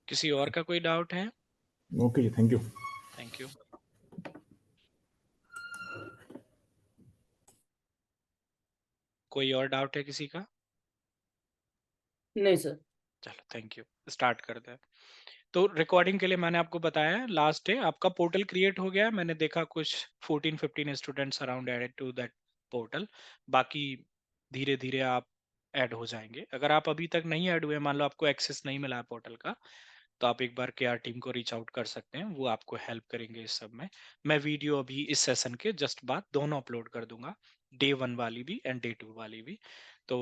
किसी और का कोई डाउट है? Okay ji, thank you. Thank you. कोई और डाउट है किसी का? नहीं सर। चलो थैंक यू, स्टार्ट करते हैं। तो रिकॉर्डिंग के लिए मैंने आपको बताया है, लास्ट डे आपका पोर्टल क्रिएट हो गया है। मैंने देखा कुछ 14-15 students around added to that portal. बाकी धीरे धीरे आप ऐड हो जाएंगे। अगर आप अभी तक नहीं ऐड हुए, मान लो आपको एक्सेस नहीं मिला है पोर्टल का, तो आप एक बार केआर टीम को रीच आउट कर सकते हैं, वो आपको हेल्प करेंगे इस सब में। मैं वीडियो अभी इस सेशन के जस्ट बाद दोनों अपलोड कर दूंगा, डे 1 वाली भी एंड डे 2 वाली भी। तो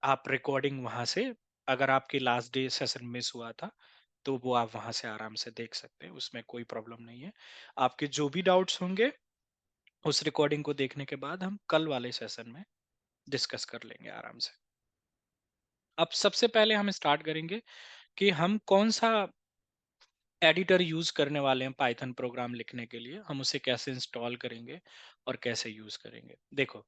आप रिकॉर्डिंग वहां से, अगर आपकी लास्ट डे सेशन मिस हुआ था, तो वो आप वहां से आराम से देख सकते हैं, उसमें कोई प्रॉब्लम नहीं है। आपके जो भी डाउट्स होंगे उस रिकॉर्डिंग को देखने के बाद हम कल वाले सेशन में डिस्कस कर लेंगे आराम से। अब सबसे पहले हम स्टार्ट करेंगे कि हम कौन सा एडिटर यूज करने वाले हैं पाइथन प्रोग्राम लिखने के लिए, हम उसे कैसे इंस्टॉल करेंगे और कैसे यूज करेंगे। देखो,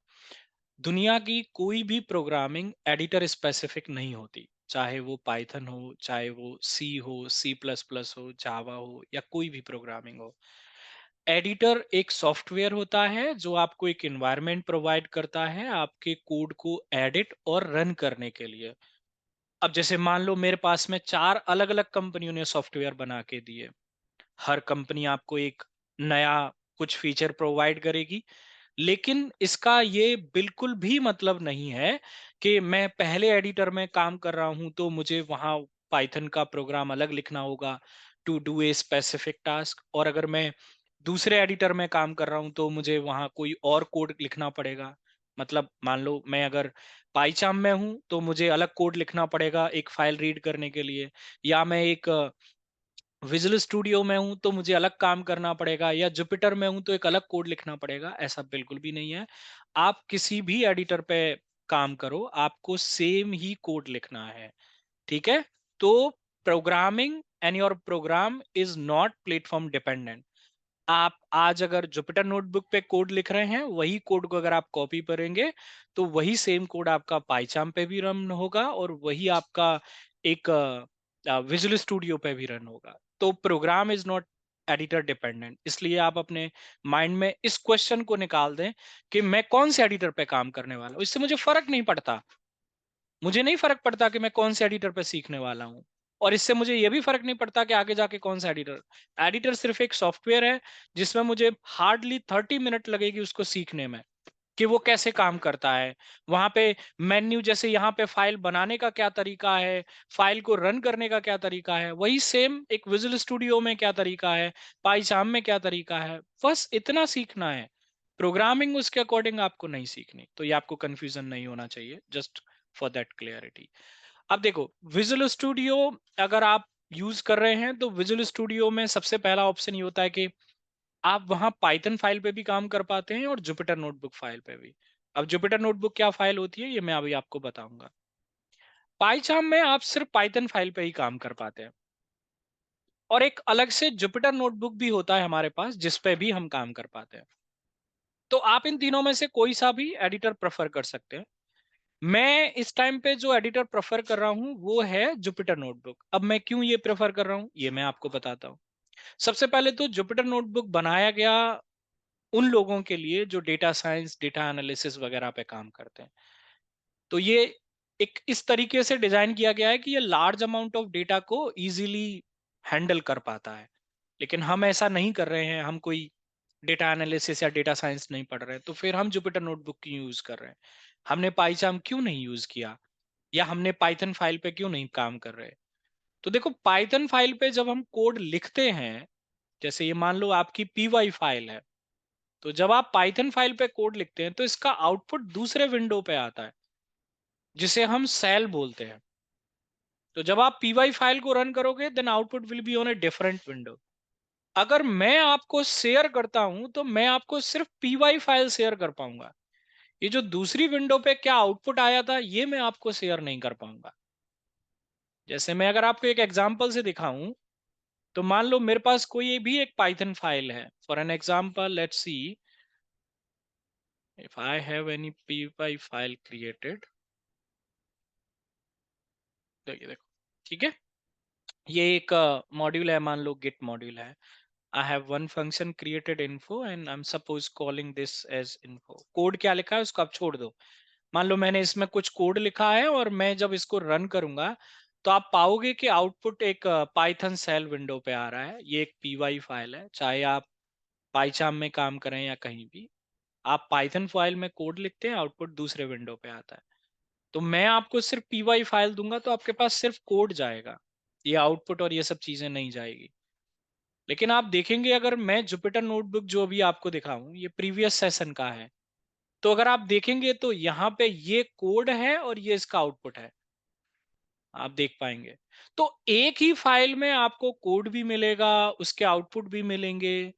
दुनिया की कोई भी प्रोग्रामिंग एडिटर स्पेसिफिक नहीं होती, चाहे वो पाइथन हो, चाहे वो सी हो, सी प्लस प्लस हो, जावा हो, या कोई भी प्रोग्रामिंग हो। एडिटर एक सॉफ्टवेयर होता है जो आपको एक एनवायरनमेंट प्रोवाइड करता है आपके कोड को एडिट और रन करने के लिए। अब जैसे मान लो मेरे पास में 4 अलग अलग कंपनियों ने सॉफ्टवेयर बना के दिए, हर कंपनी आपको एक नया कुछ फीचर प्रोवाइड करेगी, लेकिन इसका ये बिल्कुल भी मतलब नहीं है कि मैं पहले एडिटर में काम कर रहा हूं तो मुझे वहां पाइथन का प्रोग्राम अलग लिखना होगा to do a specific task, और अगर मैं दूसरे एडिटर में काम कर रहा हूं तो मुझे वहां कोई और कोड लिखना पड़ेगा। मतलब मान लो मैं अगर पाइचाम में हूं तो मुझे अलग कोड लिखना पड़ेगा एक फाइल रीड करने के लिए, या मैं एक विजुअल स्टूडियो में हूं तो मुझे अलग काम करना पड़ेगा, या जुपिटर में हूं तो एक अलग कोड लिखना पड़ेगा। ऐसा बिल्कुल भी नहीं है। आप किसी भी एडिटर पे काम करो, आपको सेम ही कोड लिखना है, ठीक है? तो programming and your program is not platform dependent. आप आज अगर जुपिटर नोटबुक पे कोड लिख रहे हैं, वही कोड को अगर आप कॉपी करेंगे तो वही सेम कोड आपका पाइचाम पे भी रन होगा, और वही आपका एक विजुअल स्टूडियो पे भी रन होगा। तो program is not editor dependent. इसलिए आप अपने माइंड में इस क्वेश्चन को निकाल दें कि मैं कौन से एडिटर पे काम करने वाला हूं, इससे मुझे फर्क नहीं पड़ता। मुझे नहीं फर्क पड़ता कि मैं कौन से एडिटर पे सीखने वाला हूँ, और इससे मुझे ये भी फर्क नहीं पड़ता कि आगे जाके कौन सा एडिटर। एडिटर सिर्फ एक सॉफ्टवेयर है जिसमें मुझे हार्डली 30 मिनट लगेगी उसको सीखने में कि वो कैसे काम करता है। वहां पे मेन्यू, जैसे यहाँ पे फाइल बनाने का क्या तरीका है, फाइल को रन करने का क्या तरीका है, वही सेम एक विजुअल स्टूडियो में क्या तरीका है, पाइचाम में क्या तरीका है, बस इतना सीखना है। प्रोग्रामिंग उसके अकॉर्डिंग आपको नहीं सीखनी, तो ये आपको कंफ्यूजन नहीं होना चाहिए, जस्ट फॉर दैट क्लियरिटी। अब देखो, विजुअल स्टूडियो अगर आप यूज कर रहे हैं तो विजुअल स्टूडियो में सबसे पहला ऑप्शन ये होता है कि आप वहां पाइथन फाइल पे भी काम कर पाते हैं और जुपिटर नोटबुक फाइल पे भी। अब जुपिटर नोटबुक क्या फाइल होती है ये मैं अभी आपको बताऊंगा। पाइचाम में आप सिर्फ पाइथन फाइल पे ही काम कर पाते हैं, और एक अलग से जुपिटर नोटबुक भी होता है हमारे पास जिस पे भी हम काम कर पाते हैं। तो आप इन तीनों में से कोई सा भी एडिटर प्रेफर कर सकते हैं। मैं इस टाइम पे जो एडिटर प्रेफर कर रहा हूं वो है जुपिटर नोटबुक। अब मैं क्यों ये प्रेफर कर रहा हूं ये मैं आपको बताता हूं। सबसे पहले तो जुपिटर नोटबुक बनाया गया उन लोगों के लिए जो डेटा साइंस, डेटा एनालिसिस वगैरह पे काम करते हैं। तो ये एक इस तरीके से डिजाइन किया गया है कि ये लार्ज अमाउंट ऑफ डेटा को इजीली हैंडल कर पाता है। लेकिन हम ऐसा नहीं कर रहे हैं, हम कोई डेटा एनालिसिस या डेटा साइंस नहीं पढ़ रहे हैं, तो फिर हम जुपिटर नोटबुक क्यों यूज कर रहे हैं? हमने पाइचाम क्यों नहीं यूज किया, या हमने पाइथन फाइल पे क्यों नहीं काम कर रहे? तो देखो, पाइथन फाइल पे जब हम कोड लिखते हैं, जैसे ये मान लो आपकी py फाइल है, तो जब आप पाइथन फाइल पे कोड लिखते हैं तो इसका आउटपुट दूसरे विंडो पे आता है जिसे हम सेल बोलते हैं। तो जब आप py फाइल को रन करोगे then output will be on a different window. अगर मैं आपको शेयर करता हूं तो मैं आपको सिर्फ py फाइल शेयर कर पाऊंगा, ये जो दूसरी विंडो पे क्या आउटपुट आया था ये मैं आपको शेयर नहीं कर पाऊंगा। जैसे मैं अगर आपको एक एग्जांपल से दिखाऊं, तो मान लो मेरे पास कोई भी एक पाइथन फाइल है। For an example let's see if I have any py file created. देखिए देखो, ठीक है, ये एक मॉड्यूल है, मान लो गिट मॉड्यूल है। I have one function created info and I am suppose calling this as info. Code क्या लिखा है उसको आप छोड़ दो। मान लो मैंने इसमें कुछ कोड लिखा है और मैं जब इसको रन करूंगा तो आप पाओगे कि आउटपुट एक पाइथन सेल विंडो पे आ रहा है। ये एक पीवाई फाइल है, चाहे आप पाइचाम में काम करें या कहीं भी, आप पाइथन फाइल में कोड लिखते हैं, आउटपुट दूसरे विंडो पे आता है। तो मैं आपको सिर्फ पीवाई फाइल दूंगा तो आपके पास सिर्फ कोड जाएगा, ये आउटपुट और ये सब चीजें नहीं जाएगी। लेकिन आप देखेंगे अगर मैं जुपिटर नोटबुक जो अभी आपको दिखाऊं, ये प्रीवियस सेशन का है, तो अगर आप देखेंगे तो यहाँ पे ये कोड है और ये इसका आउटपुट है, आप देख पाएंगे। तो एक ही फाइल में आपको कोड भी मिलेगा, उसके आउटपुट भी मिलेंगे,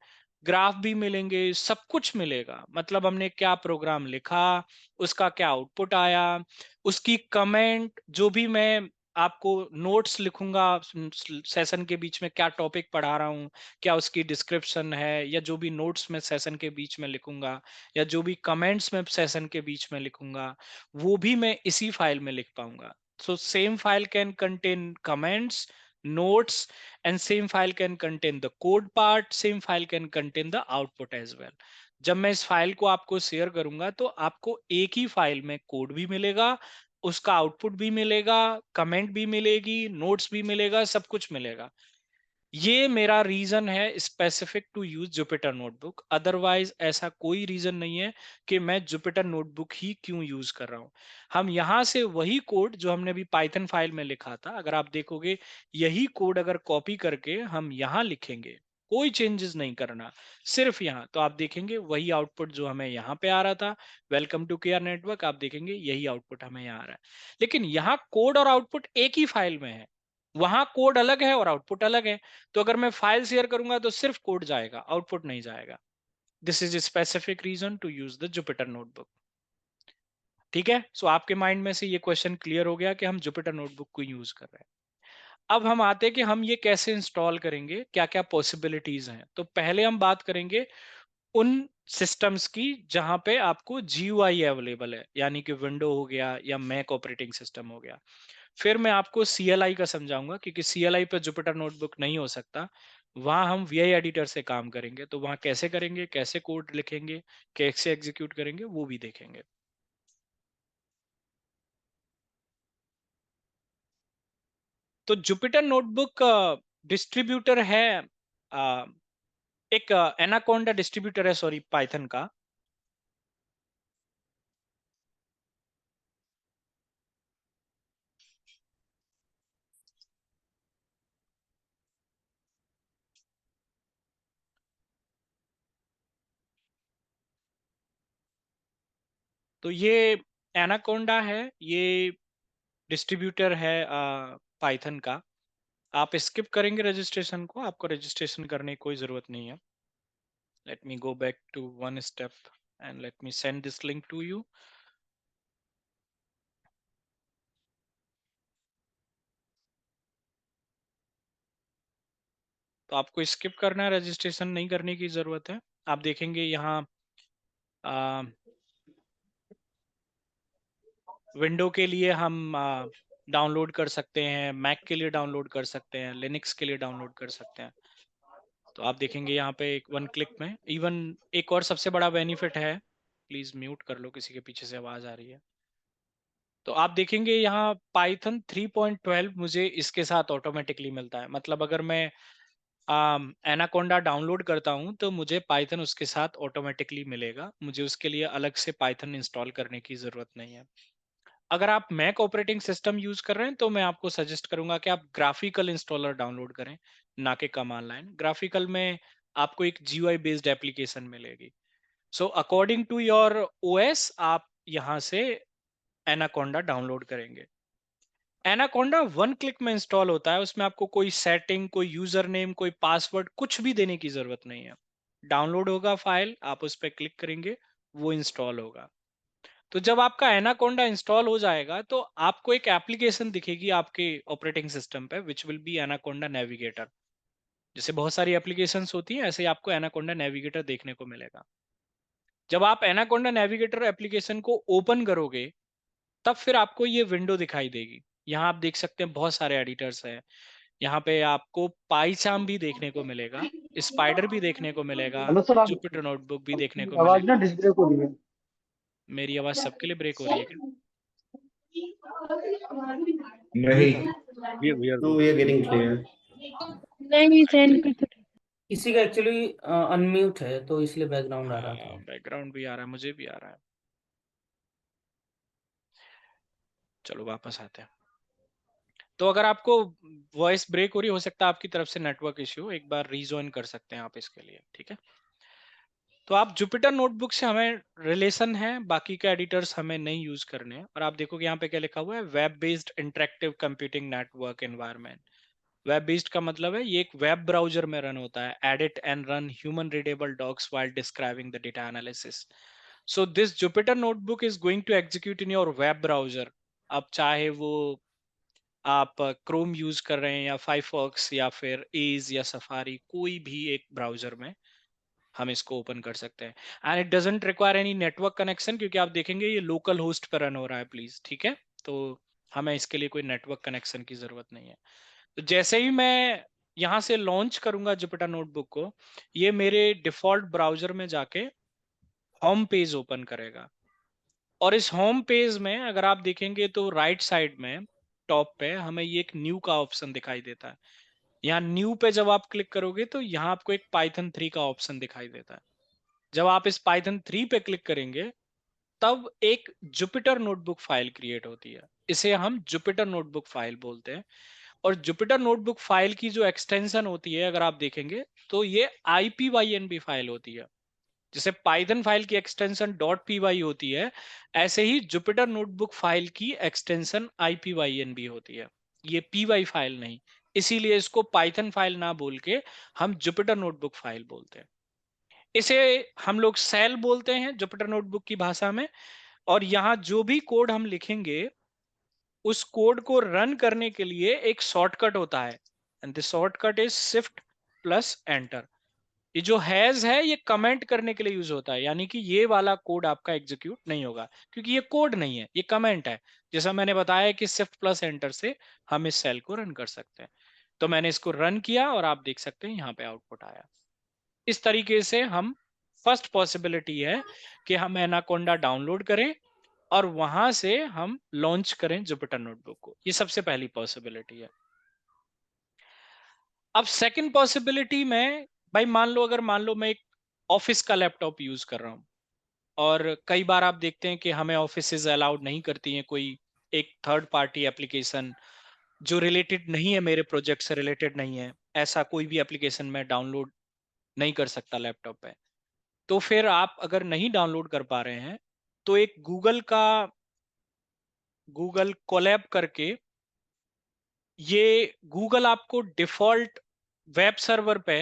ग्राफ भी मिलेंगे, सब कुछ मिलेगा। मतलब हमने क्या प्रोग्राम लिखा, उसका क्या आउटपुट आया, उसकी कमेंट, जो भी मैं आपको नोट्स लिखूंगा सेशन के बीच में, क्या टॉपिक पढ़ा रहा हूँ, क्या उसकी डिस्क्रिप्शन है, या जो भी नोट्स में सेशन के बीच में लिखूंगा, या जो भी कमेंट्स में सेशन के बीच में लिखूंगा, वो भी मैं इसी फाइल में लिख पाऊंगा। So same file can contain comments, notes, and same file can contain the code part, same file can contain the output as well. जब मैं इस फाइल को आपको शेयर करूंगा तो आपको एक ही फाइल में कोड भी मिलेगा, उसका आउटपुट भी मिलेगा, कमेंट भी मिलेगी, नोट्स भी मिलेगा, सब कुछ मिलेगा। ये मेरा रीजन है specific to use Jupyter notebook. Otherwise ऐसा कोई रीजन नहीं है कि मैं जुपिटर नोटबुक ही क्यों यूज कर रहा हूं। हम यहां से वही कोड जो हमने अभी पाइथन फाइल में लिखा था, अगर आप देखोगे यही कोड अगर कॉपी करके हम यहां लिखेंगे, कोई चेंजेस नहीं करना, सिर्फ यहाँ, तो आप देखेंगे वही आउटपुट जो हमें यहाँ पे आ रहा था, वेलकम टू केआर नेटवर्क, आप देखेंगे यही आउटपुट हमें यहाँ आ रहा है। लेकिन यहाँ कोड और आउटपुट एक ही फाइल में है, वहां कोड अलग है और आउटपुट अलग है। तो अगर मैं फाइल शेयर करूंगा तो सिर्फ कोड जाएगा, आउटपुट नहीं जाएगा। This is specific reason to use the Jupiter notebook. ठीक है, सो आपके माइंड में से ये क्वेश्चन क्लियर हो गया कि हम जुपिटर नोटबुक को यूज कर रहे हैं। अब हम आते हैं कि हम ये कैसे इंस्टॉल करेंगे, क्या क्या पॉसिबिलिटीज हैं। तो पहले हम बात करेंगे उन सिस्टम्स की जहां पे आपको GUI अवेलेबल है, यानी कि विंडो हो गया या मैक ऑपरेटिंग सिस्टम हो गया। फिर मैं आपको CLI का समझाऊंगा, क्योंकि CLI पे जुपिटर नोटबुक नहीं हो सकता, वहां हम VI एडिटर से काम करेंगे। तो वहां कैसे करेंगे, कैसे कोड लिखेंगे, कैसे एग्जीक्यूट करेंगे, वो भी देखेंगे। तो जुपिटर नोटबुक डिस्ट्रीब्यूटर है, अ, एक एनाकोंडा डिस्ट्रीब्यूटर है, सॉरी, पाइथन का। तो ये एनाकोंडा है, ये डिस्ट्रीब्यूटर है पाइथन का। आप स्किप करेंगे रजिस्ट्रेशन को, आपको रजिस्ट्रेशन करने की कोई जरूरत नहीं है। Let me go back to one step and let me send this link to you. तो आपको स्किप करना है, रजिस्ट्रेशन नहीं करने की जरूरत है। आप देखेंगे यहाँ विंडो के लिए हम डाउनलोड कर सकते हैं, मैक के लिए डाउनलोड कर सकते हैं, लिनक्स के लिए डाउनलोड कर सकते हैं। तो आप देखेंगे यहाँ पे एक वन क्लिक में, इवन एक और सबसे बड़ा बेनिफिट है, प्लीज म्यूट कर लो, किसी के पीछे से आवाज आ रही है। तो आप देखेंगे यहाँ पाइथन 3.12 मुझे इसके साथ ऑटोमेटिकली मिलता है। मतलब अगर मैं एनाकोंडा डाउनलोड करता हूं तो मुझे पाइथन उसके साथ ऑटोमेटिकली मिलेगा, मुझे उसके लिए अलग से पाइथन इंस्टॉल करने की जरूरत नहीं है। अगर आप मैक ऑपरेटिंग सिस्टम यूज कर रहे हैं तो मैं आपको सजेस्ट करूंगा कि आप ग्राफिकल इंस्टॉलर डाउनलोड करें, ना कि कमांड लाइन। ग्राफिकल में आपको एक GUI बेस्ड एप्लीकेशन मिलेगी। So according to your OS आप यहाँ से एनाकोंडा डाउनलोड करेंगे। एनाकोंडा वन क्लिक में इंस्टॉल होता है, उसमें आपको कोई सेटिंग, कोई यूजर नेम, कोई पासवर्ड, कुछ भी देने की जरूरत नहीं है। डाउनलोड होगा फाइल, आप उस पर क्लिक करेंगे, वो इंस्टॉल होगा। तो जब आपका एनाकोंडा इंस्टॉल हो जाएगा तो आपको एक एप्लीकेशन दिखेगी आपके ऑपरेटिंग सिस्टम पे, which will be anaconda navigator. जैसे बहुत सारी एप्लीकेशंस होती हैं, ऐसे ही आपको एनाकोंडा नेविगेटर देखने को मिलेगा। जब आप एनाकोंडा नेविगेटर एप्लीकेशन को ओपन करोगे तब फिर आपको ये विंडो दिखाई देगी। यहाँ आप देख सकते हैं बहुत सारे एडिटर्स हैं, यहाँ पे आपको पाईचार्म भी देखने को मिलेगा, स्पाइडर भी देखने को मिलेगा, हेलो सर, आप जुपिटर नोटबुक भी देखने को आवाज मिलेगा। ना डिस्ब्रेक हो रही है। मेरी आवाज सबके लिए ब्रेक हो रही है क्या? नहीं, We are तो good. We are getting clear. नहीं सेंड पे तो किसी का एक्चुअली अनम्यूट है तो इसलिए बैकग्राउंड आ रहा था। बैकग्राउंड भी आ रहा है, मुझे भी आ रहा है। चलो वापस आते हैं। तो अगर आपको वॉइस ब्रेक हो रही, हो सकता है आपकी तरफ से नेटवर्क इश्यू, एक बार रीजॉइन कर सकते हैं आप इसके लिए, ठीक है। तो आप जुपिटर नोटबुक से हमें रिलेशन है, बाकी के एडिटर्स हमें नहीं यूज करने हैं। और आप देखोगे यहाँ पे क्या लिखा हुआ है, web based interactive computing network environment. Web based का मतलब है ये एक वेब ब्राउजर में रन होता है। Edit and run human readable docs while describing the data analysis. So this Jupiter notebook is going to execute in your web browser. अब चाहे वो आप क्रोम यूज कर रहे हैं या फायरफॉक्स या फिर एज या सफारी, कोई भी एक ब्राउजर में हम इसको ओपन कर सकते हैं। And it doesn't require any network connection, क्योंकि आप देखेंगे ये लोकल होस्ट पर रन हो रहा है प्लीज, ठीक है। तो हमें इसके लिए कोई नेटवर्क कनेक्शन की जरूरत नहीं है। तो जैसे ही मैं यहाँ से लॉन्च करूंगा जुपिटर नोटबुक को, ये मेरे डिफॉल्ट ब्राउजर में जाके होम पेज ओपन करेगा। और इस होम पेज में अगर आप देखेंगे तो राइट साइड में टॉप पे हमें ये एक न्यू का ऑप्शन दिखाई देता है। यहाँ न्यू पे जब आप क्लिक करोगे तो यहाँ आपको एक पाइथन 3 का ऑप्शन दिखाई देता है। जब आप इस पाइथन 3 पे क्लिक करेंगे तब एक जुपिटर नोटबुक फाइल क्रिएट होती है। इसे हम जुपिटर नोटबुक फाइल बोलते हैं। और जुपिटर नोटबुक फाइल की जो एक्सटेंशन होती है अगर आप देखेंगे तो ये IPYNB फाइल होती है। जैसे पाइथन फाइल की एक्सटेंशन .py होती है, ऐसे ही जुपिटर नोटबुक फाइल की एक्सटेंशन IPYNB होती है। ये py फाइल नहीं, इसीलिए इसको पाइथन फाइल ना बोल के हम जुपिटर नोटबुक फाइल बोलते हैं। इसे हम लोग सेल बोलते हैं जुपिटर नोटबुक की भाषा में। और यहाँ जो भी कोड हम लिखेंगे उस कोड को रन करने के लिए एक शॉर्टकट होता है, and the shortcut is shift plus enter. ये जो हैज है ये कमेंट करने के लिए यूज होता है, यानी कि ये वाला कोड आपका एग्जीक्यूट नहीं होगा, क्योंकि ये कोड नहीं है, ये कमेंट है। जैसा मैंने बताया कि शिफ्ट प्लस एंटर से हम इस सेल को रन कर सकते हैं। तो मैंने इसको रन किया और आप देख सकते हैं यहाँ पे आउटपुट आया। इस तरीके से हम, फर्स्ट पॉसिबिलिटी है कि हम एनाकोंडा डाउनलोड करें और वहां से हम लॉन्च करें जुपिटर नोटबुक को। ये सबसे पहली पॉसिबिलिटी है। अब सेकंड पॉसिबिलिटी में, भाई मान लो मैं एक ऑफिस का लैपटॉप यूज कर रहा हूं और कई बार आप देखते हैं कि हमें ऑफिसेज अलाउड नहीं करती हैं कोई एक थर्ड पार्टी एप्लीकेशन जो रिलेटेड नहीं है, मेरे प्रोजेक्ट से रिलेटेड नहीं है, ऐसा कोई भी एप्लीकेशन मैं डाउनलोड नहीं कर सकता लैपटॉप पे। तो फिर आप अगर नहीं डाउनलोड कर पा रहे हैं तो एक गूगल कोलैब करके ये गूगल आपको डिफॉल्ट वेब सर्वर पे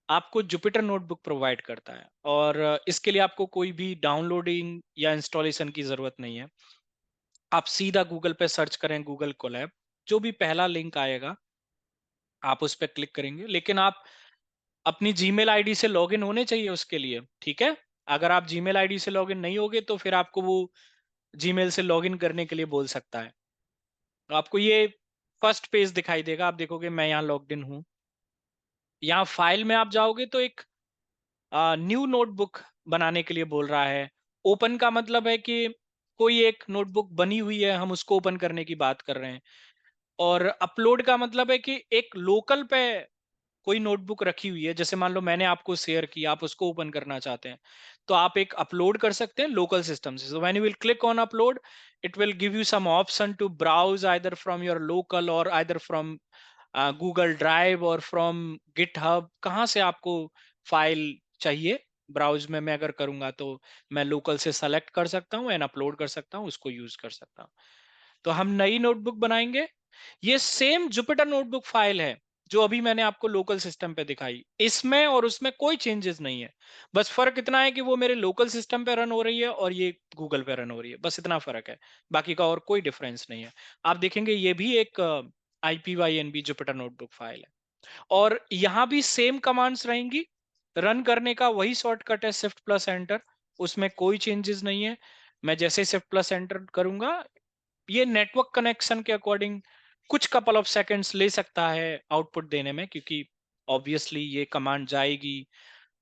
आपको जुपिटर नोटबुक प्रोवाइड करता है। और इसके लिए आपको कोई भी डाउनलोडिंग या इंस्टॉलेशन की जरूरत नहीं है। आप सीधा गूगल पे सर्च करें गूगल कोलैब, जो भी पहला लिंक आएगा आप उस पर क्लिक करेंगे। लेकिन आप अपनी जीमेल आईडी से लॉगिन होने चाहिए उसके लिए, ठीक है। अगर आप जीमेल आईडी से लॉगिन नहीं होगे तो फिर आपको वो जीमेल से लॉगिन करने के लिए बोल सकता है। तो आपको ये फर्स्ट पेज दिखाई देगा, आप देखोगे मैं यहाँ लॉग्ड इन हूँ। यहाँ फाइल में आप जाओगे तो एक न्यू नोटबुक बनाने के लिए बोल रहा है। ओपन का मतलब है कि कोई एक नोटबुक बनी हुई है, हम उसको ओपन करने की बात कर रहे हैं। और अपलोड का मतलब है कि एक लोकल पे कोई नोटबुक रखी हुई है, जैसे मान लो मैंने आपको शेयर की, आप उसको ओपन करना चाहते हैं तो आप एक अपलोड कर सकते हैं लोकल सिस्टम से। So when you will click on upload, it will give you some option to browse either from your local और आइदर फ्रॉम गूगल ड्राइव और फ्रॉम गिटहब, कहाँ से आपको फाइल चाहिए ब्राउज में। मैं अगर करूंगा तो मैं लोकल से सेलेक्ट कर सकता हूँ एंड अपलोड कर सकता हूँ, उसको यूज कर सकता हूँ। तो हम नई नोटबुक बनाएंगे। ये सेम जुपिटर नोटबुक फाइल है जो अभी मैंने आपको लोकल सिस्टम पे दिखाई, इसमें और उसमें कोई चेंजेस नहीं है। बस फर्क इतना है कि वो मेरे लोकल सिस्टम पे रन हो रही है और ये गूगल पे रन हो रही है, बस इतना फर्क है। बाकी का और कोई डिफरेंस नहीं है। आप देखेंगे ये भी एक IPYNB जुपिटर नोटबुक फाइल है। और यहाँ भी सेम कमांड्स रहेंगी, रन करने का वही शॉर्टकट है शिफ्ट प्लस एंटर, उसमें कोई चेंजेस नहीं है। मैं जैसे शिफ्ट प्लस एंटर करूंगा ये नेटवर्क कनेक्शन के अकॉर्डिंग कुछ कपल ऑफ सेकंड्स ले सकता है आउटपुट देने में, क्योंकि ऑब्वियसली ये कमांड जाएगी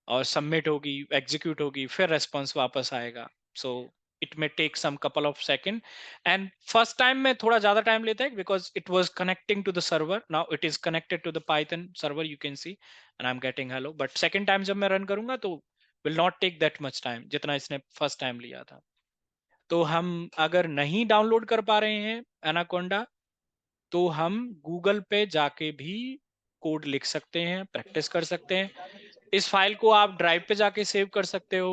और सबमिट होगी, एग्जीक्यूट होगी, फिर रेस्पॉन्स वापस आएगा. So it may take some couple of second, and first time में थोड़ा ज्यादा टाइम लेता है because it was connecting to the server. Now it is connected to the Python server, you can see, and I am getting hello. But second time जब मैं run करूंगा तो will not take that much time जितना इसने first time लिया था. तो हम अगर नहीं डाउनलोड कर पा रहे हैं एनाकोंडा, तो हम गूगल पे जाके भी कोड लिख सकते हैं, प्रैक्टिस कर सकते हैं. इस फाइल को आप ड्राइव पे जाके सेव कर सकते हो,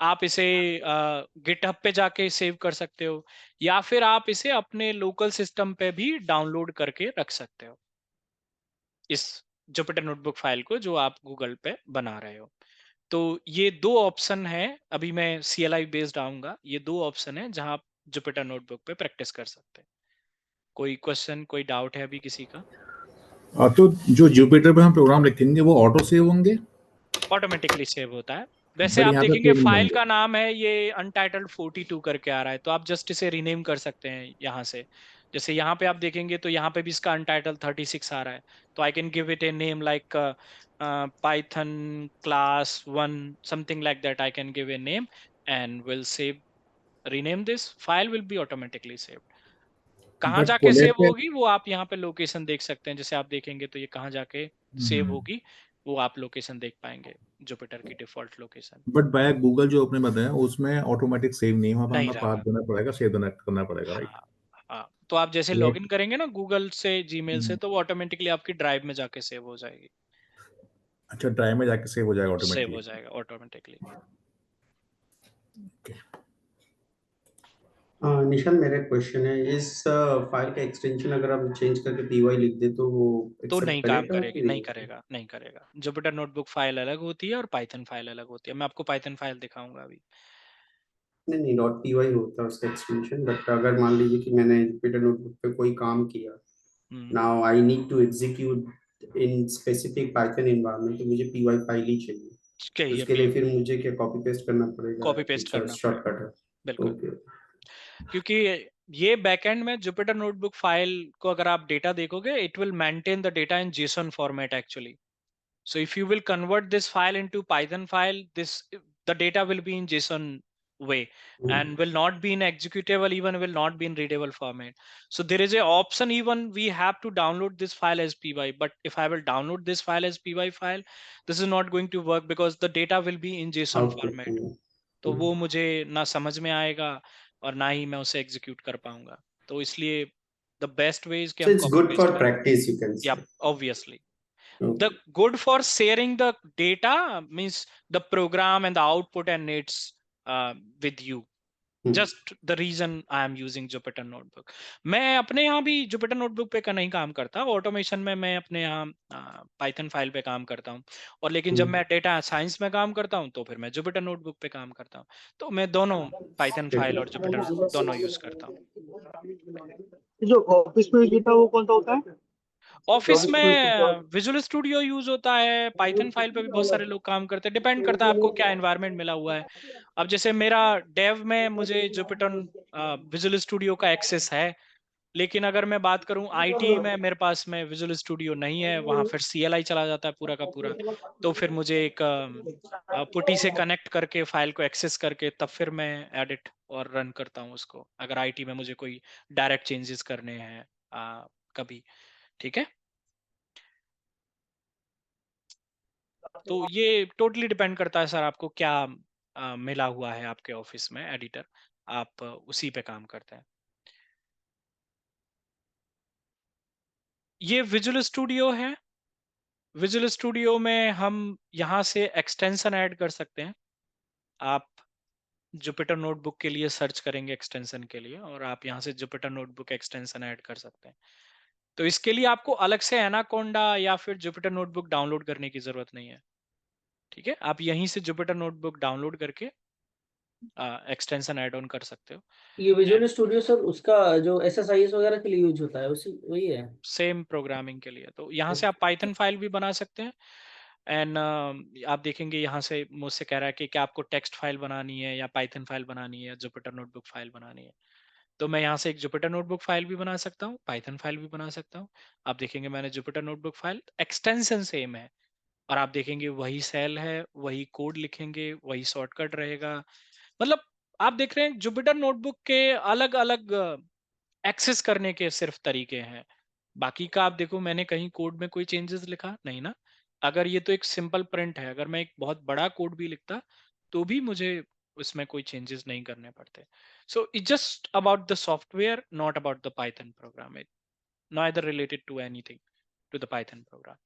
आप इसे गिटहब पे जाके सेव कर सकते हो, या फिर आप इसे अपने लोकल सिस्टम पे भी डाउनलोड करके रख सकते हो, इस जुपिटर नोटबुक फाइल को जो आप गूगल पे बना रहे हो. तो ये दो ऑप्शन है. अभी मैं CLI बेस्ड आऊंगा. ये दो ऑप्शन है जहां आप जुपिटर नोटबुक पे प्रैक्टिस कर सकते हैं. कोई क्वेश्चन, कोई डाउट है अभी किसी का? तो जो जुपिटर पे हम प्रोग्राम लिखेंगे वो ऑटो सेव होंगे, ऑटोमेटिकली सेव होता है. वैसे बट आप यहाँ पे देखेंगे सेव नहीं फाइल होंगे. का नाम है ये अनटाइटल्ड 42 करके आ रहा है, तो आप जस्ट इसे रीनेम कर सकते हैं यहाँ से. जैसे यहाँ पे आप देखेंगे तो यहाँ पे भी इसका अनटाइटल्ड 36 आ रहा है, तो I can give it a name like Python class 1 something like that. I can give a name and will save, rename this file, will be automatically saved. कहाँ बट जाके कोलेट सेव पे होगी वो आप यहाँ पे लोकेशन देख सकते हैं. जैसे आप देखेंगे तो ये कहाँ जाके सेव होगी वो आप लोकेशन देख पाएंगे, जुपिटर की default location. But by Google जो आपने बताया उसमें ऑटोमेटिक सेव नहीं हुआ, नहीं हमें पाथ रहेगा. देना पड़ेगा, सेव देना करना पड़ेगा, राइट? हाँ. हाँ, तो आप जैसे ये लॉगिन करेंगे ना गूगल से, जीमेल से, तो वो ऑटोमेटिकली आपकी ड्राइव में जाके सेव हो जाएगी. अच्छा, ड्राइव में जाके सेव हो जाएगा सेव हो ऑटोमेटिकली. जाएगा ऑटोमेटिकली. निशान, मेरा क्वेश्चन है, इस फाइल का एक्सटेंशन अगर हम चेंज करके py लिख दे तो वो तो एक्सेप्ट नहीं काम करेगा करेगी, कि नहीं करेगा, नहीं करेगा. जुपिटर नोटबुक फाइल अलग होती है और पाइथन फाइल अलग होती है. मैं आपको पाइथन फाइल दिखाऊंगा अभी. नहीं, डॉट py होता है उसका एक्सटेंशन, बट अगर मान लीजिए कि मैंने जुपिटर नोटबुक पे कोई काम किया, hmm. Now I need to execute in specific Python environment, तो मुझे py फाइल ही चाहिए. तो चाहिए उसके लिए फिर मुझे क्या कॉपी पेस्ट करना पड़ेगा? कॉपी पेस्ट इट्स अ करना पड़ेगा, शॉर्टकट है. बिल्कुल. ओके. क्योंकि ये बैकएंड में जुपिटर नोटबुक फाइल को अगर आप डेटा देखोगे, it will maintain the data in JSON format actually. So if you will convert this file into Python file, the data will be in JSON way and will not be in executable, even will not be in readable format. So there is a option, even we have to download this file as py, but if I will download this file as py file, this is not going to work because the data will be in JSON format. तो वो मुझे ना समझ में आएगा और ना ही मैं उसे एग्जीक्यूट कर पाऊंगा. तो इसलिए द बेस्ट वे इज कि So हम it's copy good paste for करें. practice, you can या say. Obviously the Okay. good for sharing the data means the program and the output and needs with you. Just the reason I am using Jupyter Notebook. मैं अपने यहाँ भी Jupyter Notebook पे का नहीं काम करता. ऑटोमेशन में मैं अपने यहाँ पाइथन फाइल पे काम करता हूँ, और लेकिन जब मैं डेटा साइंस में काम करता हूँ तो फिर मैं Jupyter Notebook पे काम करता हूँ. तो मैं दोनों पाइथन फाइल और Jupyter दोनों यूज करता हूँ. जो ऑफिस में लिखा वो कौन सा होता है? ऑफिस में विजुअल स्टूडियो यूज होता है. पाइथन फाइल पे भी बहुत सारे लोग काम करते हैं. डिपेंड करता है आपको क्या एनवायरनमेंट मिला हुआ है. अब जैसे मेरा डेव में मुझे जुपिटर विजुअल स्टूडियो का एक्सेस है, लेकिन अगर मैं बात करूं आईटी में, मेरे पास में विजुअल स्टूडियो नहीं है, वहां फिर CLI चला जाता है पूरा का पूरा. तो फिर मुझे एक पुटी से कनेक्ट करके फाइल को एक्सेस करके तब फिर मैं एडिट और रन करता हूं उसको, अगर आईटी में मुझे कोई डायरेक्ट चेंजेस करने हैं कभी. ठीक है. तो ये टोटली डिपेंड करता है सर, आपको क्या मिला हुआ है आपके ऑफिस में एडिटर, आप उसी पे काम करते हैं. ये विजुअल स्टूडियो है. विजुअल स्टूडियो में हम यहाँ से एक्सटेंशन ऐड कर सकते हैं. आप जुपिटर नोटबुक के लिए सर्च करेंगे एक्सटेंशन के लिए, और आप यहाँ से जुपिटर नोटबुक एक्सटेंशन ऐड कर सकते हैं. तो इसके लिए आपको अलग से एनाकोंडा या फिर जुपिटर नोटबुक डाउनलोड करने की जरूरत नहीं है. ठीक है, आप यहीं से जुपिटर नोटबुक डाउनलोड करके एक्सटेंशन ऐड ऑन कर सकते हो. ये विजुअल स्टूडियो सर उसका जो SSIS वगैरह के लिए यूज होता है उसी वही है? सेम प्रोग्रामिंग के लिए. तो यहाँ से आप पाइथन फाइल भी बना सकते हैं. एंड आप देखेंगे यहाँ से मुझसे कह रहा है कि क्या आपको टेक्स्ट फाइल बनानी है या पाइथन फाइल बनानी है, जुपिटर नोटबुक फाइल बनानी है. तो मैं यहाँ से एक जुपिटर नोटबुक फाइल भी बना सकता हूँ, पाइथन फाइल भी बना सकता हूँ। आप देखेंगे मैंने Jupyter notebook file, extension same है, और आप देखेंगे वही सेल है, वही कोड लिखेंगे, वही शॉर्टकट रहेगा। मतलब आप देख रहे हैं जुपिटर नोटबुक के अलग अलग एक्सेस करने के सिर्फ तरीके हैं। बाकी का आप देखो, मैंने कहीं कोड में कोई चेंजेस लिखा नहीं ना। अगर ये तो एक सिंपल प्रिंट है, अगर मैं एक बहुत बड़ा कोड भी लिखता तो भी मुझे उसमें कोई चेंजेस नहीं करने पड़ते। So it just about the software, not about the Python programme, it neither related to anything to the Python program.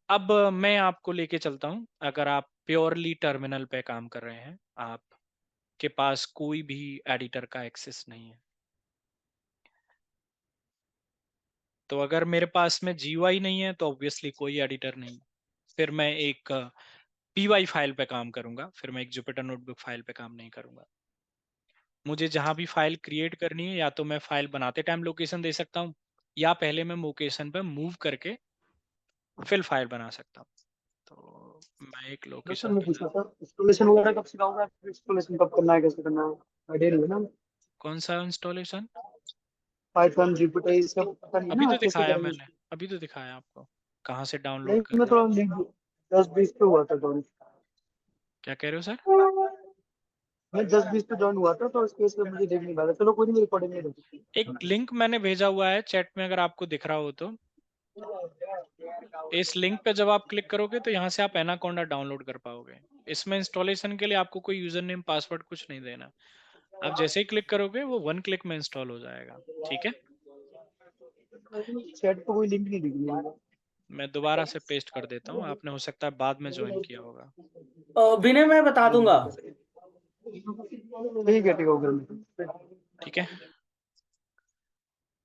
अब मैं आपको लेके चलता हूं, अगर आप प्योरली टर्मिनल पे काम कर रहे हैं, आपके पास कोई भी एडिटर का एक्सेस नहीं है, तो अगर मेरे पास में GUI नहीं है तो ऑब्वियसली कोई एडिटर नहीं। फिर मैं एक PY फाइल पे काम करूंगा, फिर मैं एक जुपिटर नोटबुक फाइल पे काम नहीं करूंगा। मुझे जहां भी फाइल क्रिएट करनी है, या तो मैं फाइल बनाते टाइम लोकेशन दे सकता हूँ, या पहले मैं लोकेशन पे मूव करके फिर फाइल बना सकता हूँ। तो मैं एक सर लोकेशन मैं पे पूछा था इंस्टॉलेशन वगैरह कब सिखाऊंगा, इंस्टॉलेशन कब करना है, कैसे करना है, आइडिया नहीं है ना। कौन सा इंस्टॉलेशन? पाइथन जुपिटर ये सब पता नहीं अभी ना, तो कैसे दिखाया करेंगे मैंने, इसको। अभी तो दिखाया आपको, कहाँ से डाउनलोड नहीं मैं करना है। थोड़ा लिंक 10-20 पे हुआ था जॉइन। क्या कह रहे हो सर? मैं 10-20 पे जॉइन हुआ था, तो उसके से मुझे देख नहीं पाया। चलो कोई नहीं, रिकॉर्डिंग में देखो। एक लिंक मैंने भेजा हुआ है चैट में, अगर आपको दिख रहा हो तो। इस लिंक पे जब आप क्लिक करोगे तो यहाँ से आप एनाकोंडा डाउनलोड कर पाओगे। इसमें इंस्टॉलेशन के लिए आपको कोई यूजर नेम पासवर्ड कुछ नहीं देना। आप जैसे ही क्लिक करोगे वो 1 क्लिक में इंस्टॉल हो जाएगा। ठीक है, चैट पे कोई लिंक नहीं दिख रही है। मैं दोबारा से पेस्ट कर देता हूँ, आपने हो सकता है बाद में ज्वाइन किया होगा। विनय मैं बता दूंगा। ठीक है, ठीक हो गया। ठीक है,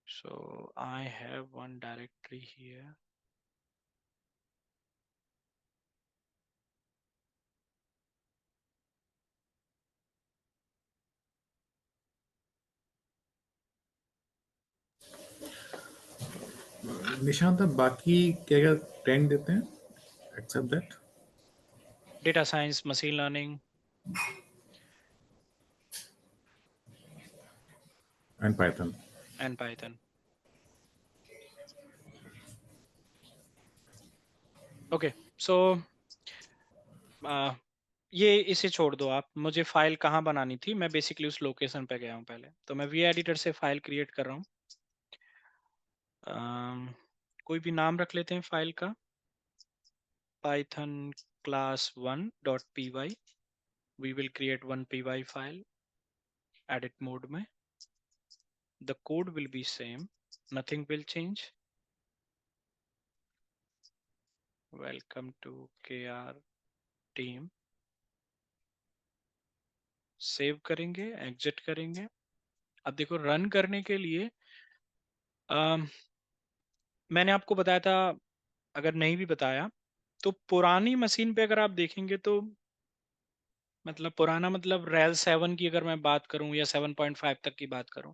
so I have one directory here. Nishant आप बाकी क्या क्या ट्रेंड देते हैं except that? Data science, machine learning, and Python. and Python. Okay, so ये इसे छोड़ दो आप, मुझे फाइल कहाँ बनानी थी, मैं बेसिकली उस लोकेशन पे गया हूँ। पहले तो मैं वी एडिटर से फाइल क्रिएट कर रहा हूँ। कोई भी नाम रख लेते हैं फाइल का, python class1.py. we will create one py file, edit mode में, the code will be same, nothing will change. Welcome to KR team. Save करेंगे, एग्जिट करेंगे। अब देखो रन करने के लिए मैंने आपको बताया था, अगर नहीं भी बताया तो पुरानी मशीन पे अगर आप देखेंगे तो, मतलब पुराना मतलब रेल 7 की अगर मैं बात करूं या 7.5 तक की बात करूं,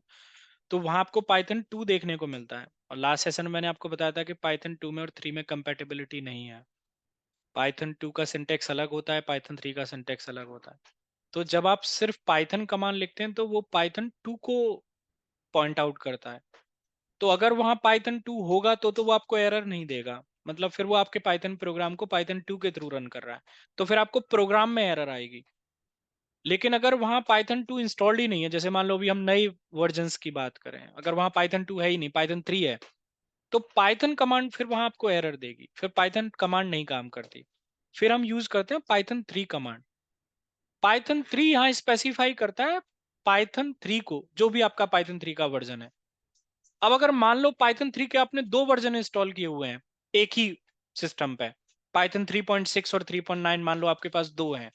तो वहां आपको पाइथन 2 देखने को मिलता है। और लास्ट सेशन में मैंने आपको बताया था कि पाइथन 2 में और 3 में कंपैटिबिलिटी नहीं है। पाइथन 2 का सिंटेक्स अलग होता है, पाइथन 3 का सिंटेक्स अलग होता है। तो जब आप सिर्फ पाइथन कमांड लिखते हैं तो वो पाइथन 2 को पॉइंट आउट करता है। तो अगर वहां पाइथन 2 होगा तो वो आपको एरर नहीं देगा, मतलब फिर वो आपके पाइथन प्रोग्राम को पाइथन 2 के थ्रू रन कर रहा है, तो फिर आपको प्रोग्राम में एरर आएगी। लेकिन अगर वहां पाइथन 2 इंस्टॉल्ड ही नहीं है, जैसे मान लो अभी हम नई वर्जन्स की बात करें, अगर वहां पाइथन 2 है ही नहीं, पाइथन 3 है, तो पाइथन कमांड फिर वहां आपको एरर देगी, फिर पाइथन कमांड नहीं काम करती। फिर हम यूज करते हैं पाइथन 3 कमांड। पाइथन 3 यहाँ स्पेसिफाई करता है पाइथन 3 को, जो भी आपका पाइथन 3 का वर्जन है। अब अगर मान लो पाइथन 3 के आपने 2 वर्जन इंस्टॉल किए हुए हैं एक ही सिस्टम पे, पाइथन 3.6 और 3.9 मान लो आपके पास दो हैं,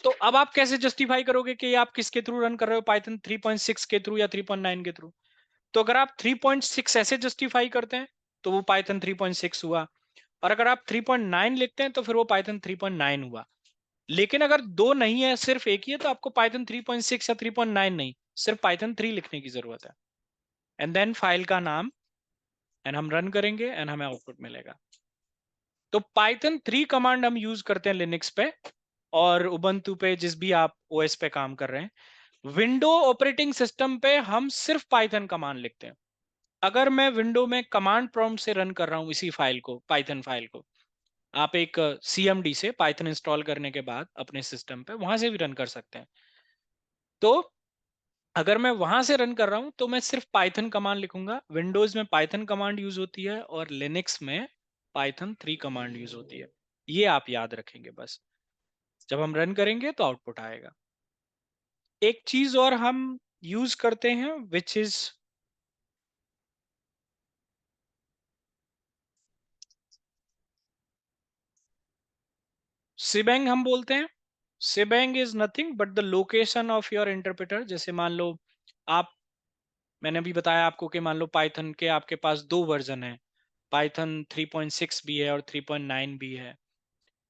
तो अब आप कैसे जस्टिफाई करोगे कि आप किसके थ्रू रन कर रहे हो, पाइथन 3.6 के थ्रू या 3.9 के थ्रू? तो अगर आप 3.6 ऐसे जस्टिफाई करते हैं तो वो पाइथन 3.6 हुआ, और अगर आप 3.9 लिखते हैं तो फिर वो पाइथन 3.9 हुआ। लेकिन अगर दो नहीं है, सिर्फ एक ही है, तो आपको पाइथन 3.6 या 3.9 नहीं, सिर्फ पाइथन 3 लिखने की जरूरत है। एंड देन फाइल का नाम, एंड हम रन करेंगे एंड हमें आउटपुट मिलेगा। तो पाइथन 3 कमांड हम यूज करते हैं लिनक्स पे और उबंटू पे, जिस भी आप ओएस पे काम कर रहे हैं। विंडो ऑपरेटिंग सिस्टम पे हम सिर्फ पाइथन कमांड लिखते हैं। अगर मैं विंडो में कमांड प्रॉम्प्ट से रन कर रहा हूं इसी फाइल को, पाइथन फाइल को, आप एक CMD से पाइथन इंस्टॉल करने के बाद अपने सिस्टम पे वहां से भी रन कर सकते हैं। तो अगर मैं वहां से रन कर रहा हूं तो मैं सिर्फ पाइथन कमांड लिखूंगा। विंडोज में पाइथन कमांड यूज होती है और लिनक्स में पाइथन 3 कमांड यूज होती है। ये आप याद रखेंगे बस। जब हम रन करेंगे तो आउटपुट आएगा। एक चीज और हम यूज करते हैं विच इज सिबेंग हम बोलते हैं। सिबेंग is nothing but the location of your interpreter. जैसे मान लो आप, मैंने अभी बताया आपको कि मान लो पाइथन के आपके पास 2 वर्जन है, पाइथन 3.6 भी है और 3.9 भी है।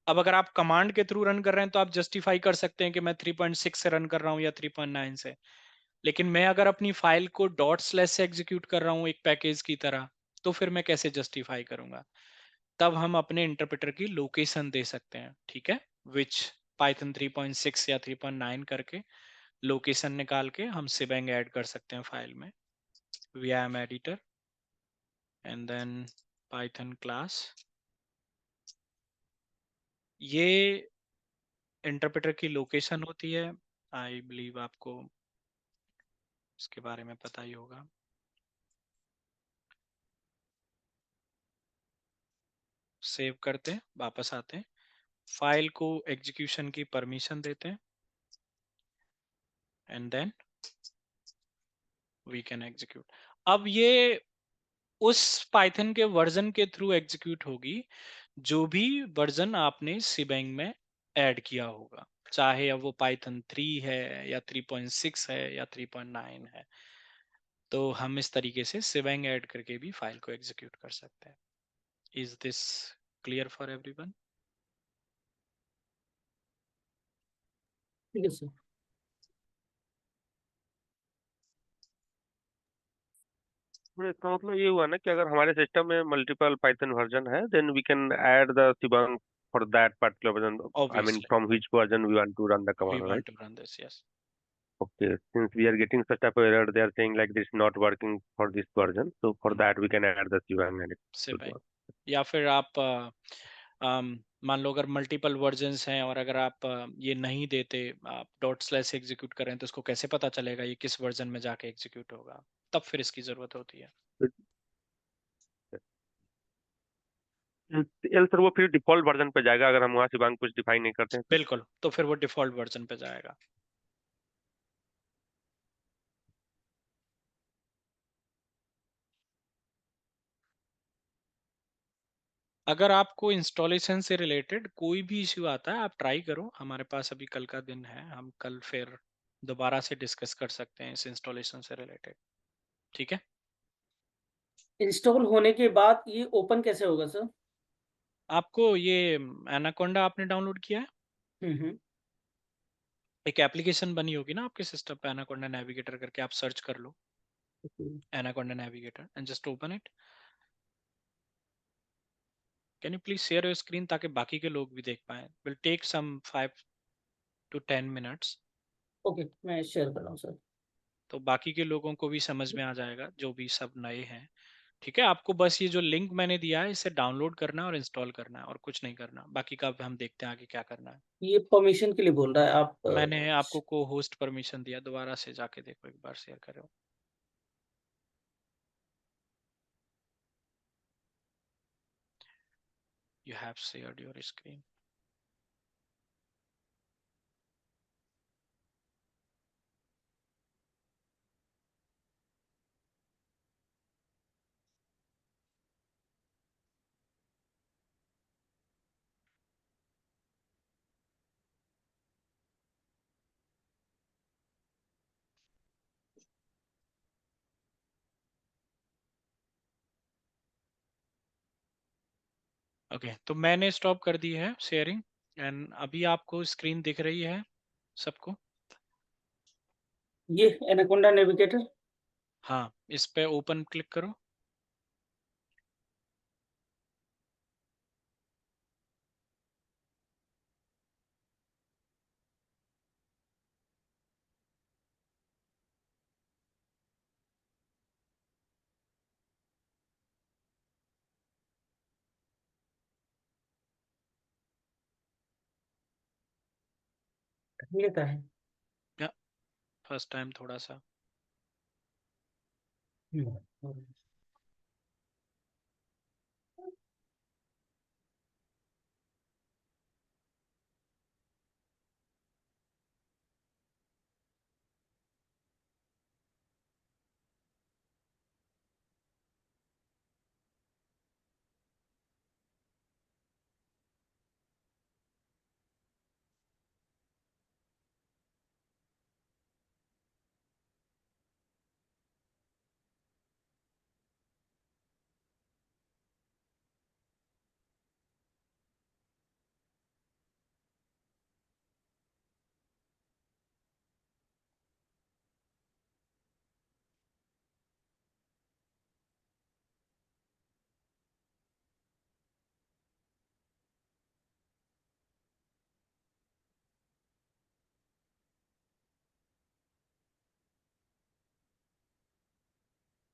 अब अगर आप कमांड के थ्रू रन कर रहे हैं तो आप जस्टिफाई कर सकते हैं कि मैं 3.6 से रन कर रहा हूं या 3.9 से। लेकिन मैं अगर अपनी फाइल को डॉट स्लैश से एग्जीक्यूट कर रहा हूं एक पैकेज की तरह, तो फिर मैं कैसे जस्टिफाई करूंगा? तब हम अपने इंटरप्रेटर की लोकेशन दे सकते हैं, ठीक है, विच पाइथन 3.6 या 3.9 करके लोकेशन निकाल के हम सिबेंग ऐड कर सकते हैं फाइल में vim editor and then Python class. ये इंटरप्रेटर की लोकेशन होती है। आई बिलीव आपको इसके बारे में पता ही होगा। सेव करते हैं, वापस आते हैं, फाइल को एग्जीक्यूशन की परमिशन देते हैं and then we can execute. अब ये उस पाइथन के वर्जन के थ्रू एग्जीक्यूट होगी जो भी वर्जन आपने सिबेंग में ऐड किया होगा, चाहे अब वो पाइथन 3 है या 3.6 है या 3.9 है। तो हम इस तरीके से सिबेंग ऐड करके भी फाइल को एग्जीक्यूट कर सकते हैं। Is this clear for everyone? ठीक है सर। तो इसका मतलब ये हुआ ना कि अगर हमारे सिस्टम में मल्टीपल पाइथन वर्जन है then we can add the Shibang for that particular version. I mean, Obviously, from which version we want to run the we command, want right? to run this, yes. Okay. Since we are getting such type of error, they are saying like this is not working for this version. So for that we can add the Shibang and it should सिबेंग work. या फिर आप मान लो अगर multiple versions हैं और अगर आप ये नहीं देते, आप डॉट स्लैश एग्जीक्यूट करें, तो उसको कैसे पता चलेगा ये किस वर्जन में जाके एग्जीक्यूट होगा? तब फिर इसकी जरूरत होती है। एल सर वो फिर डिफॉल्ट वर्जन पे जाएगा अगर हम वहाँ Shibang कुछ डिफाइन नहीं करते हैं तो? बिल्कुल, तो फिर वो डिफॉल्ट वर्जन पे जाएगा। अगर आपको इंस्टॉलेशन से रिलेटेड कोई भी इश्यू आता है, आप ट्राई करो। हमारे पास अभी कल का दिन है, हम कल फिर दोबारा से डिस्कस कर सकते हैं इस इंस्टॉलेशन से रिलेटेड, ठीक है? इंस्टॉल होने के बाद ये ओपन कैसे होगा सर? आपको ये एनाकोंडा आपने डाउनलोड किया है? हम्म। एक एप्लीकेशन बनी होगी ना आपके सिस्टम पे, एनाकोंडा नेविगेटर करके, आप सर्च कर लो Anaconda navigator and just open it. Can you please share your screen ताकि बाकी के लोग भी देख पाए? Will take some 5 to 10 minutes। Okay, मैं शेयर कर रहा हूँ सर। तो बाकी के लोगों को भी समझ में आ जाएगा जो भी सब नए हैं, ठीक है? आपको बस ये जो लिंक मैंने दिया है इसे डाउनलोड करना है और इंस्टॉल करना है और कुछ नहीं करना। बाकी का हम देखते हैं आगे क्या करना है। ये परमिशन के लिए बोल रहा है आप मैंने आपको को होस्ट परमिशन दिया, दोबारा से जाके देखो, एक बार शेयर करो। You have shared your screen. Okay, तो मैंने स्टॉप कर दी है शेयरिंग एंड अभी आपको स्क्रीन दिख रही है सबको? ये एनाकोंडा नेविगेटर। हाँ, इस पे ओपन क्लिक करो। लेता है। फर्स्ट टाइम थोड़ा सा। हम्म।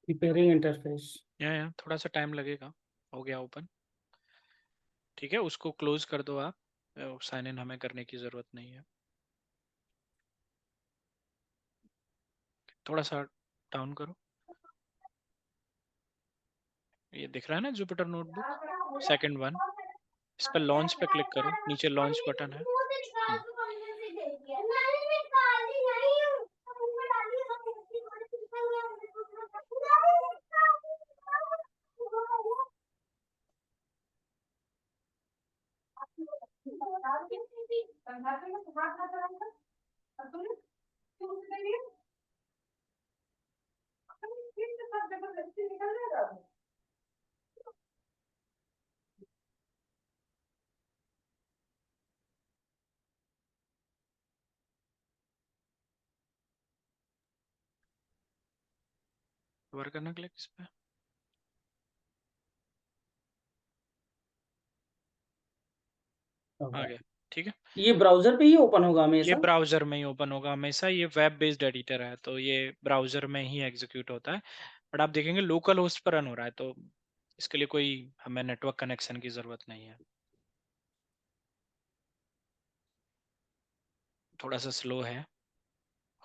Preparing interface. या थोड़ा सा टाइम लगेगा। हो गया ओपन। ठीक है, उसको क्लोज कर दो आप। साइन इन हमें करने की जरूरत नहीं है। थोड़ा सा डाउन करो। ये दिख रहा है ना जुपिटर नोटबुक, सेकंड वन। इस पर लॉन्च पे क्लिक करो, नीचे लॉन्च बटन है। वर्क करना क्लिक इस पे। आ गया। ठीक है, ये ब्राउजर पे ही ओपन होगा ये हमेशा? ब्राउजर में ही ओपन होगा हमेशा। ये वेब बेस्ड एडिटर है तो ये ब्राउजर में ही एग्जीक्यूट होता है। बट आप देखेंगे लोकल होस्ट पर रन हो रहा है, तो इसके लिए कोई हमें नेटवर्क कनेक्शन की जरूरत नहीं है। थोड़ा सा स्लो है,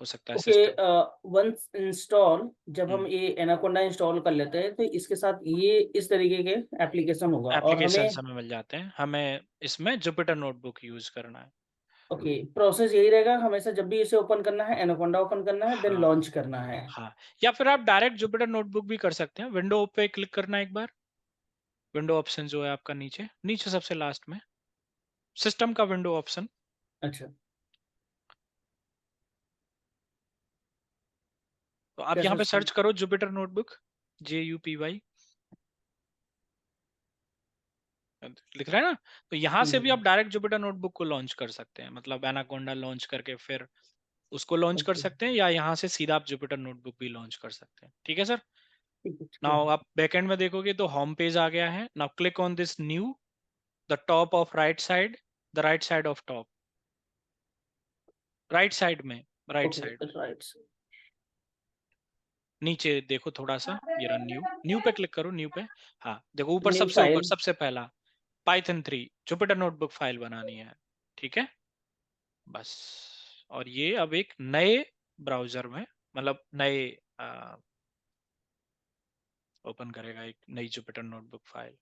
हो सकता है ओके, सिस्टम। वंस इंस्टॉल, जब हम हम्म, ये एनाकोंडा इंस्टॉल कर लेते हैं तो इसके साथ ये इस तरीके के एप्लीकेशन होगा और एप्लीकेशन हमें। हमें मिल जाते हैं। हमें इसमें जुपिटर नोटबुक यूज करना है। ओके, प्रोसेस यही रहेगा हमेशा, जब भी इसे ओपन करना है एनाकोंडा ओपन करना है देन हाँ लॉन्च करना है। हाँ, या फिर आप डायरेक्ट जुपिटर नोटबुक भी कर सकते हैं। विंडो पे क्लिक करना है एक बार। विंडो ऑप्शन जो है आपका नीचे नीचे सबसे लास्ट में, सिस्टम का विंडो ऑप्शन। अच्छा, तो आप क्या यहाँ पे सिस्टम? सर्च करो जुपिटर नोटबुक, JUPY लिख रहा है ना। तो यहाँ से भी आप डायरेक्ट जुपिटर नोटबुक को लॉन्च कर सकते हैं, मतलब एनाकोंडा लॉन्च करके फिर उसको लॉन्च कर ओके, सकते हैं, या यहाँ से सीधा आप जुपिटर नोटबुक भी लॉन्च कर सकते हैं। ठीक है सर। ठीक है, ठीक नाउ है। आप बैकएंड में देखोगे तो होम पेज आ गया है। Now click on this new, the top of right side, the right side of top, right side में, राइट ओके, साइड राइट। नीचे देखो थोड़ा सा, ये रहा न्यू, न्यू पे क्लिक करो, न्यू पे। हाँ देखो ऊपर, न्यू सबसे ऊपर फाइल। सबसे पहला पाइथन 3 जुपिटर नोटबुक फाइल बनानी है। ठीक है, बस। और ये अब एक नए ब्राउजर में, मतलब नए ओपन करेगा एक नई जुपिटर नोटबुक फाइल।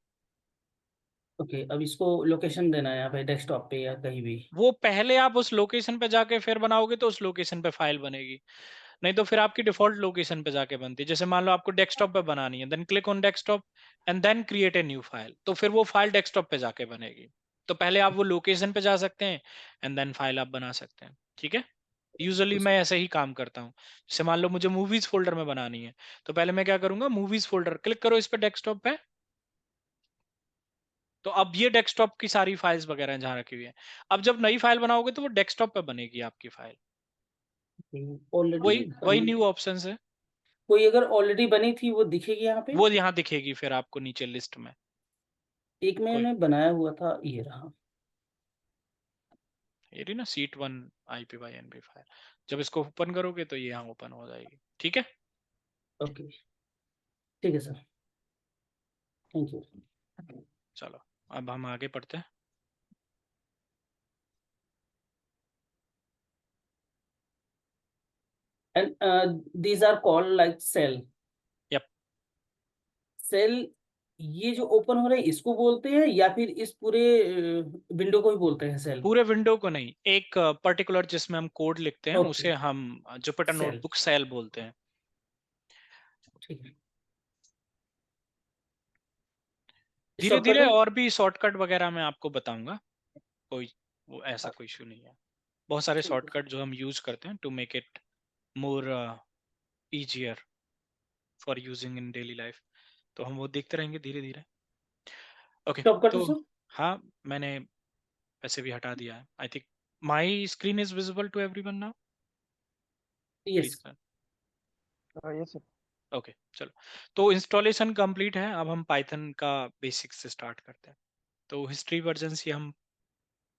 ओके, अब इसको लोकेशन देना है यहाँ पे डेस्कटॉप पे या कहीं भी? वो पहले आप उस लोकेशन पे जाके फिर बनाओगे तो उस लोकेशन पे फाइल बनेगी, नहीं तो फिर आपकी डिफॉल्ट लोकेशन पे जाके बनती है। जैसे मान लो आपको डेस्कटॉप पे बनानी है, then click on desktop and then create a new file, तो फिर वो फाइल डेस्कटॉप पे जाके बनेगी। तो पहले आप वो लोकेशन पे जा सकते हैं एंड देन फाइल आप बना सकते हैं। ठीक है, यूजुअली मैं ऐसे ही काम करता हूँ। जैसे मान लो मुझे मूवीज फोल्डर में बनानी है, तो पहले मैं क्या करूंगा, मूवीज फोल्डर क्लिक करो इस पे डेस्कटॉप पे। तो अब ये डेस्कटॉप की सारी फाइल्स वगैरह जहाँ रखी हुई है। अब जब नई फाइल बनाओगे तो वो डेस्कटॉप पे बनेगी आपकी फाइल। ऑलरेडी वही वही न्यू ऑप्शन है। कोई अगर ऑलरेडी बनी थी वो दिखेगी यहाँ पे? वो यहाँ दिखेगी फिर आपको नीचे लिस्ट में। एक कोई मैंने बनाया हुआ था, ये रहा। ये रही ना Sheet 1 IPYNB फाइल। जब इसको ओपन करोगे तो ये यहाँ ओपन हो जाएगी। ठीक है, ओके, ठीक है सर, थैंक यू। चलो अब हम आगे पढ़ते हैं। And these are called like cell. Yep. Cell ये जो ओपन हो रहे हैं इसको बोलते हैं या फिर इस पूरे विंडो को ही बोलते हैं सेल? पूरे विंडो को नहीं, एक पर्टिकुलर जिसमें हम कोड लिखते हैं Okay. उसे हम जुपिटर Cell. नोटबुक सेल बोलते हैं। ठीक है। धीरे धीरे Shortcut और भी शॉर्टकट वगैरह मैं आपको बताऊंगा, कोई वो ऐसा कोई इशू नहीं है। बहुत सारे ठीक है। शॉर्टकट जो हम यूज करते हैं to make it more easier for using in daily life, तो हम वो देखते रहेंगे धीरे धीरे। ओके Shortcut तो sir? हाँ, मैंने वैसे भी हटा दिया है। I think my screen is visible to everyone now, Yes. Please. yes sir. Okay चलो, तो इंस्टॉलेशन कंप्लीट है। अब हम पाइथन का बेसिक्स से स्टार्ट करते हैं। तो हिस्ट्री वर्जन से हम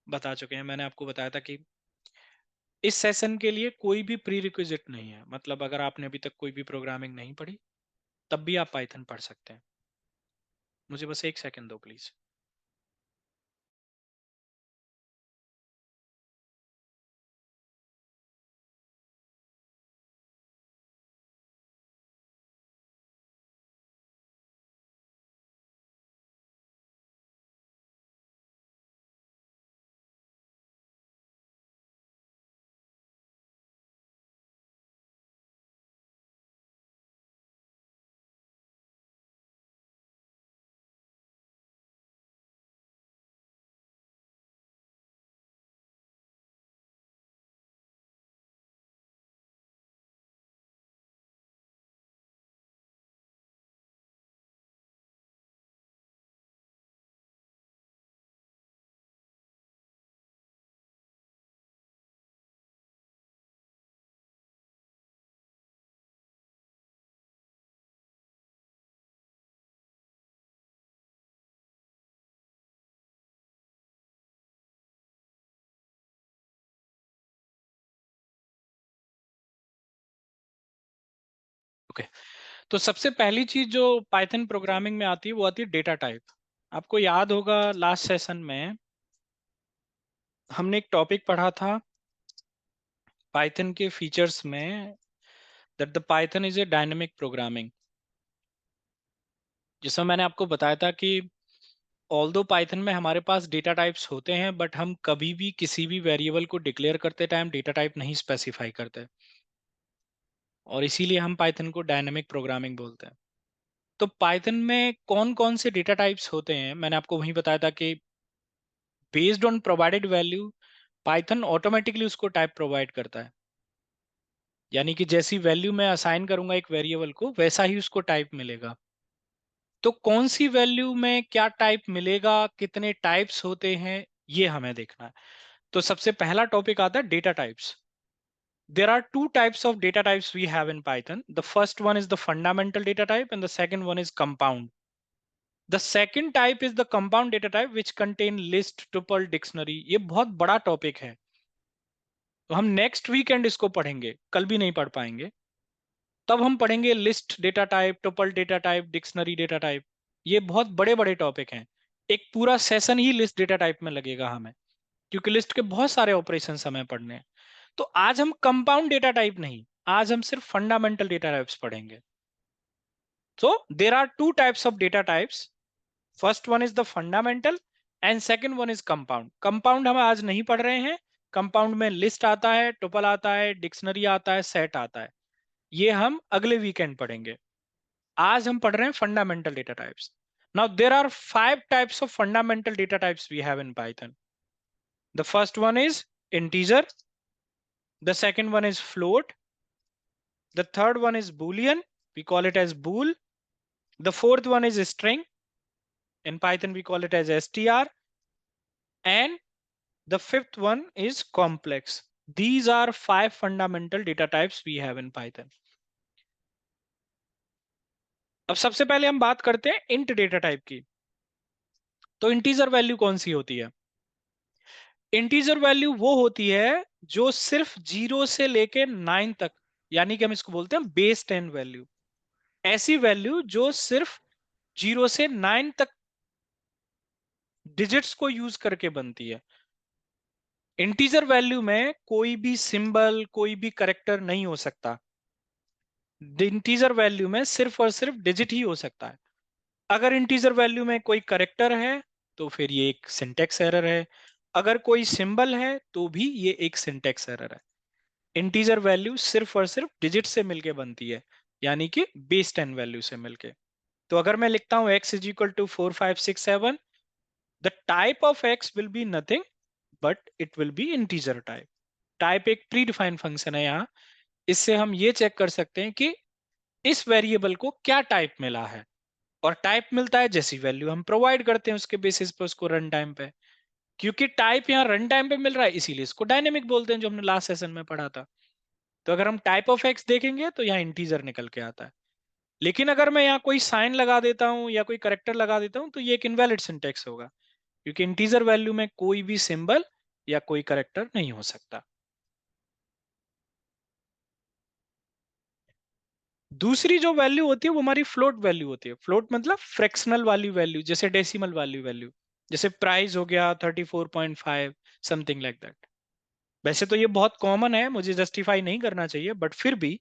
बता चुके हैं। मैंने आपको बताया था कि इस सेशन के लिए कोई भी प्री रिक्विजिट नहीं है, मतलब अगर आपने अभी तक कोई भी प्रोग्रामिंग नहीं पढ़ी तब भी आप पाइथन पढ़ सकते हैं। मुझे बस एक सेकंड दो प्लीज। ओके तो सबसे पहली चीज जो पाइथन प्रोग्रामिंग में आती है वो आती है डेटा टाइप। आपको याद होगा लास्ट सेशन में हमने एक टॉपिक पढ़ा था पाइथन के फीचर्स में, that the Python is a dynamic programming, जिसमें मैंने आपको बताया था कि ऑल्दो पाइथन में हमारे पास डेटा टाइप्स होते हैं बट हम कभी भी किसी भी वेरिएबल को डिक्लेयर करते टाइम डेटा टाइप नहीं स्पेसिफाई करते, और इसीलिए हम पाइथन को डायनेमिक प्रोग्रामिंग बोलते हैं। तो पाइथन में कौन कौन से डेटा टाइप्स होते हैं मैंने आपको वहीं बताया था कि based on provided value Python automatically उसको टाइप प्रोवाइड करता है। यानी कि जैसी वैल्यू मैं असाइन करूंगा एक वेरिएबल को वैसा ही उसको टाइप मिलेगा। तो कौन सी वैल्यू में क्या टाइप मिलेगा, कितने टाइप्स होते हैं, ये हमें देखना है। तो सबसे पहला टॉपिक आता है data types. There are two types of data types we have in Python. The first one is the fundamental data type and the second one is compound. The second type is the compound data type which contain list, tuple, dictionary. ये बहुत बड़ा topic है, तो हम next weekend इसको पढ़ेंगे, कल भी नहीं पढ़ पाएंगे। तब हम पढ़ेंगे list data type, tuple data type, dictionary data type. ये बहुत बड़े बड़े टॉपिक हैं, एक पूरा सेशन ही लिस्ट डेटा टाइप में लगेगा हमें, क्योंकि लिस्ट के बहुत सारे ऑपरेशन हमें पढ़ने हैं। तो आज हम कंपाउंड डेटा टाइप नहीं, आज हम सिर्फ फंडामेंटल डेटा टाइप्स पढ़ेंगे। So there are two types of data types. First one is the fundamental and second one is compound. Compound हम आज नहीं पढ़ रहे हैं। कंपाउंड में लिस्ट आता है, टुपल आता है, डिक्शनरी आता है, सेट आता है, ये हम अगले वीकेंड पढ़ेंगे। आज हम पढ़ रहे हैं fundamental data types. Now there are 5 types of fundamental data types we have in Python. The first one is integer, the second one is float, the third one is boolean, we call it as bool, the fourth one is string, in Python we call it as str, and the fifth one is complex. These are 5 fundamental data types we have in Python. अब सबसे पहले हम बात करते हैं int data type की। तो integer value कौन सी होती है? इंटीजर वैल्यू वो होती है जो सिर्फ 0 से लेके 9 तक, यानी कि हम इसको बोलते हैं बेस 10 वैल्यू। ऐसी वैल्यू जो सिर्फ 0 से 9 तक डिजिट्स को यूज करके बनती है। इंटीजर वैल्यू में कोई भी सिंबल, कोई भी करेक्टर नहीं हो सकता, इंटीजर वैल्यू में सिर्फ और सिर्फ डिजिट ही हो सकता है। अगर इंटीजर वैल्यू में कोई करेक्टर है तो फिर ये एक सिंटेक्स एरर है, अगर कोई सिंबल है तो भी ये एक सिंटेक्स एरर है। इंटीजर वैल्यू सिर्फ और सिर्फ डिजिट से मिलके बनती है, यानी कि बेस 10 वैल्यू से मिलके। तो अगर मैं लिखता हूं x is equal to 4 5 6 7, the type of x will be nothing but it will be integer type. Type एक प्री डिफाइंड फंक्शन है यहाँ। इससे हम ये चेक कर सकते हैं कि इस वेरिएबल को क्या टाइप मिला है, और टाइप मिलता है जैसी वैल्यू हम प्रोवाइड करते हैं उसके बेसिस पे उसको रन टाइम पे। क्योंकि टाइप यहाँ रन टाइम पे मिल रहा है इसीलिए इसको डायनेमिक बोलते हैं, जो हमने लास्ट सेशन में पढ़ा था। तो अगर हम टाइप ऑफ एक्स देखेंगे तो यहाँ इंटीजर निकल के आता है। लेकिन अगर मैं यहाँ कोई साइन लगा देता हूँ या कोई करेक्टर लगा देता हूँ तो ये एक इनवैलिड सिंटेक्स होगा, क्योंकि इंटीजर वैल्यू में कोई भी सिंबल या कोई करेक्टर नहीं हो सकता। दूसरी जो वैल्यू होती है वो हमारी फ्लोट वैल्यू होती है। फ्लोट मतलब फ्रैक्शनल वाली वैल्यू, जैसे डेसिमल वाली वैल्यू, जैसे प्राइस हो गया 34.5 समथिंग लाइक दैट। वैसे तो ये बहुत कॉमन है, मुझे जस्टिफाई नहीं करना चाहिए, बट फिर भी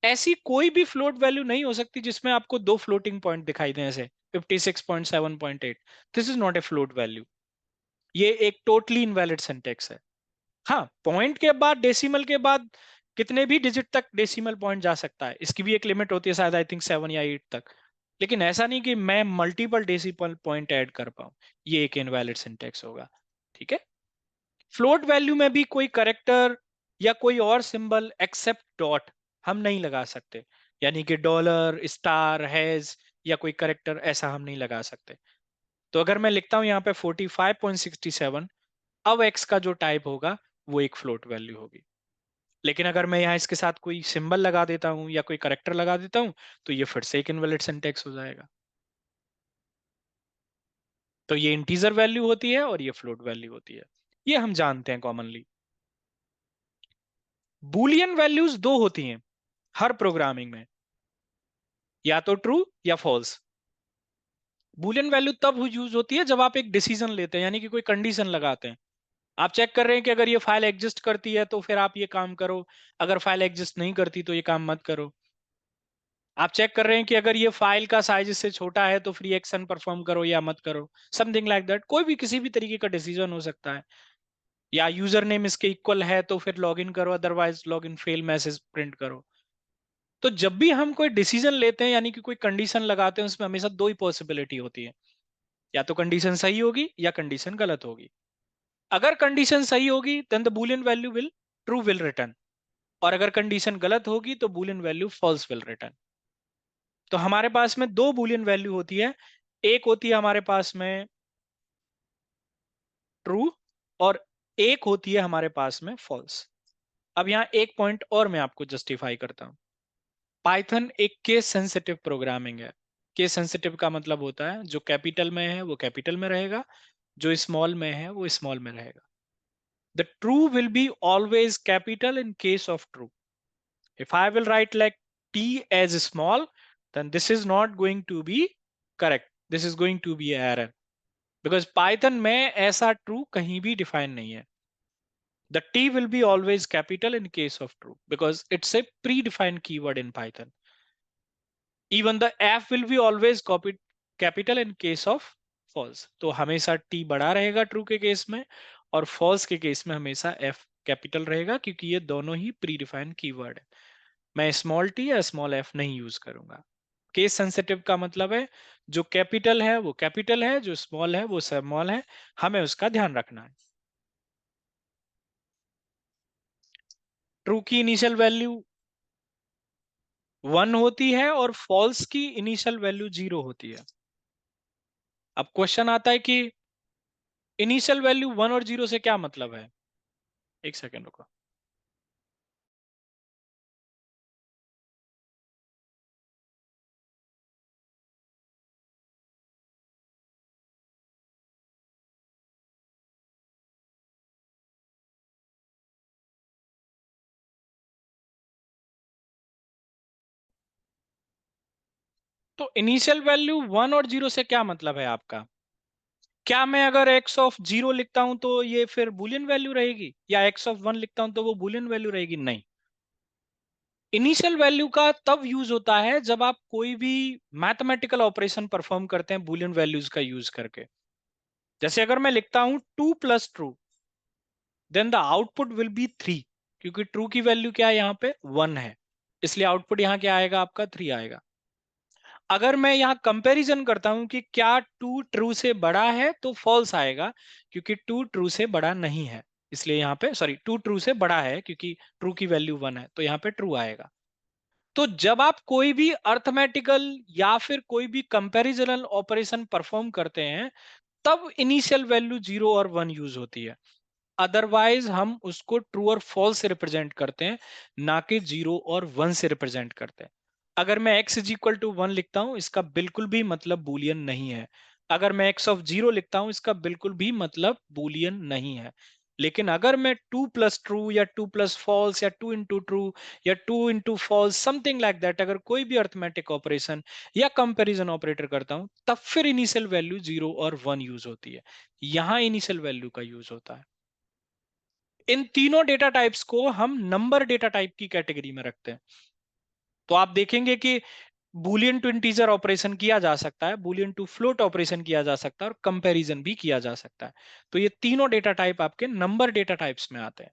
ऐसी कोई भी फ्लोट वैल्यू नहीं हो सकती जिसमें आपको दो फ्लोटिंग पॉइंट दिखाई दें, ऐसे 56.7.8। This is not a float value, ये एक टोटली इनवैलिड सिंटेक्स है। हाँ, पॉइंट के बाद डेसिमल के बाद कितने भी डिजिट तक डेसिमल पॉइंट जा सकता है, इसकी भी एक लिमिट होती है, शायद आई थिंक 7 या 8 तक। लेकिन ऐसा नहीं कि मैं मल्टीपल डेसिमल पॉइंट ऐड कर पाऊं, ये एक इनवैलिड सिंटेक्स होगा। ठीक है। फ्लोट वैल्यू में भी कोई करेक्टर या कोई और सिंबल एक्सेप्ट डॉट हम नहीं लगा सकते, यानी कि डॉलर, स्टार, हैज या कोई करेक्टर ऐसा हम नहीं लगा सकते। तो अगर मैं लिखता हूं यहाँ पे 45.67, अब x का जो टाइप होगा वो एक फ्लोट वैल्यू होगी। लेकिन अगर मैं यहाँ इसके साथ कोई सिंबल लगा देता हूं या कोई करेक्टर लगा देता हूं तो ये फिर से एक इनवैलिड सिंटेक्स हो जाएगा। तो ये इंटीजर वैल्यू होती है और ये फ्लोट वैल्यू होती है, ये हम जानते हैं कॉमनली। बूलियन वैल्यूज दो होती हैं हर प्रोग्रामिंग में, या तो ट्रू या फॉल्स। बूलियन वैल्यू तब यूज होती है जब आप एक डिसीजन लेते हैं, यानी कि कोई कंडीशन लगाते हैं। आप चेक कर रहे हैं कि अगर ये फाइल एग्जिस्ट करती है तो फिर आप ये काम करो, अगर फाइल एग्जिस्ट नहीं करती तो ये काम मत करो। आप चेक कर रहे हैं कि अगर ये फाइल का साइज इससे छोटा है तो फ्री एक्शन परफॉर्म करो या मत करो, समथिंग लाइक दैट। कोई भी किसी भी तरीके का डिसीजन हो सकता है। या यूजर नेम इसके इक्वल है तो फिर लॉग इन करो, otherwise log in fail message print करो। तो जब भी हम कोई डिसीजन लेते हैं यानी कि कोई कंडीशन लगाते हैं, उसमें हमेशा दो ही पॉसिबिलिटी होती है, या तो कंडीशन सही होगी या कंडीशन गलत होगी। अगर कंडीशन सही होगी then the boolean value will true will return, और अगर कंडीशन गलत होगी तो boolean value false will return. तो हमारे पास में दो बूलियन वैल्यू होती है, एक होती है हमारे पास में ट्रू और एक होती है हमारे पास में फॉल्स। अब यहां एक पॉइंट और मैं आपको जस्टिफाई करता हूं। पाइथन एक केस सेंसिटिव प्रोग्रामिंग है। केस सेंसिटिव का मतलब होता है जो कैपिटल में है वो कैपिटल में रहेगा, जो स्मॉल में है वो स्मॉल में रहेगा। The true will be always capital in case of true. If I will write like t as small, then this is not going to be correct. This is going to be error. Because Python में ऐसा true कहीं भी define नहीं है. The t will be always capital in case of true because it's a predefined keyword in Python. Even the f will be always copied capital in case of false. तो हमेशा t बड़ा रहेगा true के case में, और false के case में हमेशा f कैपिटल रहेगा, क्योंकि ये दोनों ही प्रीडिफाइंड कीवर्ड है। मैं स्मॉल टी या स्मॉल एफ नहीं यूज करूंगा। केस सेंसिटिव का मतलब है जो कैपिटल है वो कैपिटल है, जो स्मॉल है वो स्मॉल है, हमें उसका ध्यान रखना है। ट्रू की इनिशियल वैल्यू 1 होती है और फॉल्स की इनिशियल वैल्यू 0 होती है। अब क्वेश्चन आता है कि इनिशियल वैल्यू 1 और 0 से क्या मतलब है। एक सेकेंड रुको। तो इनिशियल वैल्यू 1 और 0 से क्या मतलब है आपका। क्या मैं अगर x ऑफ 0 लिखता हूं तो ये फिर बूलियन वैल्यू रहेगी, या x ऑफ 1 लिखता हूं तो वो बूलियन वैल्यू रहेगी। नहीं, इनिशियल वैल्यू का तब यूज होता है जब आप कोई भी मैथमेटिकल ऑपरेशन परफॉर्म करते हैं बूलियन वैल्यूज का यूज करके। जैसे अगर मैं लिखता हूं 2 + true, then the output will be 3, क्योंकि ट्रू की वैल्यू क्या है यहाँ पे 1 है, इसलिए आउटपुट यहाँ क्या आएगा आपका 3 आएगा। अगर मैं यहाँ कंपैरिजन करता हूं कि क्या 2 ट्रू से बड़ा है तो फॉल्स आएगा, क्योंकि 2 ट्रू से बड़ा नहीं है, इसलिए यहाँ पे 2 ट्रू से बड़ा है क्योंकि ट्रू की वैल्यू 1 है, तो यहाँ पे ट्रू आएगा। तो जब आप कोई भी अर्थमेटिकल या फिर कोई भी कंपैरिजनल ऑपरेशन परफॉर्म करते हैं, तब इनिशियल वैल्यू 0 और 1 यूज होती है। अदरवाइज हम उसको ट्रू और फॉल्स से रिप्रेजेंट करते हैं, ना कि 0 और 1 से रिप्रेजेंट करते हैं। अगर मैं x = 1 लिखता हूं, इसका बिल्कुल भी मतलब बूलियन नहीं है। अगर मैं x of 0 लिखता हूं, इसका बिल्कुल भी मतलब बूलियन नहीं है। लेकिन अगर मैं 2 + ट्रू या 2 + फॉल्स या 2 × ट्रू या 2 × फॉल्स समथिंग लाइक दैट, अगर कोई भी अर्थमेटिक ऑपरेशन या कंपैरिजन ऑपरेटर करता हूं, तब फिर इनिशियल वैल्यू 0 और 1 यूज होती है। यहां इनिशियल वैल्यू का यूज होता है। इन तीनों डेटा टाइप्स को हम नंबर डेटा टाइप की कैटेगरी में रखते हैं। तो आप देखेंगे कि बूलियन टू इंटीजर ऑपरेशन किया जा सकता है, बूलियन टू फ्लोट ऑपरेशन किया जा सकता है, और कंपैरिजन भी किया जा सकता है। तो ये तीनों डेटा टाइप आपके नंबर डेटा टाइप्स में आते हैं।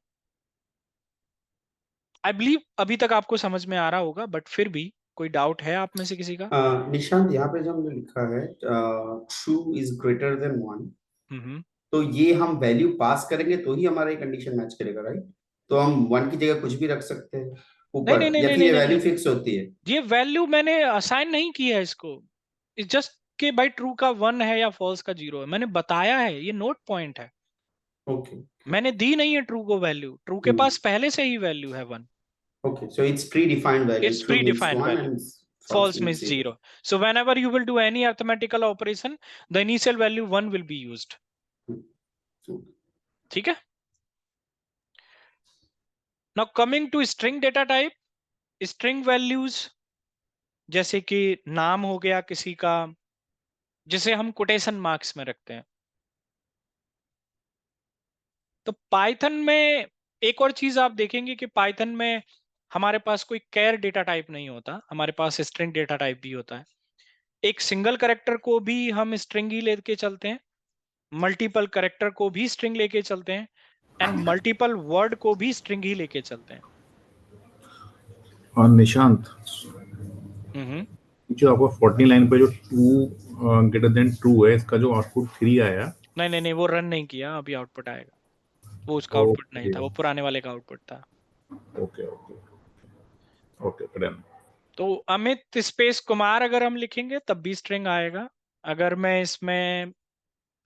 आई बिलीव अभी तक आपको समझ में आ रहा होगा, बट फिर भी कोई डाउट है आप में से किसी का? निशांत, यहाँ पे जो हमने लिखा है ट्रू इज ग्रेटर देन 1, हम्म। तो ये हम वैल्यू पास करेंगे तो ही हमारा ये कंडीशन मैच करेगा, राइट? तो हम 1 की जगह कुछ भी रख सकते हैं नहीं नहीं ऊपर, नहीं या नहीं फिर नहीं ये नहीं वैल्यू नहीं। फिक्स होती है? ये वैल्यू मैंने असाइन नहीं की है इसको। इट्स जस्ट कि भाई ट्रू का 1 है या फॉल्स का 0 है, मैंने बताया है, ये नोट पॉइंट है। ओके। मैंने दी नहीं है ट्रू को वैल्यू, ट्रू के पास पहले से ही वैल्यू है 1। Okay, so it's predefined value. It's True means predefined 1 value. and false False means means 0. 0. So whenever you will do any arithmetical operation, the initial value 1 will be used. ठीक है? Now coming to string data type, string values जैसे कि नाम हो गया किसी का, जिसे हम कोटेशन मार्क्स में रखते हैं। तो पाइथन में एक और चीज आप देखेंगे कि पाइथन में हमारे पास कोई कैर डेटा टाइप नहीं होता, हमारे पास स्ट्रिंग डेटा टाइप भी होता है। एक सिंगल कैरेक्टर को भी हम स्ट्रिंग ही लेके चलते हैं, मल्टीपल कैरेक्टर को भी स्ट्रिंग लेके चलते हैं, एंड मल्टीपल वर्ड को भी स्ट्रिंग ही लेके चलते हैं। और निशांत, हम्म। जो आपको 40 लाइन पे जो ट्रू ग्रेटर देन ट्रू है, इसका जो आउटपुट 3 आया, नहीं नहीं नहीं, वो रन नहीं किया, अभी आउटपुट आएगा। वो उसका आउटपुट नहीं ओके था, वो पुराने वाले का आउटपुट था। Okay okay okay done. तो अमित स्पेस कुमार अगर हम लिखेंगे तब भी स्ट्रिंग आएगा। अगर मैं इसमें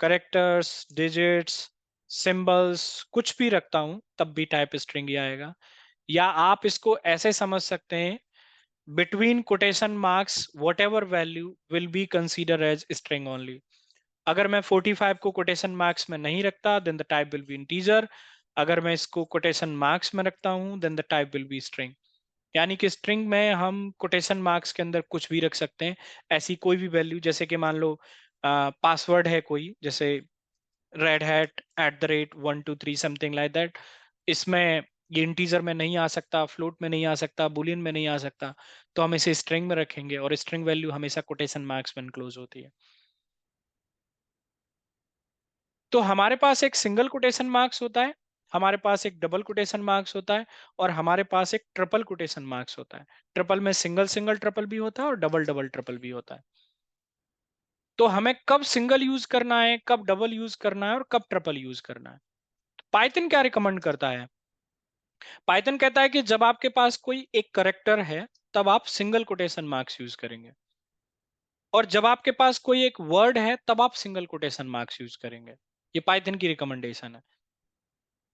करेक्टर्स, डिजिट्स, सिंबल्स कुछ भी रखता हूं तब भी टाइप स्ट्रिंग ही आएगा। या आप इसको ऐसे समझ सकते हैं, between quotation marks whatever value will be considered as string only. अगर मैं 45 को कोटेशन मार्क्स में नहीं रखता, then the type will be integer. अगर मैं इसको कोटेशन मार्क्स में रखता हूं, then the type will be string. यानी कि स्ट्रिंग में हम कोटेशन मार्क्स के अंदर कुछ भी रख सकते हैं, ऐसी कोई भी वैल्यू। जैसे कि मान लो पासवर्ड है कोई, जैसे redhat@123 समथिंग लाइक दैट, इसमें ये इंटीजर में नहीं आ सकता, फ्लोट में नहीं आ सकता, बुलियन में नहीं आ सकता, तो हम इसे स्ट्रिंग में रखेंगे, और स्ट्रिंग वैल्यू हमेशा कोटेशन मार्क्स में इनक्लोज होती है। तो हमारे पास एक सिंगल कोटेशन मार्क्स होता है, हमारे पास एक डबल कोटेशन मार्क्स होता है, और हमारे पास एक ट्रिपल कोटेशन मार्क्स होता है। ट्रिपल में सिंगल सिंगल ट्रिपल भी होता है और डबल डबल ट्रिपल भी होता है। तो हमें कब सिंगल यूज करना है, कब डबल यूज करना है, और कब ट्रिपल यूज करना है, पाइथन क्या रिकमेंड करता है? पाइथन कहता है कि जब आपके पास कोई एक करेक्टर है तब आप सिंगल कोटेशन मार्क्स यूज करेंगे, और जब आपके पास कोई एक वर्ड है तब आप सिंगल कोटेशन मार्क्स यूज करेंगे। ये पाइथन की रिकमेंडेशन है।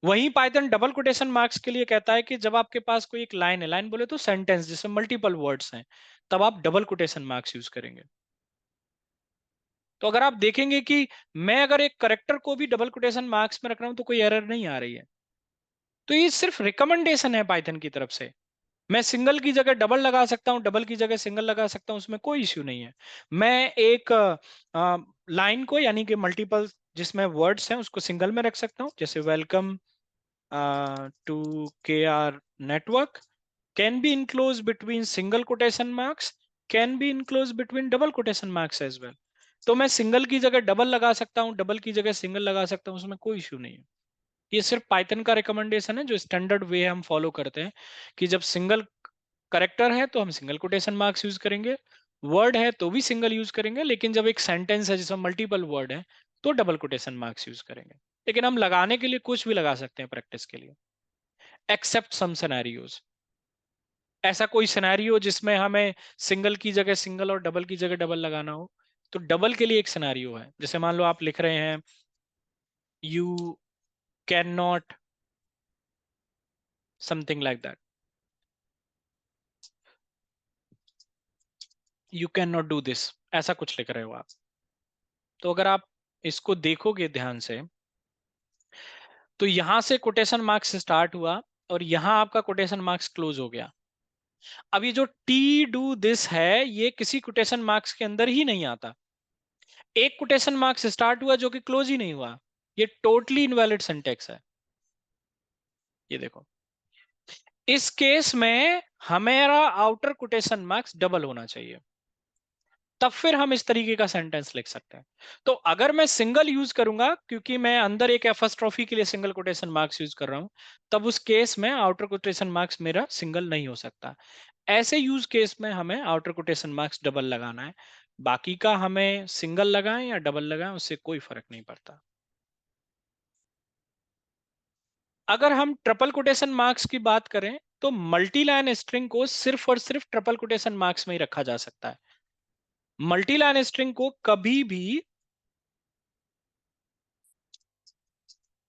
वहीं पाइथन डबल कोटेशन मार्क्स के लिए कहता है कि जब आपके पास कोई एक लाइन है, लाइन बोले तो सेंटेंस जिसमें मल्टीपल वर्ड्स हैं, तब आप डबल कोटेशन मार्क्स यूज करेंगे। तो अगर आप देखेंगे कि मैं अगर एक करेक्टर को भी डबल कोटेशन मार्क्स में रख रहा हूं तो कोई एरर नहीं आ रही है। तो ये सिर्फ रिकमेंडेशन है पाइथन की तरफ से। मैं सिंगल की जगह डबल लगा सकता हूं, डबल की जगह सिंगल लगा सकता हूं, उसमें कोई इश्यू नहीं है। मैं एक लाइन को, यानी कि मल्टीपल जिसमें वर्ड्स हैं, उसको सिंगल में रख सकता हूं, जैसे welcome to KR network, can be enclosed between single quotation marks, can be enclosed between double quotation marks as well. तो मैं सिंगल की जगह डबल लगा सकता हूं, डबल की जगह सिंगल लगा सकता हूं, उसमें कोई इश्यू नहीं है। ये सिर्फ पाइथन का रिकमेंडेशन है, जो स्टैंडर्ड वे हम फॉलो करते हैं कि जब सिंगल करेक्टर है तो हम सिंगल कोटेशन मार्क्स यूज करेंगे, वर्ड है तो भी सिंगल यूज करेंगे, लेकिन जब एक सेंटेंस है जिसमें मल्टीपल वर्ड है तो डबल कोटेशन मार्क्स यूज करेंगे। लेकिन हम लगाने के लिए कुछ भी लगा सकते हैं प्रैक्टिस के लिए, एक्सेप्ट सम सिनेरियोज। ऐसा कोई सिनेरियो जिसमें हमें सिंगल की जगह सिंगल और डबल की जगह डबल लगाना हो, तो डबल के लिए एक सिनेरियो है। जैसे मान लो आप लिख रहे हैं you can not something like that, you can not do this, ऐसा कुछ लिख रहे हो आप। तो अगर आप इसको देखोगे ध्यान से तो यहां से कोटेशन मार्क्स स्टार्ट हुआ और यहां आपका कोटेशन मार्क्स क्लोज हो गया। अब ये जो टी डू दिस है ये किसी कोटेशन मार्क्स के अंदर ही नहीं आता। एक कोटेशन मार्क्स स्टार्ट हुआ जो कि क्लोज ही नहीं हुआ, ये टोटली इनवैलिड सिंटैक्स है। ये देखो, इस केस में हमारा आउटर कोटेशन मार्क्स डबल होना चाहिए, तब फिर हम इस तरीके का सेंटेंस लिख सकते हैं। तो अगर मैं सिंगल यूज करूंगा, क्योंकि मैं अंदर एक एपॉस्ट्रोफी के लिए सिंगल कोटेशन मार्क्स यूज कर रहा हूं, तब उस केस में आउटर कोटेशन मार्क्स मेरा सिंगल नहीं हो सकता। ऐसे यूज केस में हमें आउटर कोटेशन मार्क्स डबल लगाना है, बाकी का हमें सिंगल लगाएं या डबल लगाएं उससे कोई फर्क नहीं पड़ता। अगर हम ट्रिपल कोटेशन मार्क्स की बात करें तो मल्टी लाइन स्ट्रिंग को सिर्फ और सिर्फ ट्रिपल कोटेशन मार्क्स में ही रखा जा सकता है। मल्टी लाइन स्ट्रिंग को कभी भी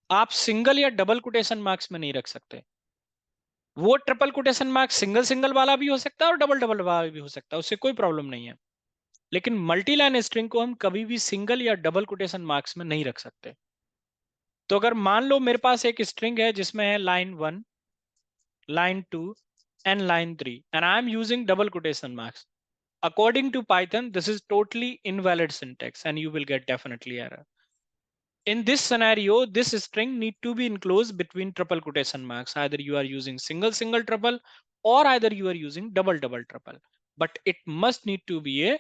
आप सिंगल या डबल कोटेशन मार्क्स में नहीं रख सकते। वो triple quotation marks single single वाला भी हो सकता है और डबल डबल वाला भी हो सकता है, उससे कोई प्रॉब्लम नहीं है। लेकिन मल्टी लाइन स्ट्रिंग को हम कभी भी सिंगल या डबल कोटेशन मार्क्स में नहीं रख सकते। तो अगर मान लो मेरे पास एक स्ट्रिंग है जिसमें है line 1, line 2 and line 3 and I am using double quotation marks, according to Python this is totally invalid syntax and you will get definitely error. In this scenario this string need to be enclosed between triple quotation marks, either you are using single single triple or either you are using double double triple, but it must need to be a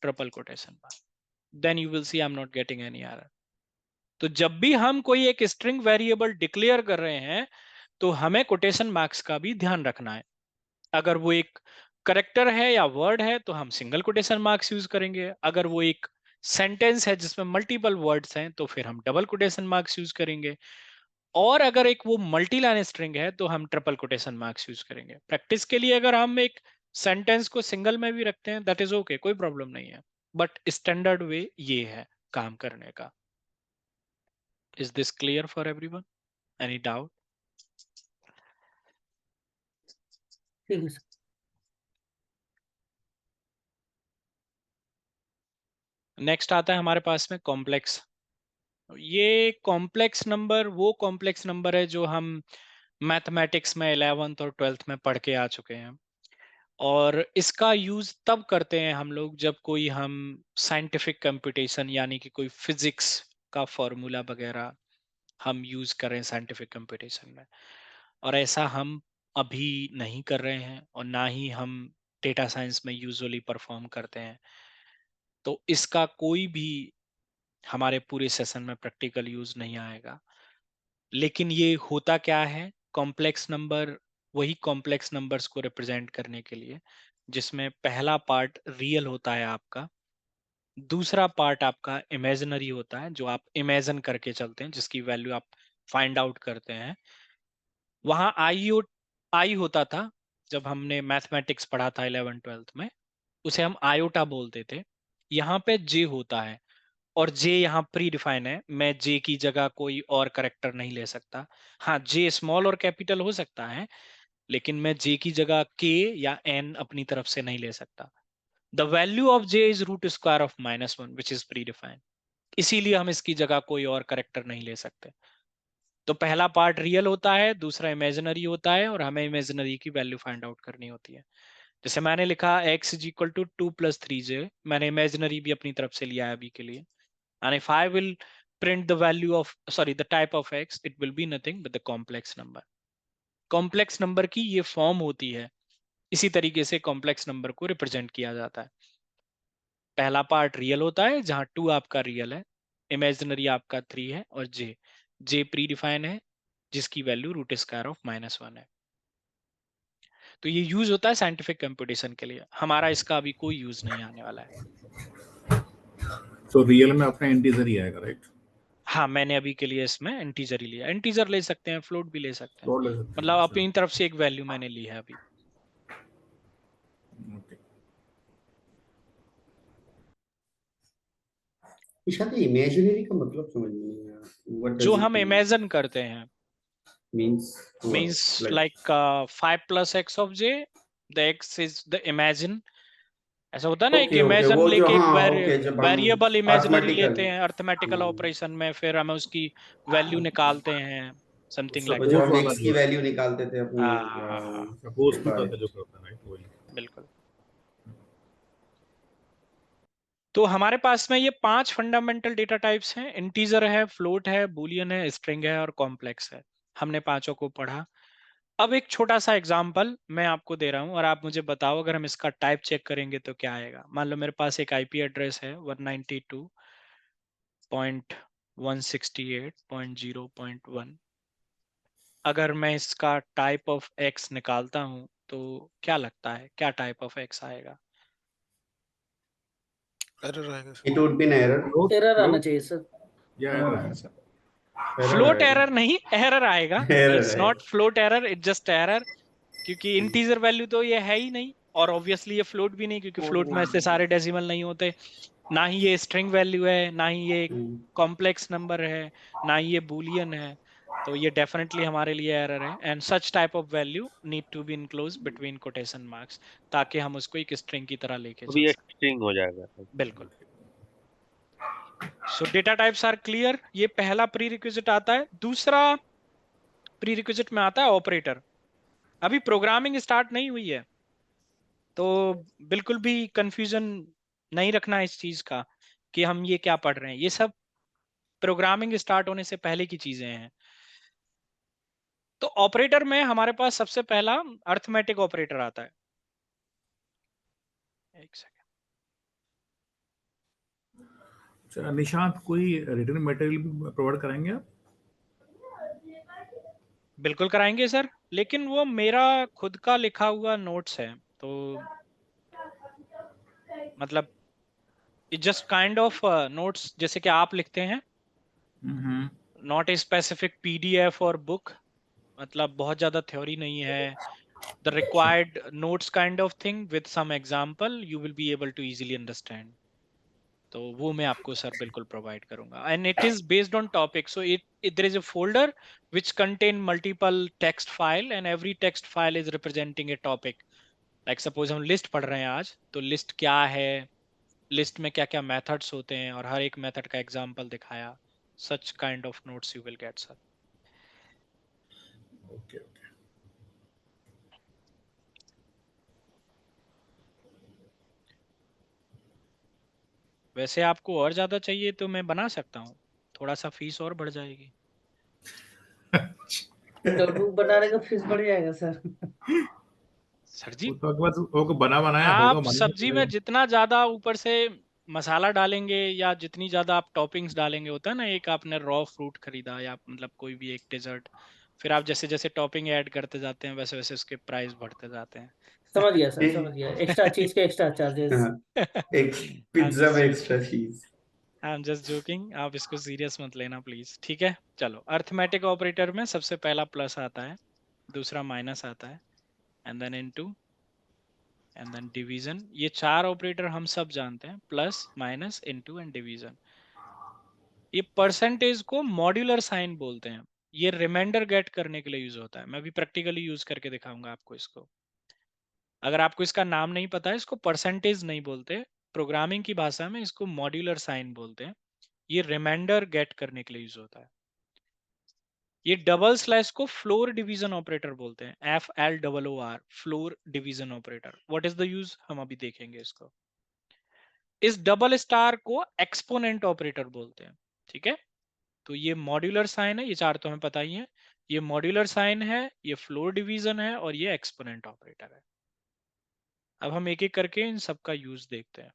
triple quotation mark, then you will see I'm not getting any error. तो जब भी हम कोई एक string variable declare कर रहे हैं तो हमें कोटेशन मार्क्स का भी ध्यान रखना है। अगर वो एक करेक्टर है या वर्ड है तो हम सिंगल कोटेशन मार्क्स यूज करेंगे, अगर वो एक सेंटेंस है जिसमें मल्टीपल वर्ड्स हैं तो फिर हम डबल कोटेशन मार्क्स यूज करेंगे, और अगर एक वो मल्टी लाइन स्ट्रिंग है तो हम ट्रिपल कोटेशन मार्क्स यूज करेंगे। प्रैक्टिस के लिए अगर हम एक सेंटेंस को सिंगल में भी रखते हैं दैट इज ओके, कोई प्रॉब्लम नहीं है, बट स्टैंडर्ड वे ये है काम करने का। Is this clear for everyone? Any doubt? ठीक है सर। नेक्स्ट आता है हमारे पास में कॉम्प्लेक्स। ये कॉम्प्लेक्स नंबर वो कॉम्प्लेक्स नंबर है जो हम मैथमेटिक्स में 11th और 12th में पढ़ के आ चुके हैं, और इसका यूज तब करते हैं हम लोग जब कोई हम साइंटिफिक कंप्यूटेशन यानी कि कोई फिजिक्स का फॉर्मूला वगैरह हम यूज करें साइंटिफिक कंप्यूटेशन में, और ऐसा हम अभी नहीं कर रहे हैं और ना ही हम डेटा साइंस में यूजुअली परफॉर्म करते हैं। तो इसका कोई भी हमारे पूरे सेशन में प्रैक्टिकल यूज नहीं आएगा। लेकिन ये होता क्या है, कॉम्प्लेक्स नंबर वही कॉम्प्लेक्स नंबर्स को रिप्रेजेंट करने के लिए जिसमें पहला पार्ट रियल होता है आपका, दूसरा पार्ट आपका इमेजिनरी होता है जो आप इमेजिन करके चलते हैं, जिसकी वैल्यू आप फाइंड आउट करते हैं। वहां आई होता था जब हमने मैथमेटिक्स पढ़ा था 11th-12th में, उसे हम आयोटा बोलते थे। यहाँ पे जे होता है और जे यहाँ प्री डिफाइन है, मैं जे की जगह कोई और करेक्टर नहीं ले सकता। हाँ, जे स्मॉल और कैपिटल हो सकता है, लेकिन मैं जे की जगह के या एन अपनी तरफ से नहीं ले सकता। The value of J is root square of -1 which is pre defined, इसीलिए हम इसकी जगह कोई और करेक्टर नहीं ले सकते। तो पहला पार्ट रियल होता है, दूसरा इमेजिनरी होता है, और हमें इमेजिनरी की वैल्यू फाइंड आउट करनी होती है। जैसे मैंने लिखा x is equal to 2 + 3j, मैंने इमेजिनरी भी अपनी तरफ से लिया है अभी के लिए। And if I will print the value of, sorry, the type of x, it will be nothing but the complex number. Complex number की ये फॉर्म होती है इसी तरीके से कॉम्प्लेक्स नंबर को रिप्रेजेंट किया जाता है। पहला पार्ट रियल होता है जहां 2 आपका रियल है, इमेजिनरी आपका 3 है, और जे प्री डिफाइन है जिसकी वैल्यू रूट स्क्वायर ऑफ -1 है। तो ये यूज होता है साइंटिफिक कंप्यूटेशन के लिए, हमारा इसका अभी कोई यूज नहीं आने वाला है। तो रियल में अपना इंटीजर ही आएगा, राइट? हाँ, मैंने अभी के लिए इसमें इंटीजर ही लिया। इंटीजर ले सकते हैं, फ्लोट भी ले सकते हैं, फ्लोट ले सकते हैं, मतलब अच्छा, अपनी तरफ से एक वैल्यू मैंने ली है अभी। ओके। शायद इमेजिनरी का मतलब समझ में नहीं आया, व्हाट जो डज इट हम इमेजिन करते हैं means means like 5 plus x of j, the x is the imagine। ऐसा होता है ना, एक ओके ओके, इमेजिन वो जो, लेके एक हाँ ओके, जब हम वेरिएबल इमेजिनरी अर्थमेटिकल, लेते हैं अर्थमेटिकल ऑपरेशन में, फिर हमें उसकी वैल्यू निकालते हैं, समथिंग लाइक जब सपोज हम वाला एक्स की जो वैल्यू निकालते थे अपनी हाँ, सपोज पेपर टू में। का जो करता है, राइट? वही। बिल्कुल। तो हमारे पास में ये 5 फंडामेंटल डेटा टाइप्स हैं, इंटीजर है, फ्लोट है, बूलियन है, स्ट्रिंग है और कॉम्प्लेक्स है। हमने पांचों को पढ़ा। अब एक छोटा सा एग्जांपल मैं आपको दे रहा हूं और आप मुझे बताओ अगर हम इसका टाइप चेक करेंगे तो क्या आएगा। मान लो मेरे पास एक आईपी एड्रेस है 192.168.0.1। अगर मैं इसका टाइप ऑफ एक्स निकालता हूं तो क्या लगता है, क्या टाइप ऑफ एक्स आएगा? एरर आएगा it would be an error, error आना चाहिए सर। या एरर है सर? फ्लोट एरर नहीं, एरर आएगा। एरर इट्स है। Not float error, it's just error, क्योंकि इंटीजर वैल्यू तो ये है ही नहीं, और ऑब्वियसली ये फ्लोट भी नहीं, क्योंकि फ्लोट में ऐसे सारे डेसिमल नहीं होते। ना ही ये स्ट्रिंग वैल्यू है, ना ही ये कॉम्प्लेक्स नंबर है, ना ही ये बूलियन है। तो ये डेफिनेटली हमारे लिए एरर है, and such type of value need to be enclose between quotation marks, ताकि हम उसको एक स्ट्रिंग की तरह लेके चल अभी एक सकें। स्ट्रिंग हो जाएगा। बिल्कुल। So data types are clear, ये पहला प्री रिक्विजिट आता है। दूसरा प्री रिक्विजिट में आता है ऑपरेटर। अभी प्रोग्रामिंग स्टार्ट नहीं हुई है, तो बिल्कुल भी कंफ्यूजन नहीं रखना इस चीज का कि हम ये क्या पढ़ रहे हैं। ये सब प्रोग्रामिंग स्टार्ट होने से पहले की चीजें हैं। तो ऑपरेटर में हमारे पास सबसे पहला अर्थमेटिक ऑपरेटर आता है। एक सेकंड। अच्छा, निशांत, कोई रिटन मटेरियल भी प्रोवाइड कराएंगे आप? बिल्कुल कराएंगे सर, लेकिन वो मेरा खुद का लिखा हुआ नोट्स है, तो मतलब जस्ट काइंड ऑफ नोट्स जैसे कि आप लिखते हैं, नॉट ए स्पेसिफिक पीडीएफ और बुक। मतलब बहुत ज्यादा थ्योरी नहीं है। The required notes kind of thing with some example you will be able to easily understand. तो वो मैं आपको सर बिल्कुल प्रोवाइड करूंगा, and it is based on topic, so it there is a folder which contain multiple text file and every text file is representing a topic. Like suppose हम list पढ़ रहे हैं आज, तो लिस्ट क्या है, लिस्ट में क्या क्या मेथड्स होते हैं, और हर एक मेथड का एग्जांपल दिखाया। such kind of notes you will get sir. Okay okay. वैसे आपको और ज्यादा चाहिए तो मैं बना सकता हूँ, थोड़ा सा फीस और बढ़ जाएगी। नोटबुक बनाने का फीस बढ़ जाएगा सर। सर जी, वो तो अगर वो बना बनाया होगा, आप मालूम सब्जी में चलेगा। जितना ज्यादा ऊपर से मसाला डालेंगे या जितनी ज्यादा आप टॉपिंग्स डालेंगे, होता है ना, एक आपने रॉ फ्रूट खरीदा या मतलब कोई भी एक डेजर्ट, फिर आप जैसे जैसे टॉपिंग ऐड करते जाते हैं वैसे वैसे उसके प्राइस बढ़ते जाते हैं। समझ गया सर, समझ गया। एक्स्ट्रा चीज के एक्स्ट्रा चार्जेस। एक पिज्जा में एक्स्ट्रा चीज। आई एम जस्ट जोकिंग, आप इसको सीरियस मत लेना प्लीज, ठीक है। चलो, अर्थमेटिक ऑपरेटर में सबसे पहला प्लस आता है, दूसरा माइनस आता है, and then into, and then division. ये चार ऑपरेटर हम सब जानते हैं, plus minus into and division. ये परसेंटेज को मॉड्यूलर साइन बोलते हैं। ये रिमाइंडर गेट करने के लिए यूज होता है, मैं भी प्रैक्टिकली यूज करके दिखाऊंगा आपको इसको। अगर आपको इसका नाम नहीं पता है, इसको परसेंटेज नहीं बोलते, प्रोग्रामिंग की भाषा में इसको मॉड्यूलर साइन बोलते हैं। ये रिमाइंडर गेट करने के लिए यूज होता है। ये डबल स्लैश को फ्लोर डिवीजन ऑपरेटर बोलते हैं, FLOOR, floor division operator. What is the use, हम अभी देखेंगे इसको। इस डबल स्टार को एक्सपोनेंट ऑपरेटर बोलते हैं, ठीक है। तो ये मॉड्यूलर साइन है, ये चार तो हमें पता ही है। ये मॉड्यूलर साइन है, ये फ्लोर डिवीजन है, और ये एक्सपोनेंट ऑपरेटर है। अब हम एक एक करके इन सबका यूज देखते हैं।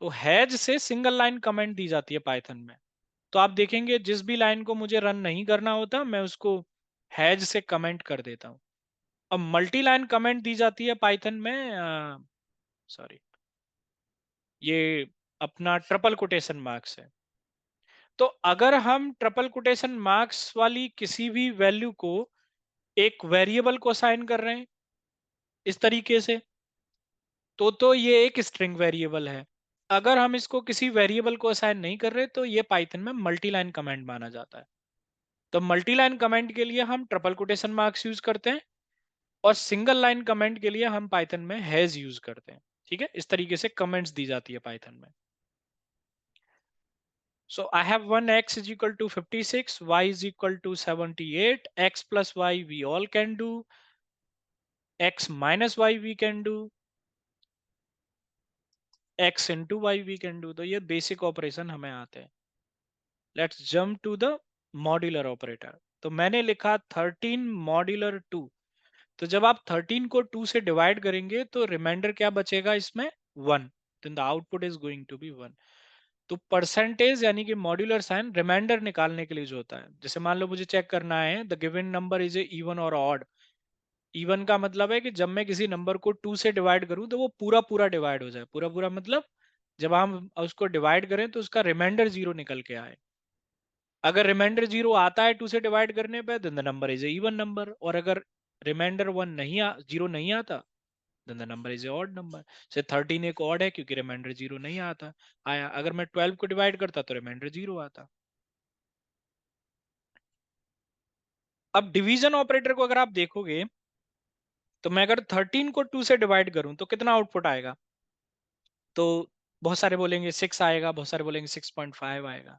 तो हैज से सिंगल लाइन कमेंट दी जाती है पाइथन में। तो आप देखेंगे जिस भी लाइन को मुझे रन नहीं करना होता मैं उसको हैज से कमेंट कर देता हूं। अब मल्टी लाइन कमेंट दी जाती है पाइथन में, सॉरी, ये अपना ट्रिपल कोटेशन मार्क्स है। तो अगर हम ट्रिपल कोटेशन मार्क्स वाली किसी भी वैल्यू को एक वेरिएबल को असाइन कर रहे हैं इस तरीके से, तो ये एक स्ट्रिंग वेरिएबल है। अगर हम इसको किसी वेरिएबल को असाइन नहीं कर रहे तो ये पाइथन में मल्टी लाइन कमेंट माना जाता है। तो मल्टी लाइन कमेंट के लिए हम ट्रिपल कोटेशन मार्क्स यूज करते हैं और सिंगल लाइन कमेंट के लिए हम पाइथन में हैज यूज करते हैं। ठीक है, इस तरीके से कमेंट्स दी जाती है पाइथन में। So I have one x is equal to 56, y is equal to 78, x plus y we all can do, x minus y we can do, x into y we can do। तो ये basic operation हमें आते हैं। Let's jump to the modular operator. तो मैंने लिखा 13 modular 2। तो जब आप 13 को 2 से डिवाइड करेंगे तो रिमाइंडर क्या बचेगा इसमें, 1। then the output is going to be 1। तो परसेंटेज यानी कि मॉड्यूलर साइन रिमाइंडर निकालने के लिए जो होता है, जैसे मान लो मुझे चेक करना है the given number is a even और ऑड। इवन का मतलब है कि जब मैं किसी नंबर को 2 से डिवाइड करूं तो वो पूरा पूरा डिवाइड हो जाए। पूरा पूरा मतलब जब हम उसको डिवाइड करें तो उसका रिमाइंडर 0 निकल के आए। अगर रिमाइंडर 0 आता है 2 से डिवाइड करने पे then the number is a even number, और अगर रिमाइंडर 0 नहीं आता then the number is a odd number। से 13 एक odd है क्योंकि रिमाइंडर 0 नहीं आता आया। अगर मैं 12 को डिवाइड करता तो रिमाइंडर 0 आता। अब डिवीजन ऑपरेटर को अगर आप देखोगे तो मैं अगर 13 को 2 से डिवाइड करूं तो कितना आउटपुट आएगा, तो बहुत सारे बोलेंगे 6 आएगा, बहुत सारे बोलेंगे 6.5 आएगा।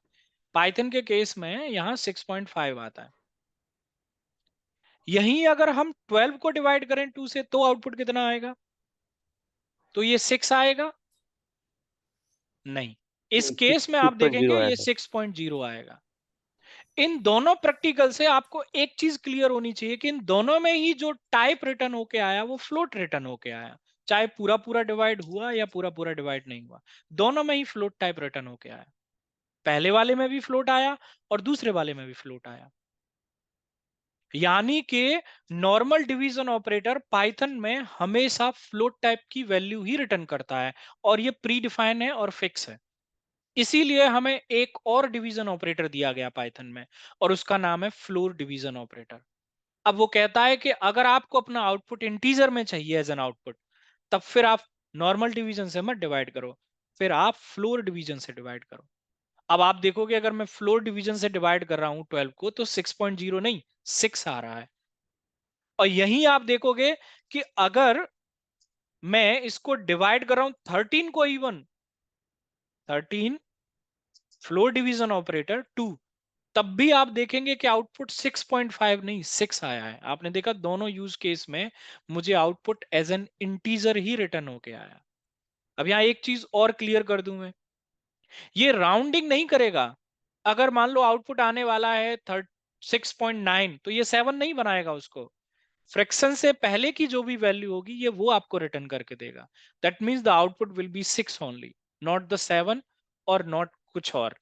पाइथन के केस में यहाँ 6.5 आता है। यहीं अगर हम 12 को डिवाइड करें 2 से तो आउटपुट कितना आएगा, तो ये 6 आएगा नहीं। इस केस में आप 6.0 देखेंगे ये आएगा। 6.0 आएगा। इन दोनों प्रैक्टिकल से आपको एक चीज क्लियर होनी चाहिए कि इन दोनों में ही जो टाइप रिटर्न होके आया वो फ्लोट रिटर्न होके आया। चाहे पूरा पूरा डिवाइड हुआ या पूरा पूरा डिवाइड नहीं हुआ, दोनों में ही फ्लोट टाइप रिटर्न होके आया। पहले वाले में भी फ्लोट आया और दूसरे वाले में भी फ्लोट आया। यानी कि नॉर्मल डिवीजन ऑपरेटर पाइथन में हमेशा फ्लोट टाइप की वैल्यू ही रिटर्न करता है और ये प्री डिफाइन है और फिक्स है। इसीलिए हमें एक और डिवीजन ऑपरेटर दिया गया पाइथन में और उसका नाम है फ्लोर डिवीजन ऑपरेटर। अब वो कहता है कि अगर आपको अपना आउटपुट इंटीजर में चाहिए एज एन आउटपुट, तब फिर आप नॉर्मल डिवीजन से मत डिवाइड करो, फिर आप फ्लोर डिवीजन से डिवाइड करो। अब आप देखोगे अगर मैं फ्लोर डिवीजन से डिवाइड कर रहा हूं 12 को तो 6.0 नहीं 6 आ रहा है। और यहीं आप देखोगे कि अगर मैं इसको डिवाइड कर रहा हूं 13 को इवन 13 फ्लोर डिवीजन ऑपरेटर 2, तब भी आप देखेंगे कि आउटपुट 6.5 नहीं 6 आया है। आपने देखा दोनों यूज केस में मुझे आउटपुट एज एन इंटीजर ही रिटर्न होके आया। अब यहां एक चीज और क्लियर कर दूं मैं, ये राउंडिंग नहीं करेगा। अगर मान लो आउटपुट आने वाला है 6.9 तो ये 7 नहीं बनाएगा उसको। फ्रैक्शन से पहले की जो भी वैल्यू होगी ये वो आपको रिटर्न करके देगा। That means the output will B 6 only, not the 7 और नॉट कुछ और।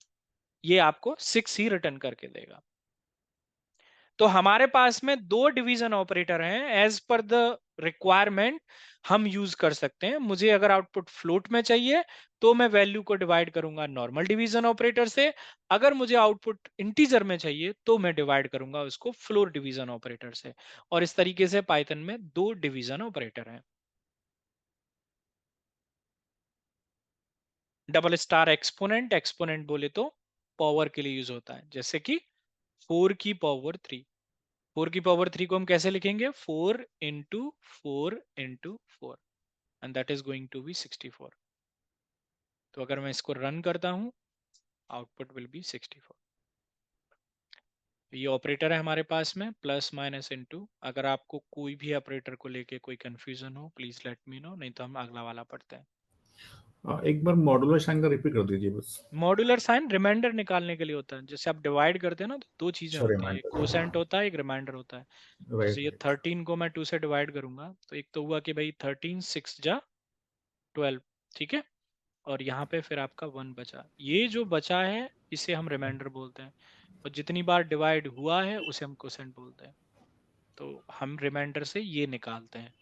ये आपको 6 ही रिटर्न करके देगा। तो हमारे पास में दो डिवीजन ऑपरेटर हैं, एज पर द रिक्वायरमेंट हम यूज कर सकते हैं। मुझे अगर आउटपुट फ्लोट में चाहिए तो मैं वैल्यू को डिवाइड करूंगा नॉर्मल डिवीजन ऑपरेटर से। अगर मुझे आउटपुट इंटीजर में चाहिए तो मैं डिवाइड करूंगा उसको फ्लोर डिवीजन ऑपरेटर से। और इस तरीके से पाइथन में दो डिवीजन ऑपरेटर हैं। डबल स्टार एक्सपोनेंट, एक्सपोनेंट बोले तो पावर के लिए यूज होता है, जैसे कि 4 की पावर 3। 4 की पावर 3 को हम कैसे लिखेंगे, 4 into 4 into 4 and that is going to be 64। तो अगर मैं इसको रन करता हूं आउटपुट विल बी 64। ये ऑपरेटर है हमारे पास में प्लस माइनस इनटू। अगर आपको कोई भी ऑपरेटर को लेके कोई कंफ्यूजन हो प्लीज लेट मी नो, नहीं तो हम अगला वाला पढ़ते हैं। एक बार मॉड्यूलर साइन का रिपीट कर दीजिए बस। मॉड्यूलर साइन रिमाइंडर निकालने के लिए होता है। जैसे आप डिवाइड करते हैं ना तो दो चीजें अच्छा, होती हैं, एक रिमाइंडर। कोसेंट होता है, एक रिमाइंडर होता है। जैसे ये राइट। 13 को मैं 2 से डिवाइड करूंगा तो एक तो हुआ कि भाई 13 6 जा 12, ठीक है, और यहाँ पे फिर आपका 1 बचा। ये जो बचा है इसे हम रिमाइंडर बोलते हैं, और जितनी बार डिवाइड हुआ है उसे हम कोसेंट बोलते हैं। तो हम रिमाइंडर से ये निकालते हैं,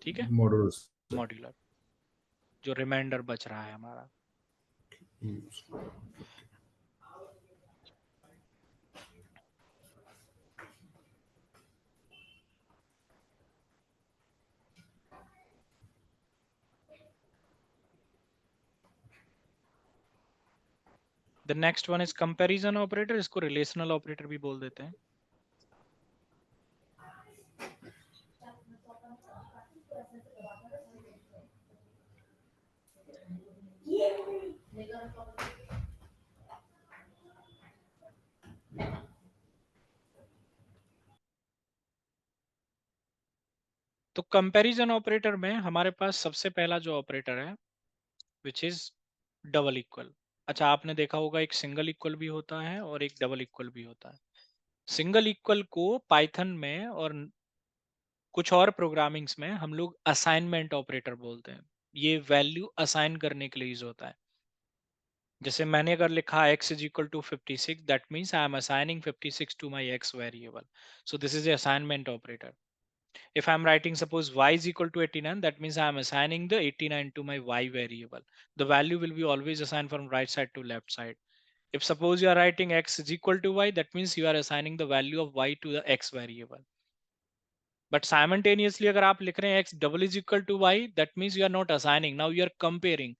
ठीक है, मॉड्यूलर। मॉड्यूलर, जो रिमाइंडर बच रहा है हमारा। The next one is comparison operator, इसको रिलेशनल ऑपरेटर भी बोल देते हैं। तो कंपैरिजन ऑपरेटर में हमारे पास सबसे पहला जो ऑपरेटर है विच इज डबल इक्वल। अच्छा, आपने देखा होगा एक सिंगल इक्वल भी होता है और एक डबल इक्वल भी होता है। सिंगल इक्वल को पाइथन में और कुछ और प्रोग्रामिंग्स में हम लोग असाइनमेंट ऑपरेटर बोलते हैं। ये वैल्यू असाइन करने के लिए यूज होता है। जैसे मैंने अगर लिखा x is equal to 56, that means I am assigning 56 to my x variable. So this is the assignment operator. If I'm writing suppose y is equal to 89, that means I am assigning the 89 to my y variable. The value will be always assigned from right side to left side. If suppose you are writing x is equal to y, that means you are assigning the value of y to the x variable. But simultaneously अगर आप लिख रहे हैं x double is equal to y, that means you are not assigning. Now you are comparing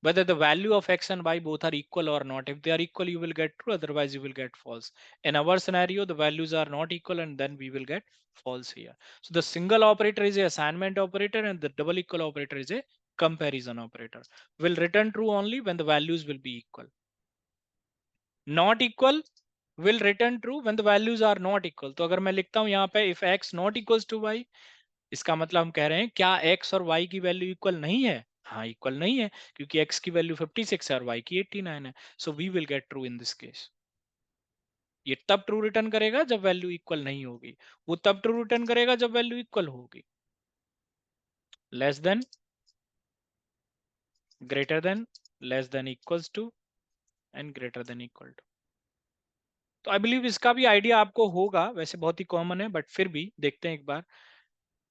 whether the value of x and y both are equal or not. If they are equal, you will get true, otherwise you will get false. In our scenario, the values are not equal and then we will get false here. So the single operator is a assignment operator and the double equal operator is a comparison operator. Will return true only when the values will be equal. Not equal will return true when the values are not equal. तो अगर मैं लिखता हूं यहाँ पे if x not equals to y, इसका मतलब हम कह रहे हैं क्या x और y की वैल्यू इक्वल नहीं है? हाँ, इक्वल नहीं है, क्योंकि x की वैल्यू 56 है और y की 89 है। So we will get true in this case. ये तब ट्रू रिटर्न करेगा जब वैल्यू इक्वल नहीं होगी, वो तब ट्रू रिटर्न करेगा जब वैल्यू इक्वल होगी। Less than, greater than, less than equals to and greater than equal to. तो आई बिलीव इसका भी आइडिया आपको होगा, वैसे बहुत ही कॉमन है बट फिर भी देखते हैं एक बार।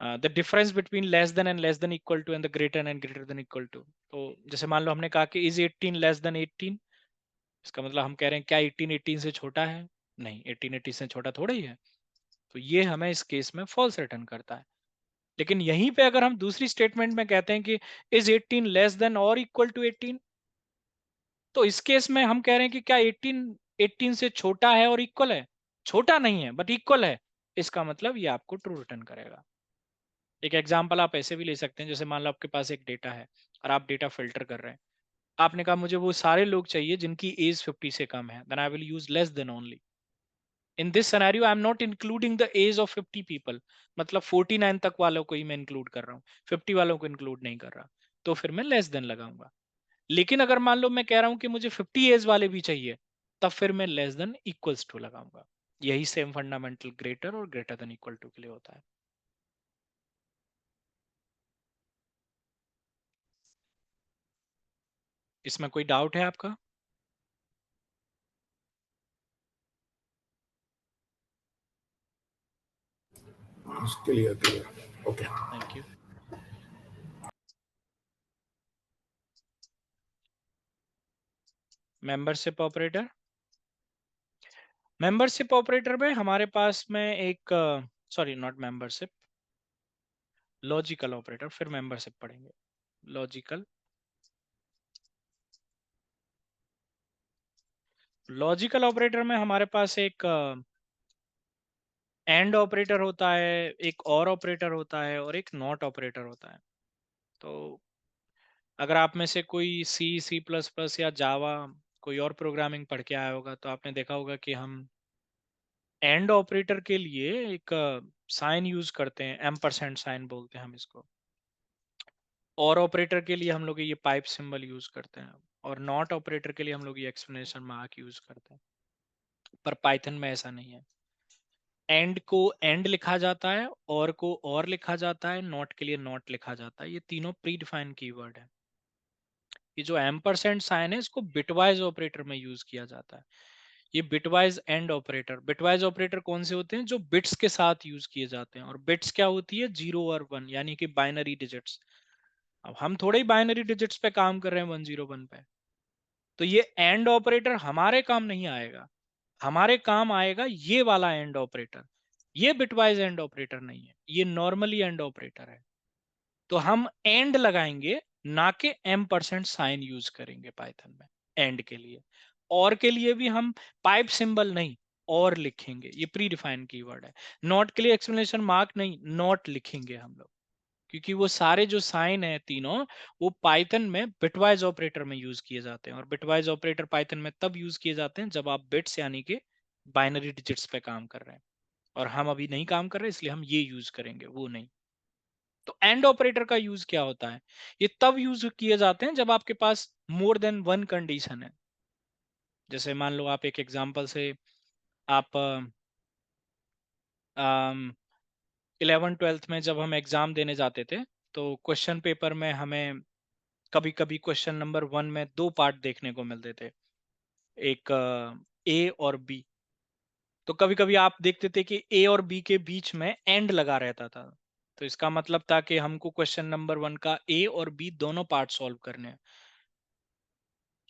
The difference between less than and less than equal to and the greater and greater than equal to. तो जैसे मान लो हमने कहा कि इज 18 लेस देन 18, इसका मतलब हम कह रहे हैं क्या 18 18 से छोटा है? नहीं, 18 18 से छोटा थोड़ा ही है। तो ये हमें इस केस में फॉल्स रिटर्न करता है। लेकिन यहीं पे अगर हम दूसरी स्टेटमेंट में कहते हैं कि इज 18 लेस देन और इक्वल टू 18, तो इस केस में हम कह रहे हैं कि क्या 18 18 से छोटा है और इक्वल है? छोटा नहीं है बट इक्वल है, इसका मतलब ये आपको ट्रू रिटर्न करेगा। एक एग्जांपल आप ऐसे भी ले सकते हैं, जैसे मान लो आपके पास एक डेटा है और आप डेटा फिल्टर कर रहे हैं। आपने कहा मुझे वो सारे लोग चाहिए जिनकी एज 50 से कम है, then I will use less than only. In this scenario I am not including the age of 50 people, मतलब 49 तक वालों को ही मैं इंक्लूड कर रहा हूँ, 50 वालों को इंक्लूड नहीं कर रहा, तो फिर मैं लेस देन लगाऊंगा। लेकिन अगर मान लो मैं कह रहा हूं कि मुझे 50 एज वाले भी चाहिए, तब फिर मैं लेस देन इक्वल्स टू लगाऊंगा। यही सेम फंडामेंटल ग्रेटर और ग्रेटर देन इक्वल टू के लिए होता है। इसमें कोई डाउट है आपका? Clear clear. Okay, thank you. Membership operator, membership operator में हमारे पास में एक, sorry not membership, logical operator, फिर मेंबरशिप पढ़ेंगे। लॉजिकल, लॉजिकल ऑपरेटर में हमारे पास एक एंड ऑपरेटर होता है, एक और ऑपरेटर होता है और एक नॉट ऑपरेटर होता है। तो अगर आप में से कोई सी सी प्लस प्लस या जावा कोई और प्रोग्रामिंग पढ़ के आया होगा तो आपने देखा होगा कि हम एंड ऑपरेटर के लिए एक साइन यूज करते हैं, एम्परसेंड साइन बोलते हैं हम इसको। और ऑपरेटर के लिए हम लोग ये पाइप सिंबल यूज करते हैं, और नॉट ऑपरेटर के लिए हम लोग ये एक्सक्लेमेशन मार्क यूज करते हैं, पर पाइथन में ऐसा नहीं है। एंड को एंड लिखा जाता है, और को और लिखा जाता है, नॉट के लिए नॉट लिखा जाता है। ये तीनों प्री डिफाइंड कीवर्ड है। ये जो एम्परसेंड साइन है इसको बिटवाइज ऑपरेटर में यूज किया जाता है। ये bitwise and operator, bitwise operator कौन से होते हैं? जो बिट्स के साथ यूज किए जाते हैं। और बिट्स क्या होती है? 0 और 1, यानी कि बाइनरी डिजिट्स। अब हम थोड़े ही बाइनरी डिजिट्स पे काम कर रहे हैं 101 पे, तो ये एंड ऑपरेटर हमारे काम नहीं आएगा। हमारे काम आएगा ये वाला एंड ऑपरेटर। ये बिटवाइज एंड ऑपरेटर नहीं है, ये नॉर्मली एंड ऑपरेटर है। तो हम एंड लगाएंगे, ना कि एम% साइन यूज करेंगे पाइथन में एंड के लिए। और के लिए भी हम पाइप सिंबल नहीं, और लिखेंगे। ये प्री डिफाइंड कीवर्ड है। नॉट के लिए एक्सक्लेमेशन मार्क नहीं, नॉट लिखेंगे हम लोग, क्योंकि वो सारे जो साइन है तीनों, वो पाइथन में बिटवाइज ऑपरेटर में यूज किए जाते हैं। और बिटवाइज ऑपरेटर पाइथन में तब यूज किए जाते हैं जब आप बिट्स यानी कि बाइनरी डिजिट्स पे काम कर रहे हैं, और हम अभी नहीं काम कर रहे, इसलिए हम ये यूज करेंगे, वो नहीं। तो एंड ऑपरेटर का यूज क्या होता है? ये तब यूज किए जाते हैं जब आपके पास मोर देन वन कंडीशन है। जैसे मान लो आप एक एग्जांपल से, आप 11th-12th में जब हम एग्जाम देने जाते थे, तो क्वेश्चन पेपर में हमें कभी कभी क्वेश्चन नंबर 1 में 2 पार्ट देखने को मिलते थे, एक ए और बी। तो कभी कभी आप देखते थे कि ए और बी के बीच में एंड लगा रहता था। तो इसका मतलब था कि हमको क्वेश्चन नंबर 1 का ए और बी दोनों पार्ट सॉल्व करने हैं।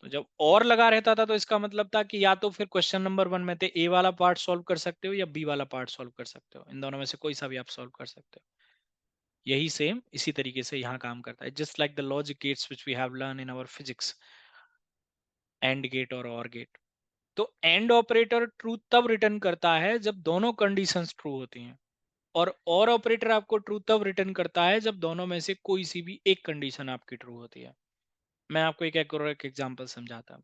तो जब और लगा रहता था तो इसका मतलब था कि या तो फिर क्वेश्चन नंबर 1 में थे ए वाला पार्ट सॉल्व कर सकते हो या बी वाला पार्ट सॉल्व कर सकते हो, इन दोनों में से कोई सा भी आप सॉल्व कर सकते हो। यही सेम इसी तरीके से यहाँ काम करता है, just like the logic gates which we have learn in our physics, and gate और गेट। तो एंड ऑपरेटर ट्रू तब रिटर्न करता है जब दोनों कंडीशंस ट्रू होती हैं, और ऑपरेटर आपको ट्रू तब रिटर्न करता है जब दोनों में से कोई सी भी एक कंडीशन आपकी ट्रू होती है। मैं आपको एक एग्जांपल समझाता हूँ।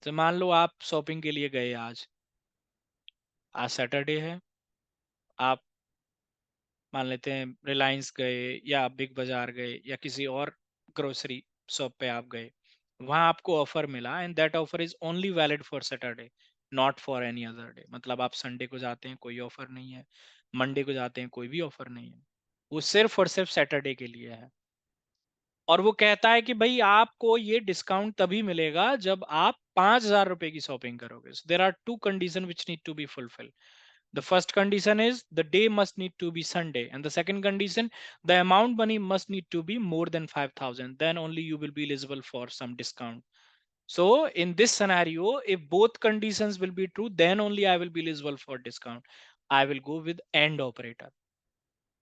तो मान लो आप शॉपिंग के लिए गए, आज आज सैटरडे है, आप मान लेते हैं रिलायंस गए या बिग बाजार गए या किसी और ग्रोसरी शॉप पे आप गए, वहां आपको ऑफर मिला, and that offer is only valid for Saturday, not for any other day. मतलब आप संडे को जाते हैं, कोई ऑफर नहीं है, मंडे को जाते हैं, कोई भी ऑफर नहीं है, वो सिर्फ और सिर्फ सैटरडे के लिए है। और वो कहता है कि भाई आपको ये डिस्काउंट तभी मिलेगा जब आप 5,000 रुपए की शॉपिंग करोगे। There are two condition which need to be fulfil. The first condition is the day must need to be Sunday, and the second condition, the amount money must need to be more than 5,000. Then only you will be eligible for some discount. So in this scenario, if both conditions will be true, then only I will be eligible for discount. I will go with AND operator.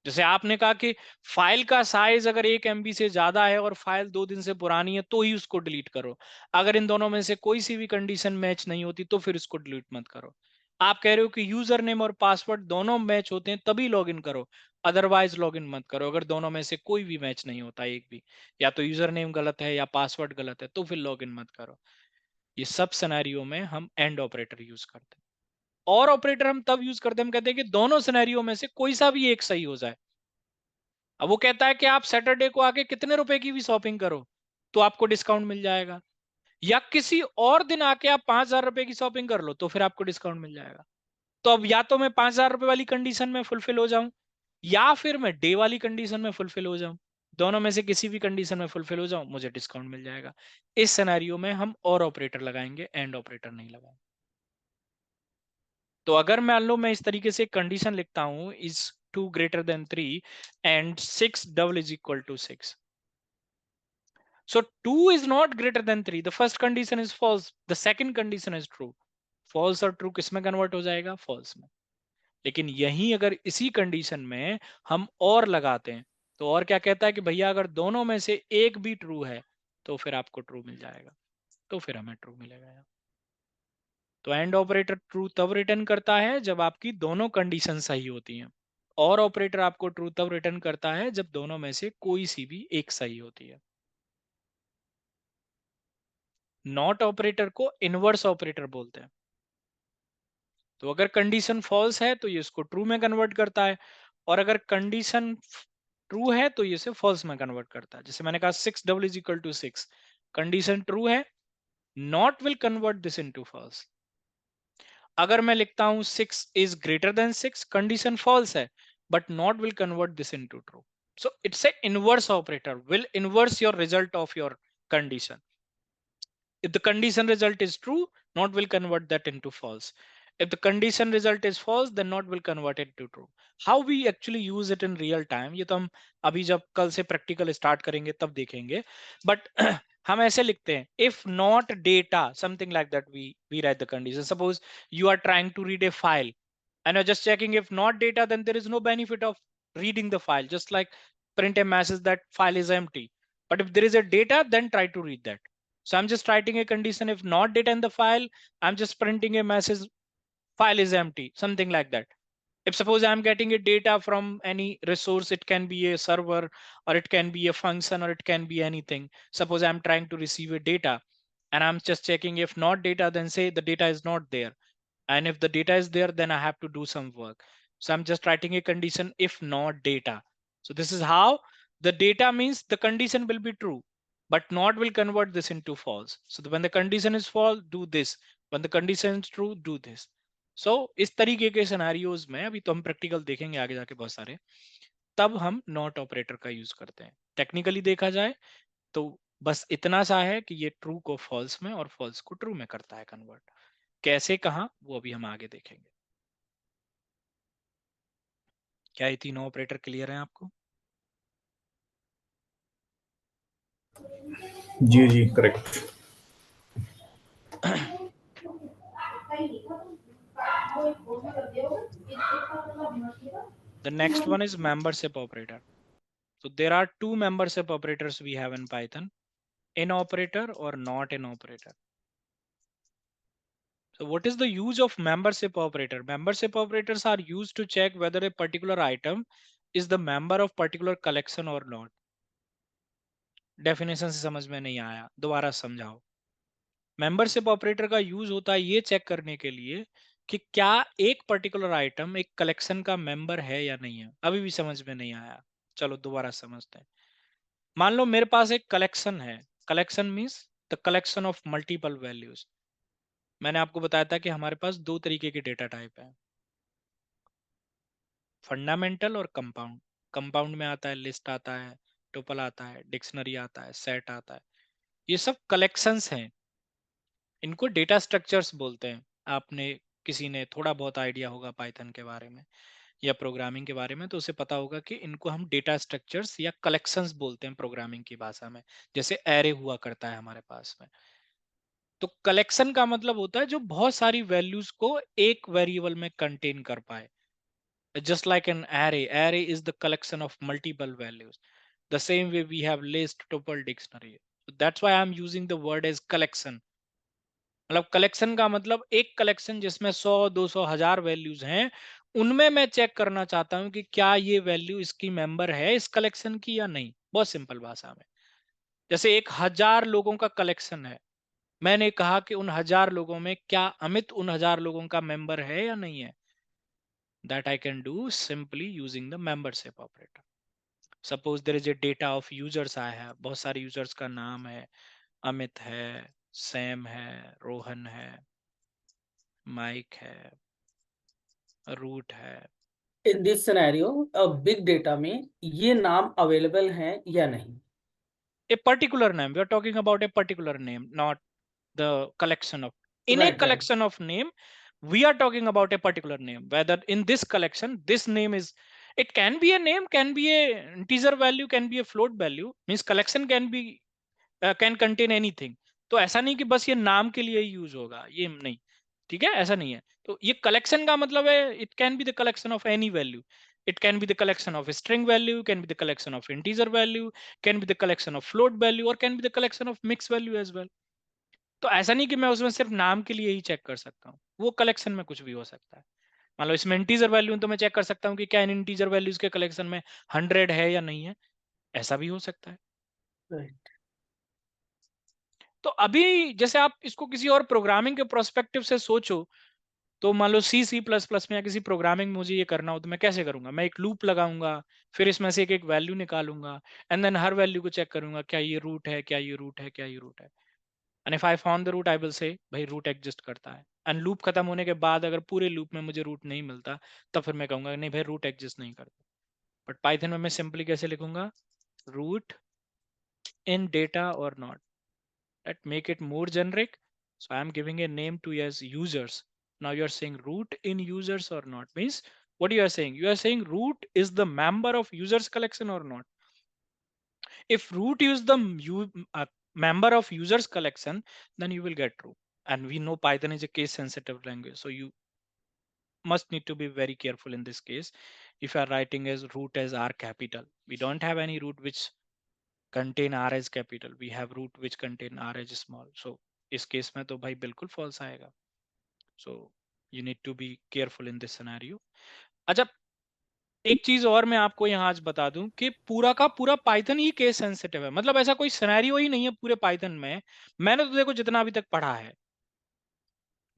जैसे आपने कहा कि file का size अगर 1 MB से ज्यादा है और फाइल 2 दिन से पुरानी है तो ही उसको डिलीट करो। अगर इन दोनों में से कोई सी भी कंडीशन मैच नहीं होती तो फिर इसको डिलीट मत करो। आप कह रहे हो कि यूजर नेम और पासवर्ड दोनों मैच होते हैं तभी लॉगिन करो, अदरवाइज लॉगिन मत करो। अगर दोनों में से कोई भी मैच नहीं होता, एक भी, या तो यूजर नेम गलत है या पासवर्ड गलत है, तो फिर लॉगिन मत करो। ये सब सिनेरियो में हम एंड ऑपरेटर यूज करते हैं। और ऑपरेटर हम तब यूज करते हैं, हम कहते हैं कि दोनों सिनेरियो में से कोई सा भी एक सही हो जाए। अब वो कहता है कि आप सैटरडे को आके कितने रुपए की भी शॉपिंग करो तो आपको डिस्काउंट मिल जाएगा, या किसी और दिन आके आप 5,000 रुपए की शॉपिंग कर लो तो फिर आपको डिस्काउंट मिल जाएगा। तो अब या तो मैं 5,000 रुपए वाली कंडीशन में फुलफिल हो जाऊं, या फिर मैं डे वाली कंडीशन में फुलफिल हो जाऊं। दोनों में से किसी भी कंडीशन में फुलफिल हो जाऊं, मुझे डिस्काउंट मिल जाएगा। इस सिनेरियो में हम और ऑपरेटर लगाएंगे, एंड ऑपरेटर नहीं लगाएंगे। तो अगर मान लो मैं इस तरीके से कंडीशन लिखता हूं, is 2 greater than 3 and 6 double is equal to 6. So 2 is not greater than 3. The first condition is false. The second condition is true. False और true किस में कन्वर्ट हो जाएगा? false में। लेकिन यही अगर इसी कंडीशन में हम और लगाते हैं, तो और क्या कहता है कि भैया अगर दोनों में से एक भी ट्रू है तो फिर आपको ट्रू मिल जाएगा, तो फिर हमें ट्रू मिलेगा। तो एंड ऑपरेटर ट्रू तब रिटर्न करता है जब आपकी दोनों कंडीशन सही होती हैं, और ऑपरेटर आपको ट्रू तब रिटर्न करता है जब दोनों में से कोई सी भी एक सही होती है। नॉट ऑपरेटर को इनवर्स ऑपरेटर बोलते हैं। तो अगर कंडीशन फॉल्स है तो ये इसको ट्रू में कन्वर्ट करता है, और अगर कंडीशन ट्रू है तो ये से फॉल्स में कन्वर्ट करता है। जैसे मैंने कहा 6 double is equal to 6, condition true है, not will convert this into false. अगर मैं लिखता हूं 6 is greater than 6, condition false है, but not will convert this into true. So it's a inverse operator, will inverse your result of your condition. If the condition result is true, not will convert that into false. If the condition result is false, then not will convert it to true. How we actually use it in real time, ये तो हम अभी जब कल से practical start करेंगे तब देखेंगे। बट हम ऐसे लिखते हैं, if not data, something like that, we write the condition. Suppose you are trying to read a file and you're just checking if not data, then there is no benefit of reading the file. Just like print a message that file is empty. But if there is a data, then try to read that. So I'm just writing a condition, if not data in the file, I'm just printing a message, file is empty, something like that. If suppose I'm getting a data from any resource, it can be a server or it can be a function or it can be anything. Suppose I'm trying to receive a data and I'm just checking if not data, then say the data is not there. And if the data is there, then I have to do some work. So I'm just writing a condition, if not data. So this is how the data means the condition will be true, but not will convert this into false. So when the condition is false, do this. When the condition is true, do this. So इस तरीके के scenarios में, अभी तो हम practical देखेंगे आगे जाके बहुत सारे, तब हम नॉट ऑपरेटर का यूज करते हैं। टेक्निकली देखा जाए तो बस इतना सा है कि ये ट्रू को फॉल्स में और फॉल्स को ट्रू में करता है कन्वर्ट। कैसे, कहाँ, वो अभी हम आगे देखेंगे। क्या ये तीनों ऑपरेटर क्लियर हैं आपको? जी जी correct. The next one is membership operator. So there are two membership operators we have in Python, in operator or not in operator. So what is the use of membership operator? Membership operators are used to check whether a particular item is the member of particular collection or not. Definition से समझ में नहीं आया, दोबारा समझाओ। Membership operator का use होता है ये चेक करने के लिए कि क्या एक पर्टिकुलर आइटम एक कलेक्शन का मेंबर है या नहीं है। अभी भी समझ में नहीं आया, चलो दोबारा समझते हैं। मान लो मेरे पास एक कलेक्शन है, collection means the collection of multiple values. मैंने आपको बताया था कि हमारे पास दो तरीके के डेटा टाइप है, फंडामेंटल और कंपाउंड। कंपाउंड में आता है लिस्ट, आता है टोपल, आता है डिक्शनरी, आता है सेट, आता है। ये सब कलेक्शंस हैं, इनको डेटा स्ट्रक्चर्स बोलते हैं। आपने किसी ने थोड़ा बहुत आइडिया होगा पाइथन के बारे में या प्रोग्रामिंग के बारे में, तो उसे पता होगा कि इनको हम डेटा स्ट्रक्चर्स या कलेक्शंस बोलते हैं प्रोग्रामिंग की भाषा में। जैसे एरे हुआ करता है हमारे पास में, तो कलेक्शन का मतलब होता है जो बहुत सारी वैल्यूज को एक वेरिएबल में कंटेन कर पाए। Just like an array, array is the collection of multiple values. The same way we have list, tuple, dictionary. That's why I am using the word as collection. मतलब collection का मतलब एक collection जिसमें 100, 200, 1000 values हैं, उनमें मैं check करना चाहता हूं कि क्या ये वैल्यू इसकी मेंबर है इस कलेक्शन की या नहीं। बहुत सिंपल भाषा में, जैसे 1000 लोगों का कलेक्शन है, मैंने कहा कि उन 1000 लोगों में क्या अमित उन 1000 लोगों का मेंबर है या नहीं है। That I can do simply using the membership operator. Suppose there is a data of users I have, बहुत सारे यूजर्स का नाम है, अमित है, सैम है, रोहन है, माइक है, रूट है। इन दिस सिनेरियो बिग डेटा में ये नाम अवेलेबल हैं या नहीं? A particular name, we are talking about a particular name, not the collection of, in a Right, right. collection of name we are talking about a particular name, whether in this collection this name is, it can be a name, can be a integer value, can be a float value, means collection can be can contain anything। तो ऐसा नहीं कि बस ये नाम के लिए ही use होगा, ये नहीं, ठीक है, ऐसा नहीं है। तो ये कलेक्शन का मतलब है it can be the collection of any value, it can be the collection of a string value, can be the collection of integer value, can be the collection of float value, or can be the collection of mixed value as well। तो ऐसा नहीं कि मैं उसमें सिर्फ नाम के लिए ही चेक कर सकता हूँ, वो कलेक्शन में कुछ भी हो सकता है। मान लो इसमें इंटीजर वैल्यू, तो मैं चेक कर सकता हूँ कि क्या इन इंटीजर वैल्यूज के कलेक्शन में 100 है या नहीं है, ऐसा भी हो सकता है। Right. तो अभी जैसे आप इसको किसी और प्रोग्रामिंग के प्रोस्पेक्टिव से सोचो, तो मान लो C++ में या किसी प्रोग्रामिंग में मुझे ये करना हो तो मैं कैसे करूंगा? मैं एक लूप लगाऊंगा, फिर इसमें से एक एक वैल्यू निकालूंगा, एंड देन हर वैल्यू को चेक करूंगा, क्या ये रूट है, क्या ये रूट है, क्या ये रूट है। And if I found the root I will say भाई रूट एग्जिस्ट करता है। एंड लूप खत्म होने के बाद अगर पूरे लूप में मुझे रूट नहीं मिलता, तब फिर मैं कहूंगा नहीं भाई रूट एग्जिस्ट नहीं करता। बट पाइथन में मैं सिंपली कैसे लिखूंगा? रूट इन डेटा और not. Let make it more generic. So I am giving a name to as users. Now you are saying root in users or not. Means what you are saying? You are saying root is the member of users collection or not. If root is the member of users collection, then you will get true. And we know Python is a case sensitive language. So you must need to be very careful in this case. If you are writing as root as R capital, we don't have any root which contain R as capital. We have root which contain R as small. So इस case में तो भाई बिल्कुल false आएगा. So you need to be careful in this scenario. अच्छा, एक चीज और मैं आपको यहाँ आज बता दूं कि पूरा का पूरा पाइथन ही केस सेंसिटिव है. मतलब ऐसा कोई सिनेरियो ही नहीं है पूरे पाइथन में. मैंने तो देखो जितना अभी तक पढ़ा है,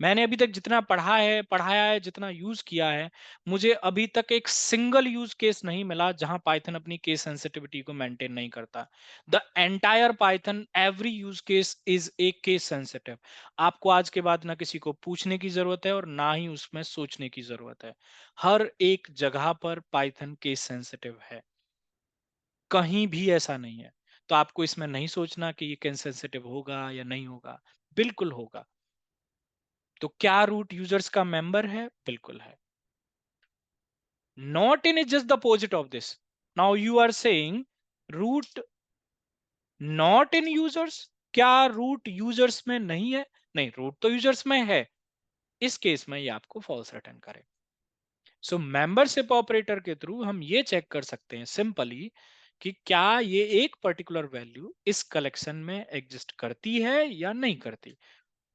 मैंने अभी तक जितना पढ़ा है, पढ़ाया है, जितना यूज किया है, मुझे अभी तक एक सिंगल यूज केस नहीं मिला जहां पाइथन अपनी केस सेंसिटिविटी को मेंटेन नहीं करता. The entire Python every use case is a case sensitive. आपको आज के बाद ना किसी को पूछने की जरूरत है और ना ही उसमें सोचने की जरूरत है. हर एक जगह पर पाइथन केस सेंसिटिव है, कहीं भी ऐसा नहीं है. तो आपको इसमें नहीं सोचना कि ये केस सेंसिटिव होगा या नहीं होगा, बिल्कुल होगा. तो क्या रूट यूजर्स का मेंबर है? बिल्कुल है. Not in is just the opposite of this. Now you are saying root not in users. क्या रूट यूजर्स में नहीं है? नहीं, रूट तो यूजर्स में है. इस केस में ये आपको फॉल्स रिटर्न करे. सो मेंबरशिप ऑपरेटर के थ्रू हम ये चेक कर सकते हैं सिंपली कि क्या ये एक पर्टिकुलर वैल्यू इस कलेक्शन में एग्जिस्ट करती है या नहीं करती.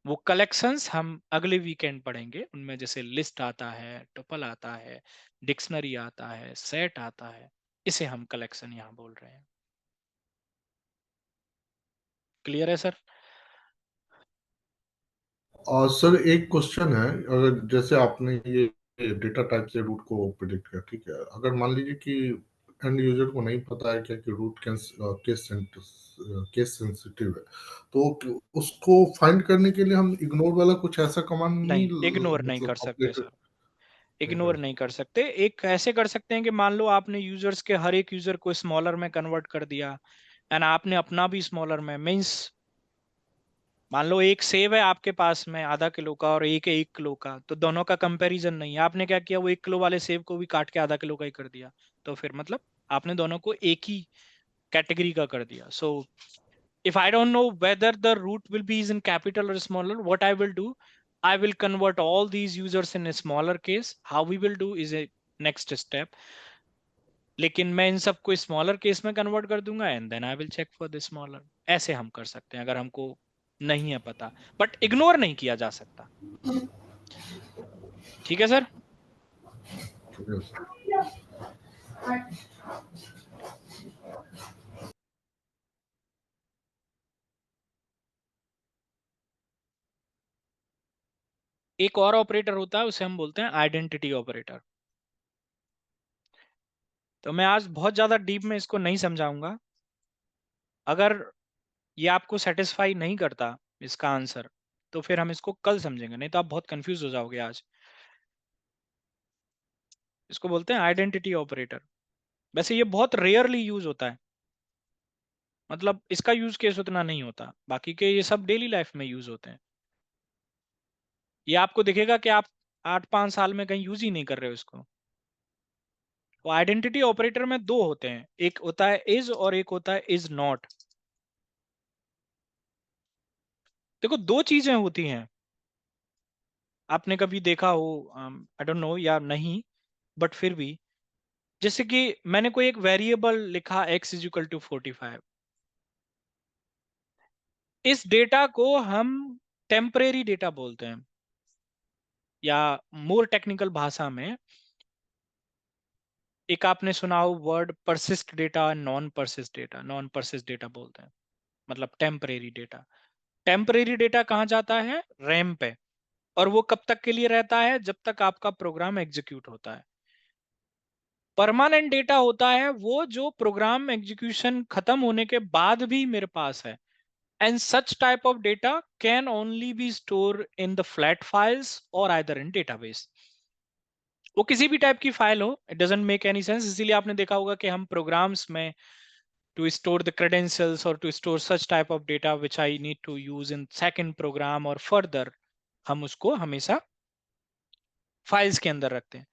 वो कलेक्शंस हम अगले वीकेंड पढ़ेंगे. उनमें जैसे लिस्ट आता है, टपल आता है, डिक्शनरी आता है, सेट आता है. इसे हम कलेक्शन यहां बोल रहे हैं. क्लियर है सर? और सर एक क्वेश्चन है, अगर जैसे आपने ये डेटा टाइप से रूट को प्रिडिक्ट किया, ठीक है, अगर मान लीजिए कि एंड यूजर को नहीं पता है क्या कि रूट केस सेंसिटिव है, तो उसको फाइंड करने के लिए हम इग्नोर वाला कुछ ऐसा कमांड नहीं, नहीं इग्नोर नहीं कर मतलब सकते सर. इग्नोर नहीं कर सकते. एक ऐसे कर सकते हैं कि मान लो आपने यूजर्स के हर एक यूजर को स्मॉलर में कन्वर्ट कर दिया, एंड आपने अपना भी स्मॉलर में. मींस मान लो एक सेव है आपके पास में आधा किलो का और एक है 1 किलो का, तो दोनों का कंपैरिजन नहीं है. आपने क्या किया, वो 1 किलो वाले सेव को भी काट के आधा किलो का ही कर दिया. तो फिर मतलब आपने दोनों को एक ही कैटेगरी का कर दिया. सो if I don't know whether the root will be is in capital or smaller, what I will do, I will convert all these users in a smaller case. How we will do is a next step. लेकिन मैं इन सबको smaller case में convert कर दूंगा and then I will check for the smaller. ऐसे हम कर सकते हैं अगर हमको नहीं है पता, बट इग्नोर नहीं किया जा सकता. ठीक है सर? एक और ऑपरेटर होता है, उसे हम बोलते हैं आइडेंटिटी ऑपरेटर. तो मैं आज बहुत ज्यादा डीप में इसको नहीं समझाऊंगा. अगर ये आपको सेटिस्फाई नहीं करता इसका आंसर, तो फिर हम इसको कल समझेंगे, नहीं तो आप बहुत कंफ्यूज हो जाओगे आज. इसको बोलते हैं आइडेंटिटी ऑपरेटर. वैसे ये बहुत रेयरली यूज होता है, मतलब इसका यूज केस उतना नहीं होता. बाकी के ये सब डेली लाइफ में यूज होते हैं. ये आपको दिखेगा कि आप 8-5 साल में कहीं यूज ही नहीं कर रहे हो इसको. तो आइडेंटिटी ऑपरेटर में दो होते हैं, एक होता है इज और एक होता है इज नॉट. देखो दो चीजें होती हैं, आपने कभी देखा हो, आई डोंट नो या नहीं, बट फिर भी, जैसे कि मैंने कोई एक वेरिएबल लिखा x इज इक्वल टू 45. इस डेटा को हम टेम्परेरी डेटा बोलते हैं, या मोर टेक्निकल भाषा में एक आपने सुना हो word persist data, non persist data. Non persist data बोलते हैं, मतलब टेम्परेरी डेटा. टेम्परेरी डेटा कहाँ जाता है? रैम पे. और वो कब तक के लिए रहता है? जब तक आपका प्रोग्राम एग्जीक्यूट होता है। परमानेंट डेटा होता है वो जो प्रोग्राम एग्जीक्यूशन खत्म होने के बाद भी मेरे पास है। And such type of data can only B store in the flat files और आइदर इन डेटाबेस। वो किसी भी टाइप की फाइल हो, it doesn't make any sense. इसीलिए आपने देखा होगा कि हम प्रोग्राम्स में to store the credentials or to store such type of data which I need to use in second program or further, हम उसको हमेशा फाइल्स के अंदर रखते हैं,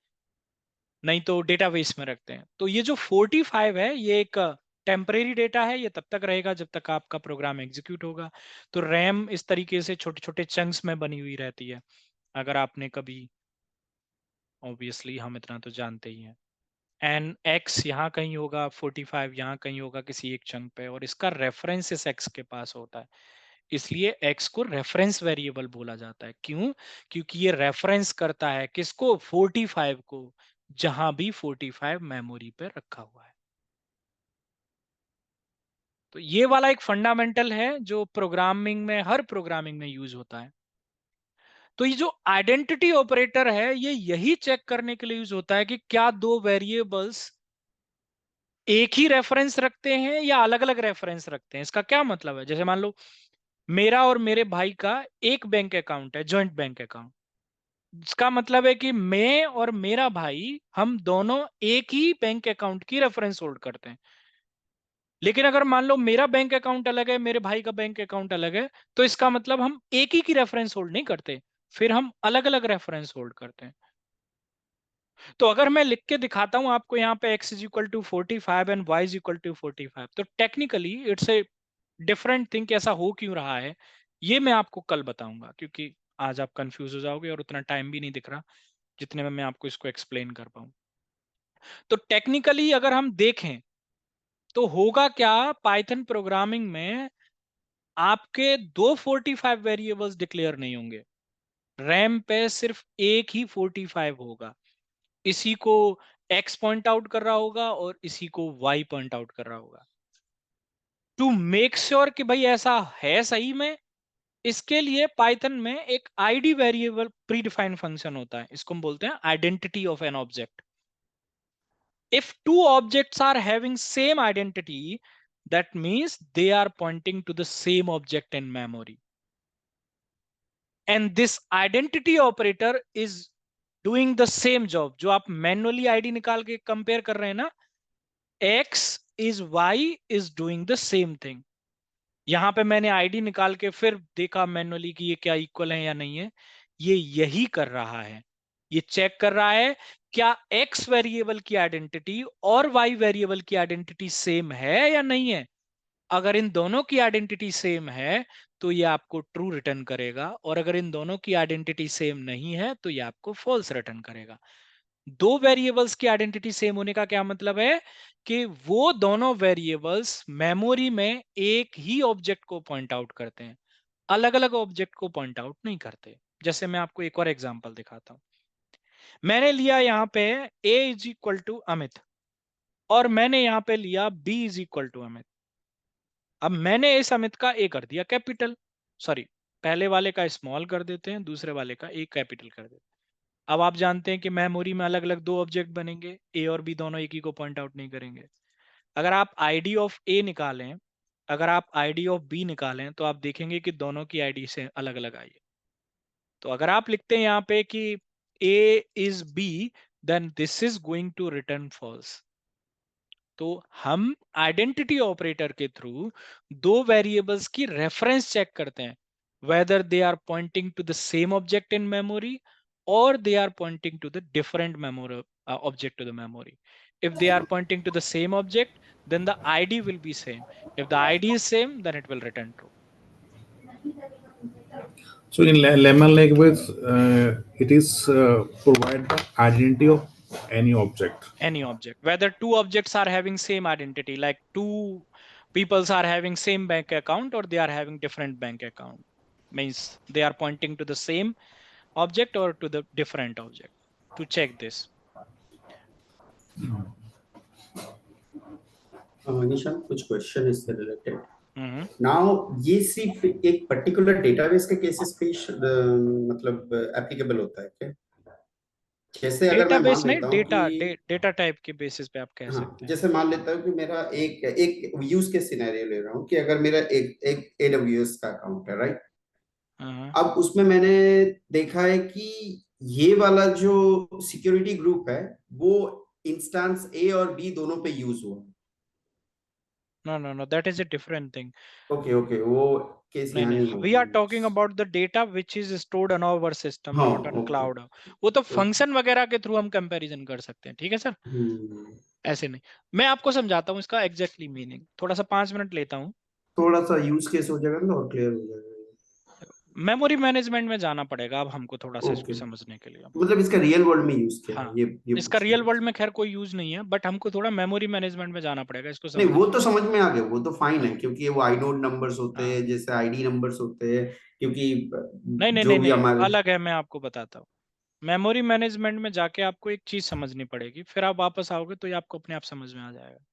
नहीं तो डेटाबेस में रखते हैं। तो ये जो 45 है ये एक टेम्परेरी डेटा है, ये तब तक रहेगा जब तक आपका प्रोग्राम एग्जीक्यूट होगा। तो रैम इस तरीके से छोटे छोटे चंक्स में बनी हुई रहती है। अगर आपने कभी, ऑब्वियसली हम इतना तो जानते ही हैं, एन एक्स यहाँ कहीं होगा, 45 यहाँ कहीं होगा किसी एक चंक पे, और इसका रेफरेंस इस एक्स के पास होता है। इसलिए एक्स को रेफरेंस वेरिएबल बोला जाता है। क्यों? क्योंकि ये रेफरेंस करता है किसको? 45 को, जहां भी 45 मेमोरी पे रखा हुआ है। तो ये वाला एक फंडामेंटल है जो प्रोग्रामिंग में, हर प्रोग्रामिंग में यूज होता है। तो ये जो आइडेंटिटी ऑपरेटर है ये यही चेक करने के लिए यूज होता है कि क्या दो वेरिएबल्स एक ही रेफरेंस रखते हैं या अलग अलग रेफरेंस रखते हैं। इसका क्या मतलब है? जैसे मान लो मेरा और मेरे भाई का एक बैंक अकाउंट है, जॉइंट बैंक अकाउंट। इसका मतलब है कि मैं और मेरा भाई हम दोनों एक ही बैंक अकाउंट की रेफरेंस होल्ड करते हैं। लेकिन अगर मान लो मेरा बैंक अकाउंट अलग है, मेरे भाई का बैंक अकाउंट अलग है, तो इसका मतलब हम एक ही की रेफरेंस होल्ड नहीं करते, फिर हम अलग अलग रेफरेंस होल्ड करते हैं। तो अगर मैं लिख के दिखाता हूं आपको यहाँ पे x is equal to 45 and y is equal to 45, तो technically it's a different thing. ऐसा हो क्यों रहा है ये मैं आपको कल बताऊंगा, क्योंकि आज आप कंफ्यूज हो जाओगे और उतना टाइम भी नहीं दिख रहा जितने में मैं आपको इसको एक्सप्लेन कर पाऊं। तो टेक्निकली अगर हम देखें तो होगा क्या, पाइथन प्रोग्रामिंग में आपके दो 45 वेरिएबल्स डिक्लेयर नहीं होंगे, रैम पे सिर्फ एक ही 45 होगा। इसी को x पॉइंट आउट कर रहा होगा और इसी को y पॉइंट आउट कर रहा होगा। टू मेक श्योर कि भाई ऐसा है सही में, इसके लिए पाइथन में एक ID variable pre defined function होता है, इसको हम बोलते हैं identity of an object. If two objects are having same identity, that means they are pointing to the same object in memory, and this identity operator is doing the same job। जो आप manually ID निकाल के compare कर रहे हैं ना, x is y is doing the same thing। यहां पे मैंने आईडी निकाल के फिर देखा मैनुअली कि ये क्या इक्वल है या नहीं है, ये यही कर रहा है। ये चेक कर रहा है क्या x वेरिएबल की आइडेंटिटी और y वेरिएबल की आइडेंटिटी सेम है या नहीं है। अगर इन दोनों की आइडेंटिटी सेम है तो ये आपको ट्रू रिटर्न करेगा, और अगर इन दोनों की आइडेंटिटी सेम नहीं है तो ये आपको फॉल्स रिटर्न करेगा। दो वेरिएबल्स की आइडेंटिटी सेम होने का क्या मतलब है कि वो दोनों वेरिएबल्स मेमोरी में एक ही ऑब्जेक्ट को पॉइंट आउट करते हैं, अलग अलग ऑब्जेक्ट को पॉइंट आउट नहीं करते। जैसे मैं आपको एक और एग्जांपल दिखाता हूं। मैंने लिया यहां पे a is equal to Amit, और मैंने यहां पे लिया b is equal to Amit. अब मैंने इस अमित का a कर दिया कैपिटल, सॉरी पहले वाले का स्मॉल कर देते हैं, दूसरे वाले का a कैपिटल कर देते हैं। अब आप जानते हैं कि मेमोरी में अलग अलग दो ऑब्जेक्ट बनेंगे, ए और बी दोनों एक ही को पॉइंट आउट नहीं करेंगे। अगर आप आईडी ऑफ ए निकालें, अगर आप आईडी ऑफ बी निकालें, तो आप देखेंगे कि दोनों की आईडी से अलग अलग आई है। तो अगर आप लिखते हैं यहाँ पे कि A is B, then this is going to return false. तो हम आइडेंटिटी ऑपरेटर के थ्रू दो वेरिएबल्स की रेफरेंस चेक करते हैं, whether they are pointing to the same object in memory or they are pointing to the different memory object to the memory. If they are pointing to the same object, then the ID will be same. If the ID is same, then it will return true. So in lemma language, it is provide the identity of any object. Any object, whether two objects are having same identity, like two peoples are having same bank account or they are having different bank account, means they are pointing to the same object or to the different object. To check this, निशान कुछ question इससे related. Now ये सिर्फ एक particular database के cases पे मतलब applicable होता है क्या? जैसे अगर मैं डेटाबेस मान नहीं, लेता हूँ कि डेटा टाइप के बेसिस पे आप कह हाँ, सकते हैं। जैसे मान लेता हूँ कि मेरा एक एक यूज के सिनेरियो ले रहा हूँ कि अगर मेरा एक एक AWS का अकाउंट है, राइट? अब उसमें मैंने देखा है कि ये वाला जो सिक्योरिटी ग्रुप है वो इंस्टेंस A और B दोनों पे यूज हुआ। No, that is a different thing. Okay okay, वो केस नहीं यहाँ नहीं नहीं, we are होगा। talking about the data which is stored on our system, हाँ, not on ओके cloud. वो तो ओके। फंक्शन वगैरह के थ्रू हम कंपैरिजन कर सकते हैं, ठीक है सर, ऐसे नहीं। मैं आपको समझाता हूँ इसका एग्जैक्टली मीनिंग, थोड़ा सा 5 मिनट लेता हूँ। थोड़ा सा यूज केस हो जाएगा ना और क्लियर हो जाएगा। मेमोरी मैनेजमेंट में जाना पड़ेगा अब हमको थोड़ा सा इसको ओके, समझने के लिए। मतलब इसका रियल वर्ल्ड में यूज क्या है, हाँ, ये इसका पूछ रहे रियल हैं। वर्ल्ड में खैर कोई यूज नहीं है, बट हमको थोड़ा मेमोरी मैनेजमेंट में जाना पड़ेगा इसको नहीं, समझने वो के तो लिए। समझ में आ गया, वो तो फाइन है, हाँ क्योंकि वो आईनोड नंबर्स होते हाँ, हैं, जैसे आईडी नंबर्स होते हैं, क्योंकि नहीं नहीं जो नहीं भी नहीं, हमारे अलग है, मैं आपको बताता हूँ। मेमोरी मैनेजमेंट में जाके आपको एक चीज समझनी पड़ेगी, फिर आप वापस आओगे तो ये आपको अपने आप समझ में आ जाएगा।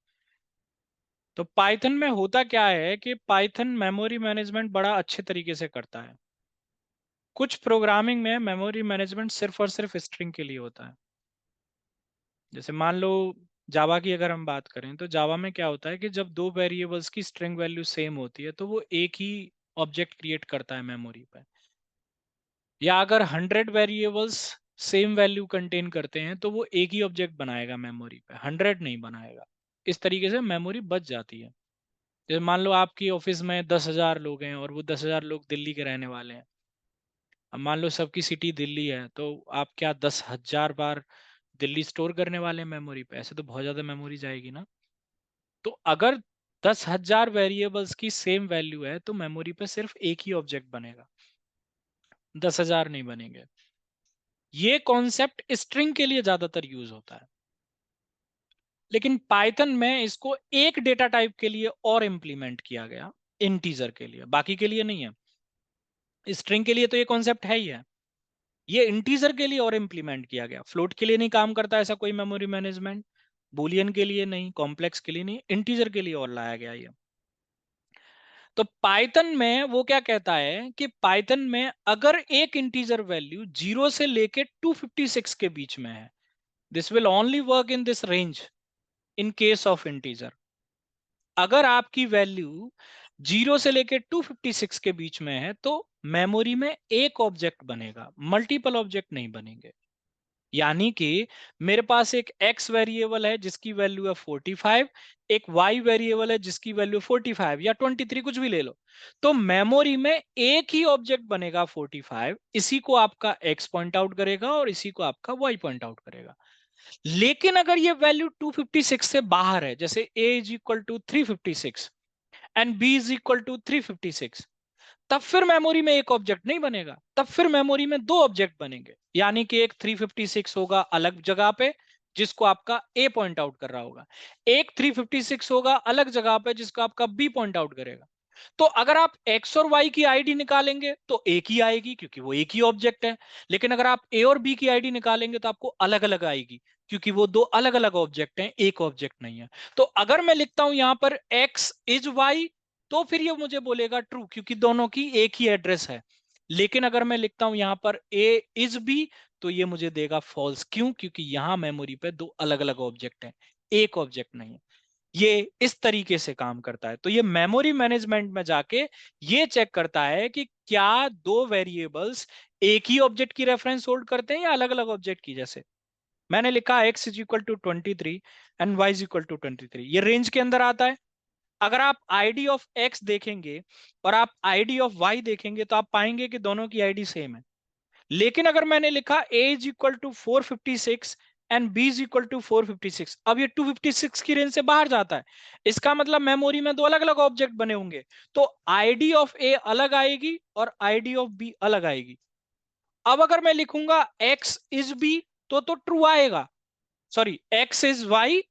तो पाइथन में होता क्या है कि पाइथन मेमोरी मैनेजमेंट बड़ा अच्छे तरीके से करता है। कुछ प्रोग्रामिंग में मेमोरी मैनेजमेंट सिर्फ और सिर्फ स्ट्रिंग के लिए होता है। जैसे मान लो जावा की अगर हम बात करें, तो जावा में क्या होता है कि जब दो वेरिएबल्स की स्ट्रिंग वैल्यू सेम होती है तो वो एक ही ऑब्जेक्ट क्रिएट करता है मेमोरी पे। या अगर 100 वेरिएबल्स सेम वैल्यू कंटेन करते हैं तो वो एक ही ऑब्जेक्ट बनाएगा मेमोरी पे, 100 नहीं बनाएगा। इस तरीके से मेमोरी बच जाती है। जैसे मान लो आपकी ऑफिस में 10,000 लोग हैं और वो 10,000 लोग दिल्ली के रहने वाले हैं। अब मान लो सबकी सिटी दिल्ली है, तो आप क्या 10,000 बार दिल्ली स्टोर करने वाले हैं मेमोरी पे? ऐसे तो बहुत ज्यादा मेमोरी जाएगी ना। तो अगर 10,000 वेरिएबल्स की सेम वैल्यू है तो मेमोरी पे सिर्फ एक ही ऑब्जेक्ट बनेगा, 10,000 नहीं बनेंगे। ये कॉन्सेप्ट स्ट्रिंग के लिए ज्यादातर यूज होता है, लेकिन पाइथन में इसको एक डेटा टाइप के लिए और इंप्लीमेंट किया गया, इंटीजर के लिए, बाकी के लिए नहीं है। स्ट्रिंग के लिए तो ये कॉन्सेप्ट है ही है, ये इंटीजर के लिए और इंप्लीमेंट किया गया। फ्लोट के लिए नहीं काम करता ऐसा कोई मेमोरी मैनेजमेंट, बूलियन के लिए नहीं, कॉम्प्लेक्स के लिए नहीं, इंटीजर के लिए और लाया गया ये। तो पाइथन में वो क्या कहता है कि पाइथन में अगर एक इंटीजर वैल्यू 0 से लेके 256 के बीच में है, this will only work in this range in case of integer. अगर आपकी वैल्यू 0 से लेके 256 के बीच में है तो मेमोरी में एक ऑब्जेक्ट बनेगा, मल्टीपल ऑब्जेक्ट नहीं बनेंगे। यानी कि मेरे पास एक x वेरिएबल है जिसकी वैल्यू है 45, एक y वेरिएबल है जिसकी वैल्यू 45 या 23, कुछ भी ले लो, तो मेमोरी में एक ही ऑब्जेक्ट बनेगा 45। इसी को आपका x पॉइंट आउट करेगा और इसी को आपका y पॉइंट आउट करेगा। लेकिन अगर ये वैल्यू 256 से बाहर है, जैसे a is equal to 356 and b is equal to 356, तब फिर मेमोरी में एक ऑब्जेक्ट नहीं बनेगा, तब फिर मेमोरी में दो ऑब्जेक्ट बनेंगे। यानी कि एक 356 होगा अलग जगह पे जिसको आपका ए पॉइंट आउट कर रहा होगा, एक 356 होगा अलग जगह पे जिसको आपका बी पॉइंट आउट करेगा। तो अगर आप एक्स और वाई की आईडी निकालेंगे तो एक ही आएगी क्योंकि वो एक ही ऑब्जेक्ट है, लेकिन अगर आप ए और बी की आईडी निकालेंगे तो आपको अलग अलग आएगी क्योंकि वो दो अलग अलग ऑब्जेक्ट हैं, एक ऑब्जेक्ट नहीं है। तो अगर मैं लिखता हूं यहां पर एक्स इज वाई, तो फिर ये मुझे बोलेगा ट्रू क्योंकि दोनों की एक ही एड्रेस है। लेकिन अगर मैं लिखता हूं यहां पर ए इज बी, तो ये मुझे देगा फॉल्स। क्यों? क्योंकि यहां मेमोरी पे दो अलग अलग ऑब्जेक्ट हैं, एक ऑब्जेक्ट नहीं है। ये इस तरीके से काम करता है। तो ये मेमोरी मैनेजमेंट में जाके ये चेक करता है कि क्या दो वेरिएबल्स एक ही ऑब्जेक्ट की रेफरेंस होल्ड करते हैं या अलग अलग ऑब्जेक्ट की। जैसे मैंने लिखा x is equal to 23 and y is equal to 23, ये रेंज के अंदर आता है। अगर आप आईडी ऑफ x देखेंगे और आप आईडी ऑफ y देखेंगे तो आप पाएंगे कि दोनों की आईडी सेम है। लेकिन अगर मैंने लिखा a is equal to 456 and b is equal to 456, अब ये 256 की रेंज से बाहर जाता है। इसका मतलब मेमोरी में दो अलग अलग ऑब्जेक्ट बने होंगे, तो आईडी ऑफ a अलग आएगी और आईडी ऑफ b अलग आएगी। अब अगर मैं लिखूंगा x इज b तो ट्रू आएगा, सॉरी x इज y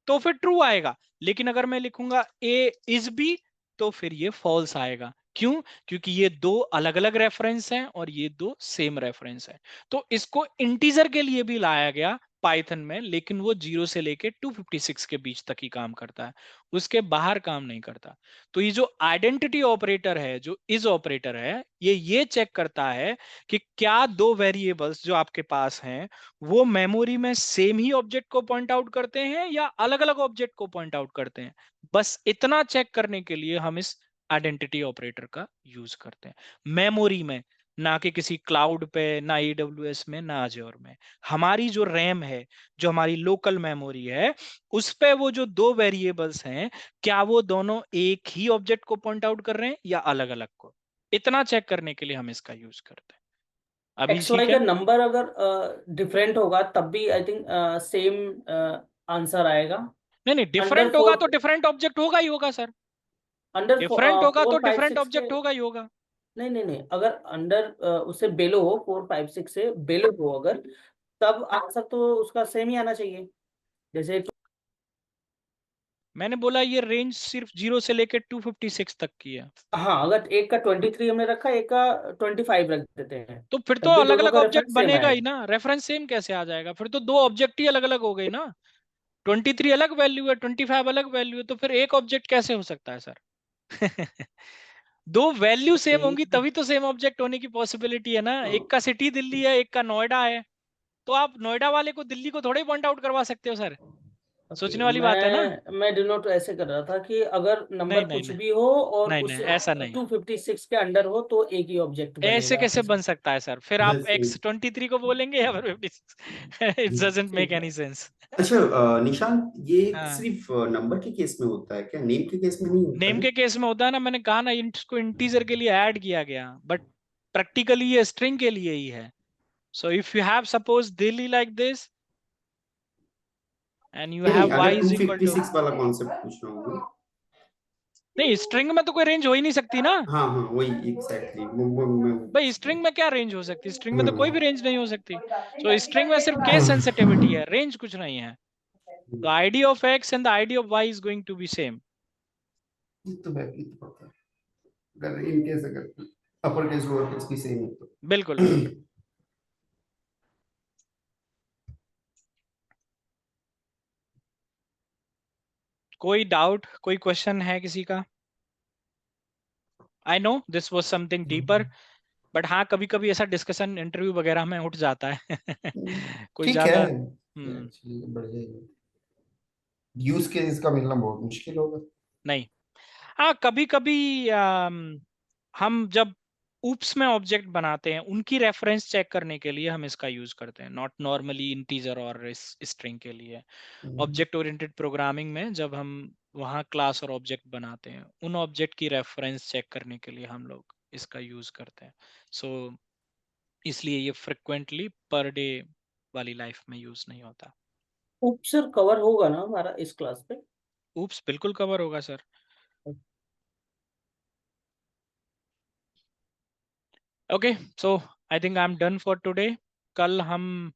तो फिर ट्रू आएगा। लेकिन अगर मैं लिखूंगा a इज b तो फिर ये फॉल्स आएगा। क्यों? क्योंकि ये दो अलग अलग रेफरेंस हैं और ये दो सेम रेफरेंस है। तो इसको इंटीजर के लिए भी लाया गया पाइथन में, लेकिन वो 0 से लेके 256 के बीच तक ही काम करता है, उसके बाहर काम नहीं करता। तो ये जो आइडेंटिटी ऑपरेटर है, जो इज ऑपरेटर है, ये चेक करता है कि क्या दो वेरिएबल्स जो आपके पास हैं वो मेमोरी में सेम ही ऑब्जेक्ट को पॉइंट आउट करते हैं या अलग अलग ऑब्जेक्ट को पॉइंट आउट करते हैं। बस इतना चेक करने के लिए हम इस आइडेंटिटी ऑपरेटर का यूज करते हैं मेमोरी में, ना कि किसी क्लाउड पे, ना AWS में, ना Azure में। हमारी जो रैम है, जो हमारी लोकल मेमोरी है, उस पे वो जो दो वेरिएबल्स हैं, क्या वो दोनों एक ही ऑब्जेक्ट को पॉइंट आउट कर रहे हैं या अलग अलग को, इतना चेक करने के लिए हम इसका यूज करते हैं। अभी एक्स वाई ठीक का है? नंबर अगर डिफरेंट होगा तब भी आई थिंक सेम आंसर आएगा। नहीं नहीं, अंडर डिफरेंट होगा तो डिफरेंट ऑब्जेक्ट होगा ही होगा सर। अंडर डिफरेंट होगा तो 456 डिफरेंट के, ऑब्जेक्ट होगा ही होगा। नहीं नहीं नहीं, अगर अंडर उससे बेलो हो, 456 से बेलो हो अगर, तब आंसर तो उसका सेम ही आना चाहिए। जैसे मैंने बोला ये रेंज सिर्फ 0 से लेके 256 तक की है। हाँ, अगर एक का 23 हमने रखा, एक का 25 रख देते हैं, तो फिर तो तब भी अलग दोनों अलग का ऑब्जेक्ट रेफरेंस सेम बनेगा ही आएगा। ना, रेफरेंस सेम कैसे आ जाएगा? फिर तो दो ऑब्जेक्ट ही अलग अलग हो गई ना। 23 अलग वैल्यू है, 25 अलग वैल्यू है, तो फिर एक ऑब्जेक्ट कैसे हो सकता है सर? दो वैल्यू सेम होंगी ओके तभी तो सेम ऑब्जेक्ट होने की पॉसिबिलिटी है ना। एक का सिटी दिल्ली है, एक का नोएडा है, तो आप नोएडा वाले को दिल्ली को थोड़े पॉइंट आउट करवा सकते हो सर। ओके, सोचने वाली बात है ना। मैं डिनोट ऐसे कर रहा था कि अगर नहीं नंबर नहीं कुछ नहीं, भी हो और नहीं उस नहीं, ऐसा नहीं। 256 के अंडर हो तो एक ही ऑब्जेक्ट ऐसे बनेगा कैसे ऐसा। बन सकता है सर? फिर आप वैसे X23 को बोलेंगे या फिर 56? इट डजंट मेक ठीक है। Any sense. अच्छा निशांत, ये हाँ, सिर्फ नंबर के केस में होता है क्या? नेम के केस में नहीं होता नेम है? के केस में होता है ना, मैंने कहा ना इसको इंटीजर के लिए ऐड किया गया, बट प्रैक्टिकली ये स्ट्रिंग के लिए ही है। So if you have suppose Delhi like this and you नहीं नहीं, हैव y अगर इज इक्वल टू, 256 वाला कॉन्सेप्ट पूछ रहा हूँ मैं। नहीं स्ट्रिंग में तो कोई रेंज हो ही नहीं सकती ना हाँ हाँ, वही एग्जैक्टली भाई। स्ट्रिंग में क्या रेंज हो सकती है? स्ट्रिंग में तो कोई भी हम्म। रेंज नहीं हो सकती। सो स्ट्रिंग में सिर्फ केस सेंसिटिविटी है, रेंज कुछ नहीं है। The ID of x and the ID of y is going to be same. ये तो वैसे ही पता है, अगर इन केस अगर अपर केस लोअर केस की सेम है तो। बिल्कुल बिल्कुल। कोई डाउट, कोई क्वेश्चन है किसी का? I know this was something deeper, but हाँ कभी कभी ऐसा डिस्कशन इंटरव्यू वगैरह में उठ जाता है। कोई ठीक है, ज्यादा एक्चुअली बढ़िया। यूज केस का मिलना बहुत मुश्किल होगा। नहीं। हाँ कभी कभी हम जब ऊप्स में ऑब्जेक्ट बनाते हैं उनकी रेफरेंस चेक करने के लिए हम इसका यूज करते हैं, नॉट नॉर्मली इंटीजर और स्ट्रिंग के लिए। ऑब्जेक्ट ओरिएंटेड प्रोग्रामिंग में जब हम वहाँ क्लास और ऑब्जेक्ट बनाते हैं, उन ऑब्जेक्ट की रेफरेंस चेक करने के लिए हम लोग इसका यूज करते हैं। सो इसलिए ये फ्रिक्वेंटली पर डे वाली लाइफ में यूज नहीं होता। सर कवर होगा ना हमारा इस क्लास पे? ऊप्स बिल्कुल कवर होगा sir. Okay, so I think I am done for today. कल हम